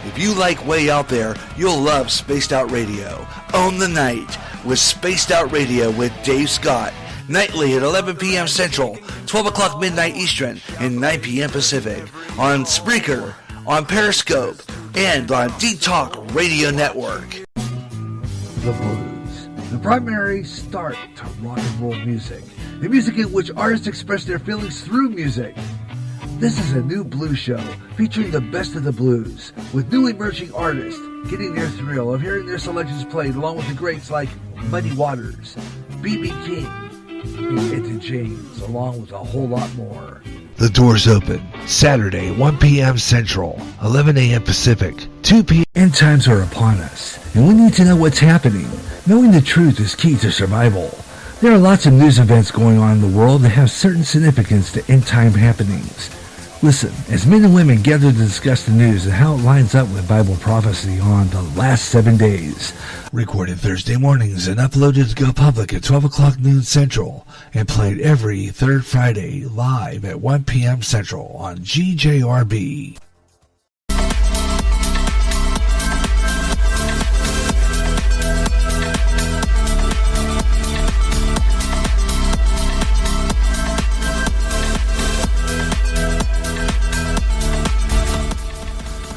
If you like Way Out There, you'll love Spaced Out Radio. Own the night with Spaced Out Radio with Dave Scott. Nightly at 11 p.m. Central, 12 o'clock midnight Eastern, and 9 p.m. Pacific. On Spreaker, on Periscope, and on D-Talk Radio Network. The blues, the primary start to rock and roll music. The music in which artists express their feelings through music. This is a new blues show featuring the best of the blues, with new emerging artists getting their thrill of hearing their selections played along with the greats like Muddy Waters, B.B. King, and Etta James, along with a whole lot more. The doors open Saturday, 1 p.m. Central, 11 a.m. Pacific, 2 p.m. End times are upon us, and we need to know what's happening. Knowing the truth is key to survival. There are lots of news events going on in the world that have certain significance to end time happenings. Listen, as men and women gather to discuss the news and how it lines up with Bible prophecy on the last 7 days. Recorded Thursday mornings and uploaded to go public at 12 o'clock noon Central and played every third Friday live at 1 p.m. Central on GJRB.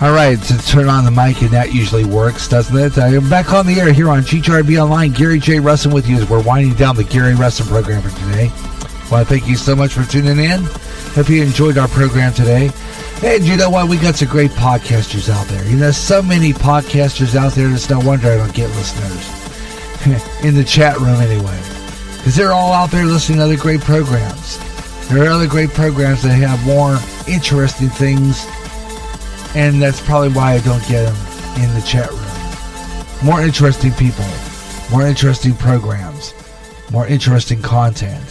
All right, to turn on the mic, and that usually works, doesn't it? I'm back on the air here on GJRB Online. Gary J. Russen with you as we're winding down the Gary Russen program for today. Well, thank you so much for tuning in. Hope you enjoyed our program today. And you know what? We got some great podcasters out there. You know, so many podcasters out there, it's no wonder I don't get listeners. In the chat room anyway. Because they're all out there listening to other great programs. There are other great programs that have more interesting things. And that's probably why I don't get them in the chat room. More interesting people. More interesting programs. More interesting content.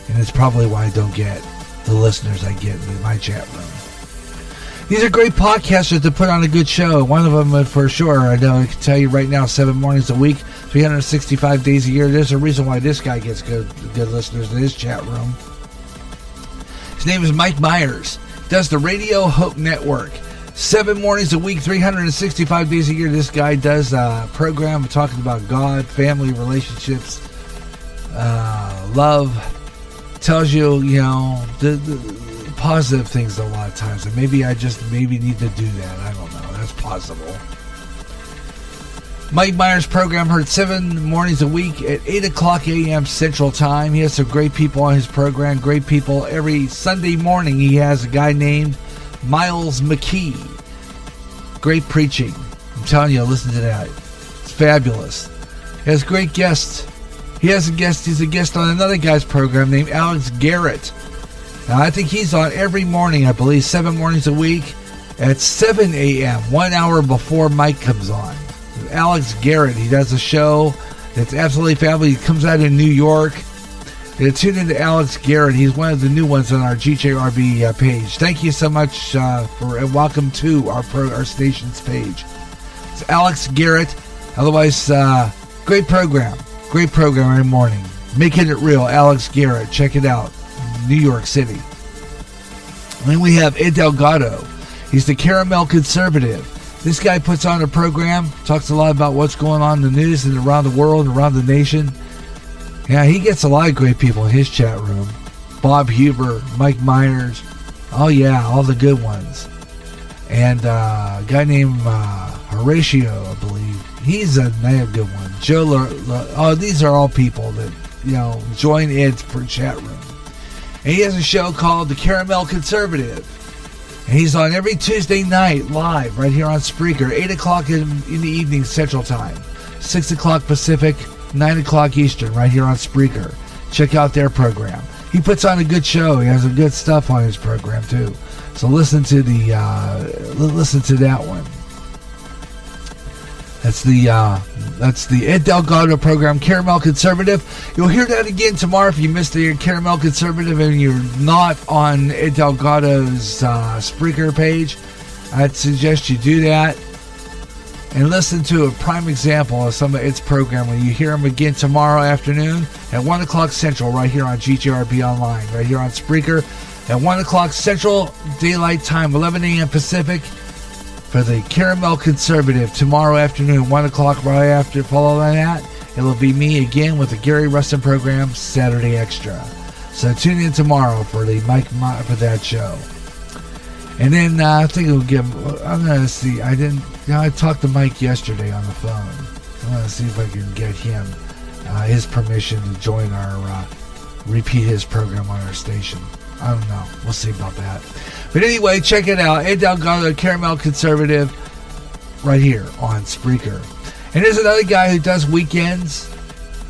And it's probably why I don't get the listeners I get in my chat room. These are great podcasters to put on a good show. One of them, for sure, I know I can tell you right now, 7 mornings a week, 365 days a year. There's a reason why this guy gets good listeners in his chat room. His name is Mike Myers. Does the Radio Hope Network. 7 mornings a week, 365 days a year. This guy does a program talking about God, family, relationships, love. Tells you, you know, the positive things a lot of times, and maybe I just need to do that. I don't know. That's possible. Mike Myers' program heard 7 mornings a week at 8 o'clock a.m. Central Time. He has some great people on his program. Great people. Every Sunday morning he has a guy named Miles McKee. Great preaching. I'm telling you, listen to that. It's fabulous. He has great guests. He's a guest on another guy's program named Alex Garrett. Now, I think he's on every morning, I believe, 7 mornings a week at 7 a.m., 1 hour before Mike comes on. Alex Garrett, he does a show that's absolutely fabulous. He comes out in New York. Tune into Alex Garrett. He's one of the new ones on our GJRB page. Thank you so much and welcome to our station's page. It's Alex Garrett. Otherwise, great program. Great program every morning. Making it real, Alex Garrett. Check it out. New York City. And then we have Ed Delgado. He's the Caramel Conservative. This guy puts on a program, talks a lot about what's going on in the news and around the world and around the nation. Yeah, he gets a lot of great people in his chat room. Bob Huber, Mike Myers. Oh, yeah, all the good ones. And a guy named Horatio, I believe. He's a good one. Joe, these are all people that, you know, join Ed's chat room. And he has a show called The Caramel Conservative. And he's on every Tuesday night live right here on Spreaker, 8 o'clock in the evening Central Time, 6 o'clock Pacific, 9 o'clock Eastern, right here on Spreaker. Check out their program. He puts on a good show. He has some good stuff on his program, too. So listen to that one. That's the Ed Delgado program, Caramel Conservative. You'll hear that again tomorrow if you missed the Caramel Conservative and you're not on Ed Delgado's Spreaker page. I'd suggest you do that and listen to a prime example of some of its program when you hear him again tomorrow afternoon at 1 o'clock Central right here on GJRB Online, right here on Spreaker at 1 o'clock Central Daylight Time, 11 a.m. Pacific. For the Caramel Conservative tomorrow afternoon, 1 o'clock right after. Following that, it'll be me again with the Gary Russen program, Saturday Extra. So tune in tomorrow for for that show. And then I think we'll give. I'm gonna see. I talked to Mike yesterday on the phone. I'm gonna see if I can get him his permission to join our repeat his program on our station. I don't know. We'll see about that. But anyway, check it out. Ed Delgado, Caramel Conservative, right here on Spreaker. And there's another guy who does weekends.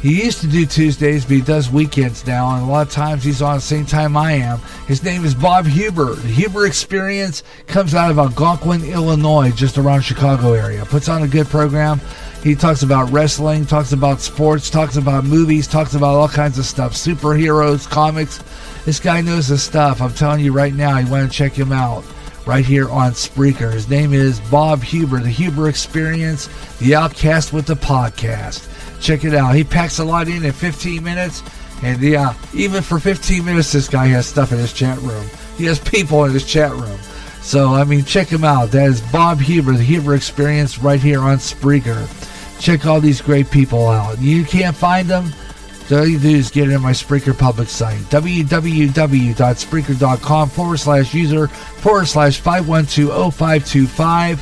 He used to do Tuesdays, but he does weekends now. And a lot of times he's on the same time I am. His name is Bob Huber. The Huber Experience comes out of Algonquin, Illinois, just around Chicago area. Puts on a good program. He talks about wrestling, talks about sports, talks about movies, talks about all kinds of stuff. Superheroes, comics. This guy knows his stuff. I'm telling you right now, you want to check him out right here on Spreaker. His name is Bob Huber, the Huber Experience, the Outcast with the Podcast. Check it out. He packs a lot in 15 minutes. And yeah, even for 15 minutes, this guy has stuff in his chat room. He has people in his chat room. So, I mean, check him out. That is Bob Huber, the Huber Experience, right here on Spreaker. Check all these great people out. You can't find them? So all you do is get in my Spreaker public site, www.spreaker.com/user/5120525,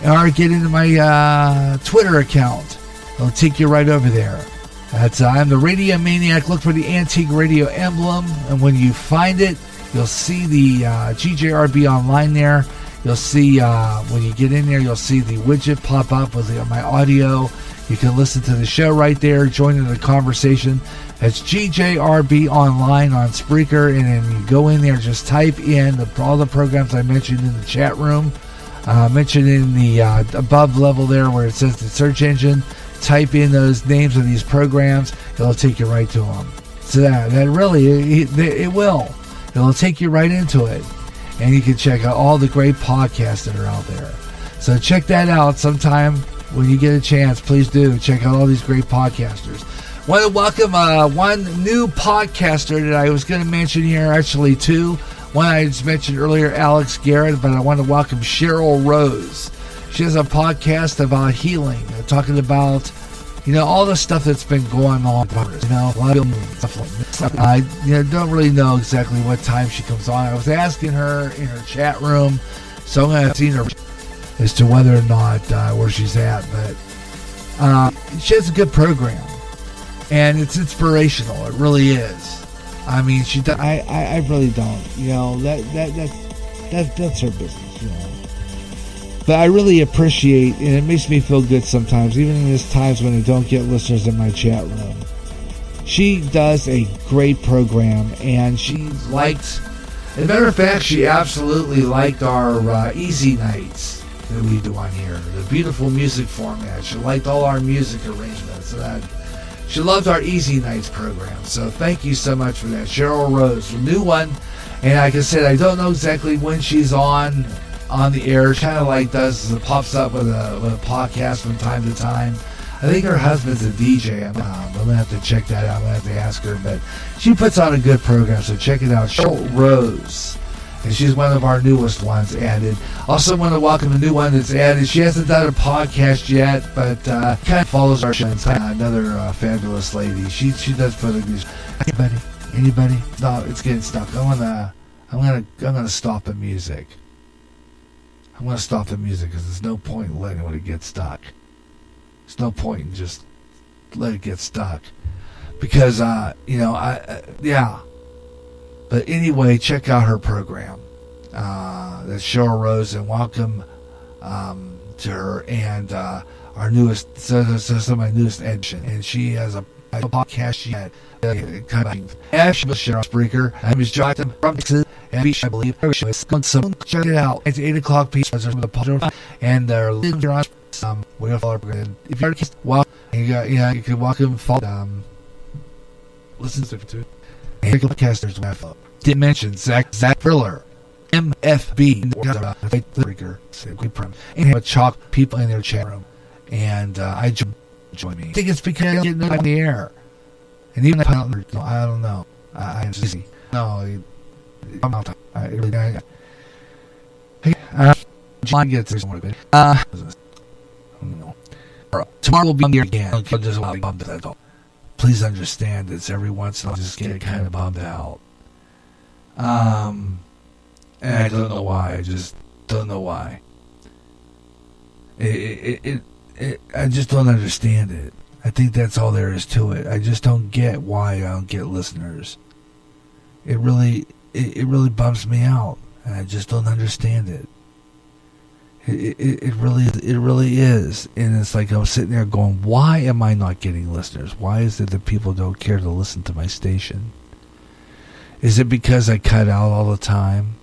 or get into my Twitter account. It'll take you right over there. I'm the Radio Maniac. Look for the Antique Radio emblem, and when you find it, you'll see the GJRB online there. You'll see, when you get in there, you'll see the widget pop up with my audio. You can listen to the show right there, join in the conversation. It's GJRB online on Spreaker, and then you go in there, just type in all the programs I mentioned in the chat room, mentioned in the above level there where it says the search engine. Type in those names of these programs, it'll take you right to them. So that really, it will. It'll take you right into it. And you can check out all the great podcasts that are out there. So check that out sometime when you get a chance. Please do. Check out all these great podcasters. Want to welcome one new podcaster that I was going to mention here, actually two. One I just mentioned earlier, Alex Garrett, but I want to welcome Cheryl Rose. She has a podcast about healing, talking about, all the stuff that's been going on. A lot of stuff like this. I don't really know exactly what time she comes on. I was asking her in her chat room, so I'm going to see her as to whether or not where she's at. But she has a good program, and it's inspirational. It really is. I mean, she. I really don't. That's her business. But I really appreciate, and it makes me feel good sometimes, even in these times when I don't get listeners in my chat room. She does a great program, and she liked, as a matter of fact, she absolutely liked our Easy Nights that we do on here, the beautiful music format. She liked all our music arrangements. She loved our Easy Nights program. So thank you so much for that. Cheryl Rose, a new one. And like I said, I don't know exactly when she's on the air. Kind of like pops up with a podcast from time to time. I think her husband's a DJ. I'm gonna have to check that out. I'm gonna have to ask her, but she puts on a good program, so check it out. Cheryl Rose, and she's one of our newest ones added. Also want to welcome a new one that's added. She hasn't done a podcast yet, but kind of follows our show. Another fabulous lady. She does put a good. Anybody? No, it's getting stuck. I'm gonna stop the music. I'm going to stop the music because there's no point in letting it get stuck. There's no point in just let it get stuck. Because, yeah. But anyway, check out her program. That's Cheryl Rose, and welcome to her and our newest, some of my newest edition. And she has a podcast she had Cheryl Spreaker. My name is Jonathan from Texas, and I believe so check it out. It's 8 o'clock p.m. and they're living on if you're well, you can welcome listen to it. And podcasters didn't mention Zach Friller, MFB, and have chalk people in their chat room, and I join me. I think it's because I'm getting on the air. And even if I don't know. I'm just busy. No, I'm out. John gets this one. Tomorrow we'll be here again. Just bummed that's all. Please understand it's every once in a while just get kind of bummed out. And I don't know why. I just don't know why. I just don't understand it. I think that's all there is to it. I just don't get why I don't get listeners. It really bums me out, and I just don't understand it. It really is, and it's like I'm sitting there going, why am I not getting listeners? Why is it that people don't care to listen to my station? Is it because I cut out all the time?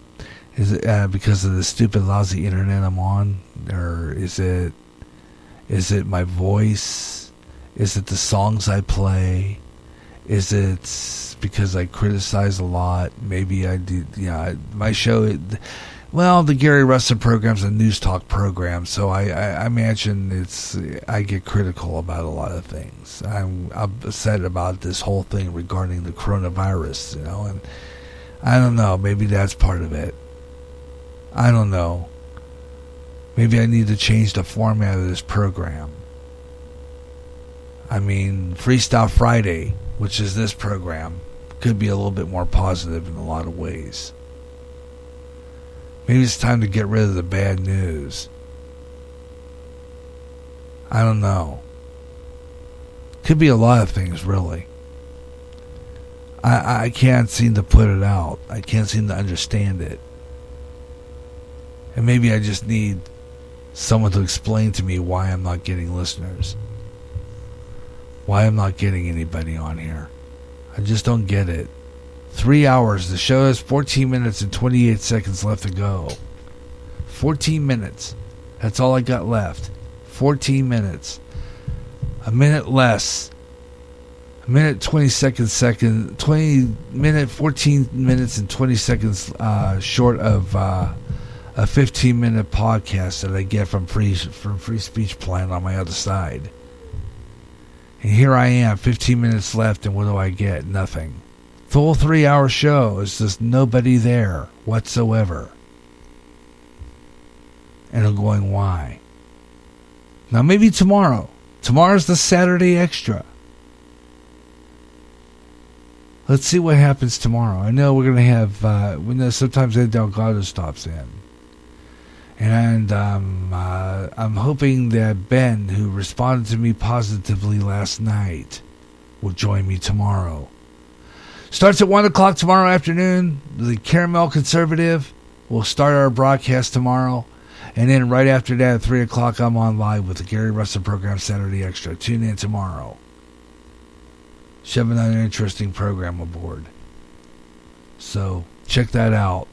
Is it because of the stupid, lousy internet I'm on, or is it my voice? Is it the songs I play? Is it because I criticize a lot? Maybe I do. Yeah, my show. The Gary Russen program's a news talk program, so I imagine I get critical about a lot of things. I'm upset about this whole thing regarding the coronavirus, and I don't know. Maybe that's part of it. I don't know. Maybe I need to change the format of this program. I mean, Freestyle Friday, which is this program, could be a little bit more positive in a lot of ways. Maybe it's time to get rid of the bad news. I don't know. Could be a lot of things, really. I can't seem to put it out. I can't seem to understand it. And maybe I just need someone to explain to me why I'm not getting listeners. Why I'm not getting anybody on here. I just don't get it. 3 hours. The show has 14 minutes and 28 seconds left to go. 14 minutes. That's all I got left. 14 minutes. A minute less. A minute, 20 seconds, 20 minute, 14 minutes and 20 seconds short of a 15-minute podcast that I get from free speech plan on my other side. And here I am, 15 minutes left, and what do I get? Nothing. The whole 3-hour show is just nobody there whatsoever. And I'm going, why? Now maybe tomorrow. Tomorrow's the Saturday Extra. Let's see what happens tomorrow. I know we're going to have, we know sometimes Ed Delgado stops in. And I'm hoping that Ben, who responded to me positively last night, will join me tomorrow. Starts at 1 o'clock tomorrow afternoon. The Caramel Conservative will start our broadcast tomorrow. And then right after that, at 3 o'clock, I'm on live with the Gary Russen program, Saturday Extra. Tune in tomorrow. Should have another interesting program aboard. So, check that out.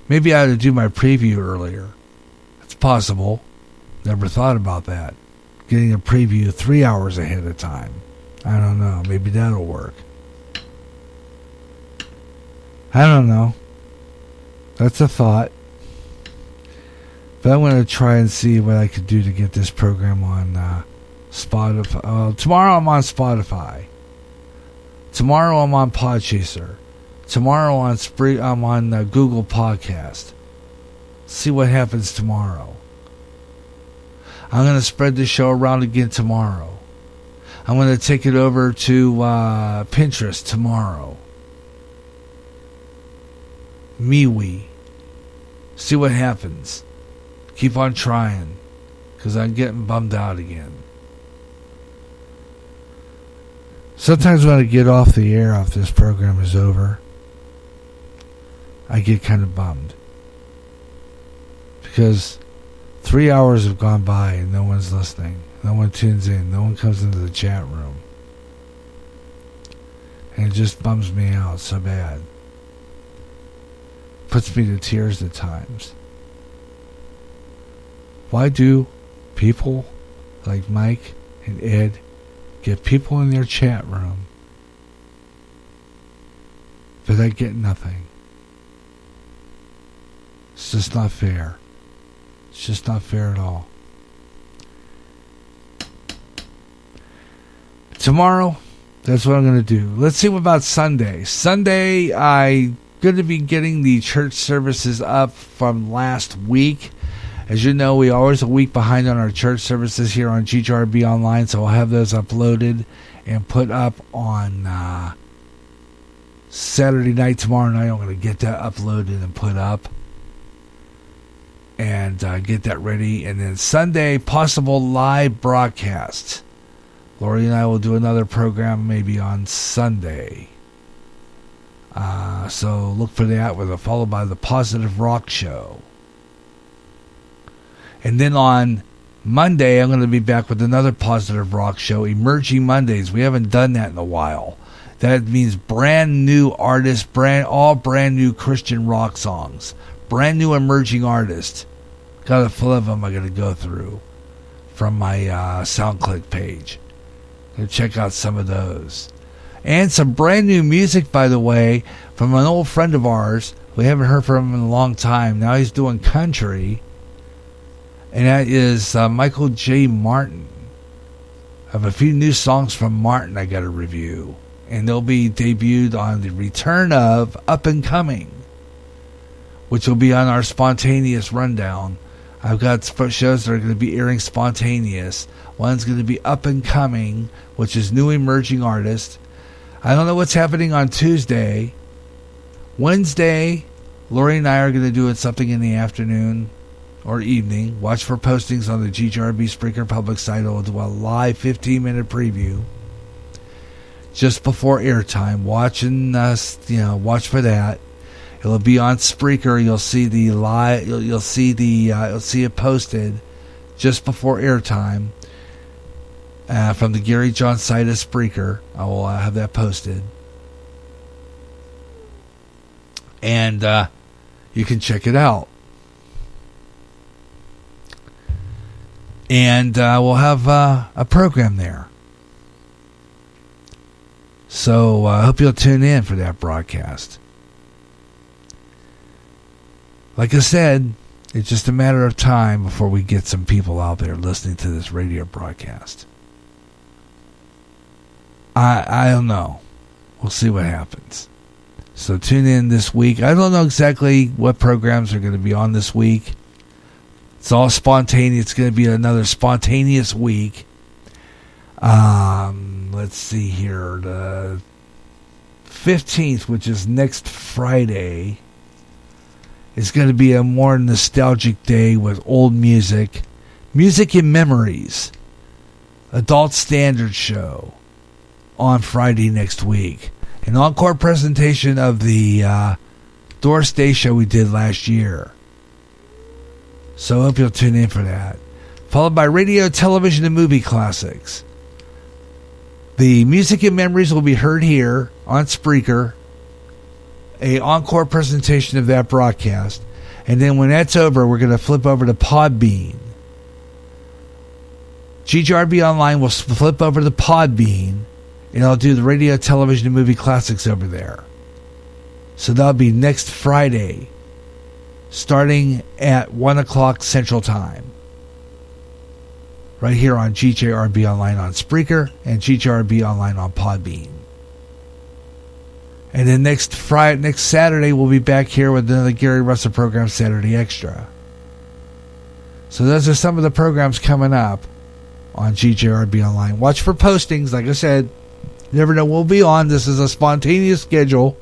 Maybe I ought to do my preview earlier. It's possible. Never thought about that. Getting a preview 3 hours ahead of time. I don't know. Maybe that'll work. I don't know. That's a thought. But I'm going to try and see what I could do to get this program on Spotify. Tomorrow I'm on Spotify. Tomorrow I'm on Podchaser. Tomorrow I'm on Google Podcast. See what happens tomorrow. I'm going to spread the show around again tomorrow. I'm going to take it over to Pinterest tomorrow. MeWe. See what happens. Keep on trying, because I'm getting bummed out again. Sometimes when I get off the air after this program is over, I get kind of bummed. Because 3 hours have gone by and no one's listening. No one tunes in. No one comes into the chat room. And it just bums me out so bad. Puts me to tears at times. Why do people like Mike and Ed get people in their chat room, but I get nothing? It's just not fair. It's just not fair at all. Tomorrow, that's what I'm going to do. Let's see what about Sunday. Sunday, I'm going to be getting the church services up from last week. As you know, we are always a week behind on our church services here on GJRB Online, so I'll have those uploaded and put up on Saturday night. Tomorrow night, I'm going to get that uploaded and put up and get that ready. And then Sunday, possible live broadcast. Lori and I will do another program maybe on Sunday. So look for that, followed by the Positive Rock Show. And then on Monday, I'm going to be back with another Positive Rock Show, Emerging Mondays. We haven't done that in a while. That means brand new artists, all brand new Christian rock songs. Brand new emerging artists. Got a full of them I got to go through from my SoundClick page. Go check out some of those. And some brand new music, by the way, from an old friend of ours. We haven't heard from him in a long time. Now he's doing country. And that is Michael J. Martin. I have a few new songs from Martin I got to review. And they'll be debuted on the return of Up and Coming, which will be on our Spontaneous Rundown. I've got shows that are going to be airing spontaneous. One's going to be Up and Coming, which is new emerging artist. I don't know what's happening on Tuesday. Wednesday, Lori and I are going to do something in the afternoon. or evening. Watch for postings on the GJRB Spreaker public site. We'll do a live 15-minute preview just before airtime. Watch for that. It'll be on Spreaker. You'll see the live. You'll see it posted just before airtime from the Gary John site of Spreaker. I will have that posted, and you can check it out. And we'll have a program there. So I hope you'll tune in for that broadcast. Like I said, it's just a matter of time before we get some people out there listening to this radio broadcast. I don't know. We'll see what happens. So tune in this week. I don't know exactly what programs are going to be on this week. It's all spontaneous. It's going to be another spontaneous week. Let's see here. The 15th, which is next Friday, is going to be a more nostalgic day with old music. Music and Memories. Adult Standard Show on Friday next week. An encore presentation of the Doris Day show we did last year. So I hope you'll tune in for that. Followed by radio, television, and movie classics. The Music and Memories will be heard here on Spreaker. A encore presentation of that broadcast. And then when that's over, we're going to flip over to Podbean. GJRB Online will flip over to Podbean. And I'll do the radio, television, and movie classics over there. So that'll be next Friday, starting at 1 o'clock Central Time. Right here on GJRB Online on Spreaker and GJRB Online on Podbean. And then next Saturday, we'll be back here with another Gary Russen program, Saturday Extra. So those are some of the programs coming up on GJRB Online. Watch for postings. Like I said, you never know we'll be on. This is a spontaneous schedule.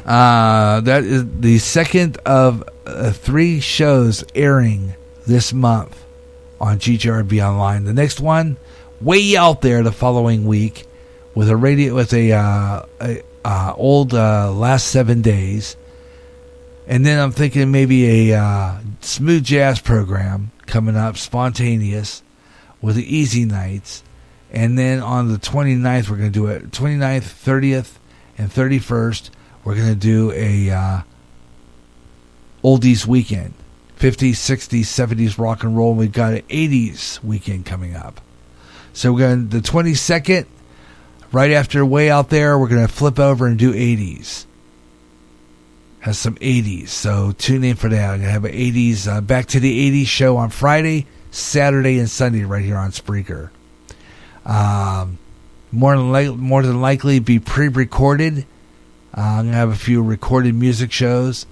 That is the second of 3 shows airing this month on GJRB Online. The next one, way out there the following week, with a radio with old last 7 days, and then I'm thinking maybe a smooth jazz program coming up, spontaneous, with the easy nights. And then on the 29th, we're going to do it. 29th, 30th, and 31st, we're going to do a oldies weekend. 50s, 60s, 70s rock and roll. We've got an 80s weekend coming up. So we're going to, the 22nd, right after Way Out There, we're going to flip over and do 80s. Has some 80s. So tune in for that. I'm going to have an 80s, Back to the 80s show on Friday, Saturday, and Sunday right here on Spreaker. More than likely be pre-recorded. I'm going to have a few recorded music shows,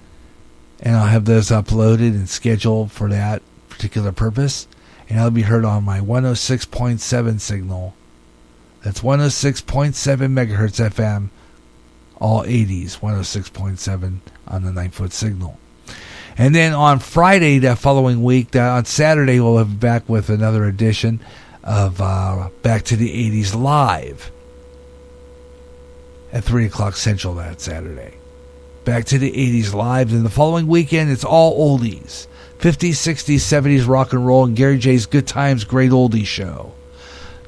and I'll have those uploaded and scheduled for that particular purpose. And I'll be heard on my 106.7 signal. That's 106.7 megahertz FM, all 80s, 106.7 on the 9-foot signal. And then on Friday, that following week, on Saturday, we'll be back with another edition of Back to the 80s Live at 3 o'clock Central that Saturday. Back to the 80s Live. And the following weekend, it's all oldies. 50s, 60s, 70s rock and roll, and Gary J's Good Times Great Oldies Show.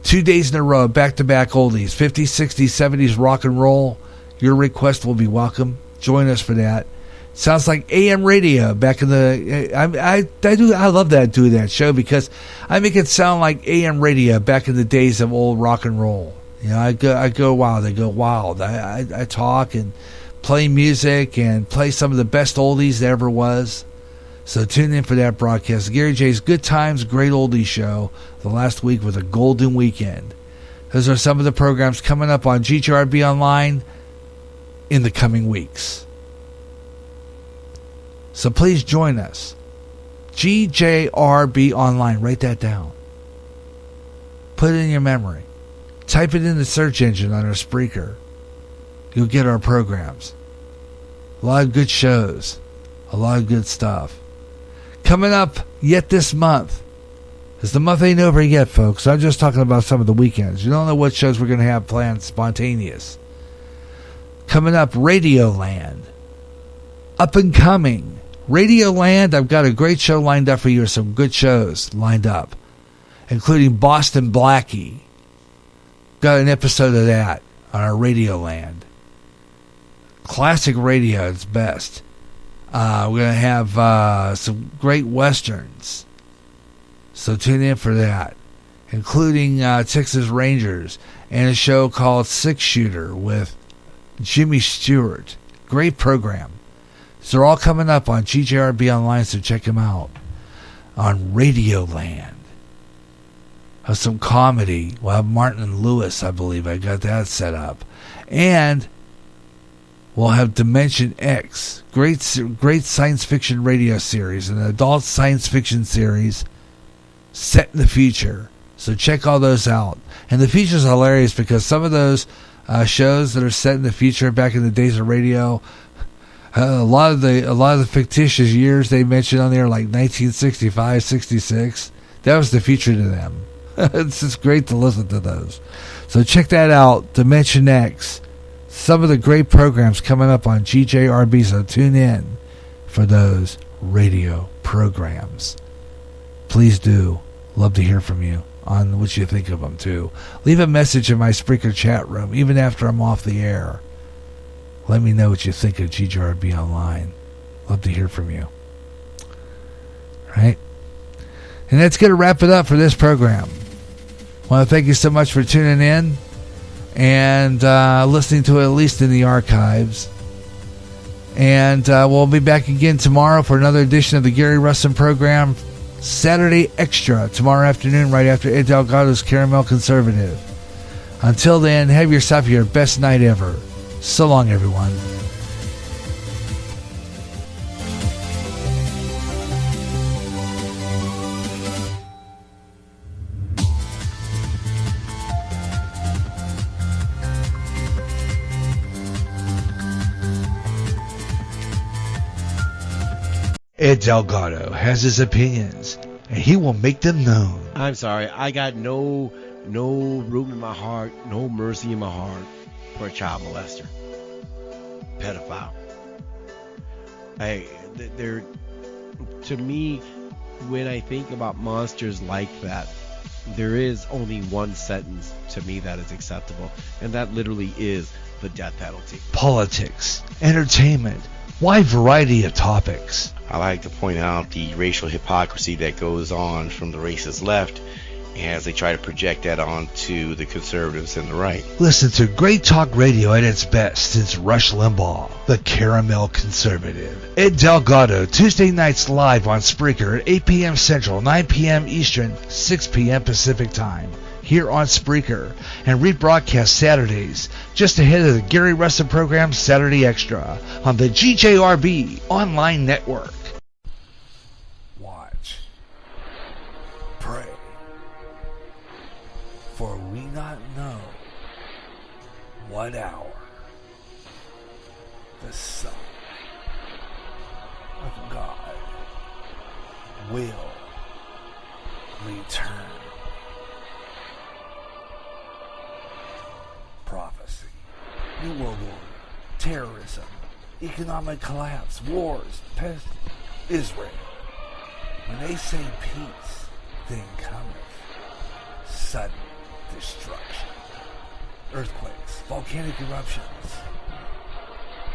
2 days in a row, back-to-back oldies. 50s, 60s, 70s rock and roll. Your request will be welcome. Join us for that. Sounds like AM radio back in the... I love that, doing that show, because I make it sound like AM radio back in the days of old rock and roll. You know, I go wild. I go wild. I talk and play music and play some of the best oldies there ever was. So tune in for that broadcast. Gary J's Good Times Great Oldies Show. The last week was a golden weekend. Those are some of the programs coming up on GJRB Online in the coming weeks. So please join us. GJRB Online. Write that down. Put it in your memory. Type it in the search engine on our Spreaker. You'll get our programs. A lot of good shows. A lot of good stuff. Coming up yet this month, because the month ain't over yet, folks. I'm just talking about some of the weekends. You don't know what shows we're going to have planned spontaneous. Coming up, Radioland. Up and coming. Radioland, I've got a great show lined up for you, or some good shows lined up, including Boston Blackie. Got an episode of that on our Radioland. Classic radio at its best. We're going to have some great westerns. So tune in for that, including Texas Rangers and a show called Six Shooter with Jimmy Stewart. Great program. So they're all coming up on GJRB Online, so check them out. On Radioland. Have some comedy. We'll have Martin and Lewis, I believe. I got that set up. And we'll have Dimension X. Great science fiction radio series. An adult science fiction series set in the future. So check all those out. And the future's hilarious because some of those shows that are set in the future back in the days of radio, a lot of the fictitious years they mentioned on there, like 1965, 66, that was the future to them. It's just great to listen to those. So check that out, Dimension X. Some of the great programs coming up on GJRB, so tune in for those radio programs. Please do. Love to hear from you on what you think of them, too. Leave a message in my Spreaker chat room, even after I'm off the air. Let me know what you think of GJRB Online. Love to hear from you. Right? And that's going to wrap it up for this program. I want to thank you so much for tuning in and listening to it, at least in the archives. And we'll be back again tomorrow for another edition of the Gary Russen program, Saturday Extra, tomorrow afternoon, right after Ed Delgado's Caramel Conservative. Until then, have yourself your best night ever. So long, everyone. Ed Delgado has his opinions, and he will make them known. I'm sorry, I got no room in my heart, no mercy in my heart for a child molester, pedophile. To me, when I think about monsters like that, there is only one sentence to me that is acceptable, and that literally is the death penalty. Politics, entertainment, wide variety of topics. I like to point out the racial hypocrisy that goes on from the racist left as they try to project that onto the conservatives and the right. Listen to great talk radio at its best since Rush Limbaugh, the Caramel Conservative. Ed Delgado, Tuesday nights live on Spreaker at 8 p.m. Central, 9 p.m. Eastern, 6 p.m. Pacific Time, here on Spreaker, and rebroadcast Saturdays, just ahead of the Gary Russen program Saturday Extra on the GJRB Online Network. Watch. Pray. For we not know what hour the Son of God will return. Prophecy, New World Order, terrorism, economic collapse, wars, pest, Israel. When they say peace, then cometh sudden destruction, earthquakes, volcanic eruptions,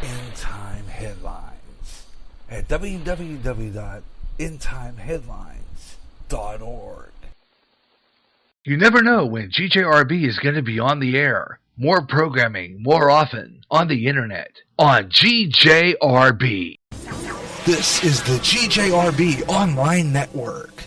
end-time headlines at www.endtimeheadlines.org. You never know when GJRB is going to be on the air. More programming, more often, on the internet, on GJRB. This is the GJRB Online Network.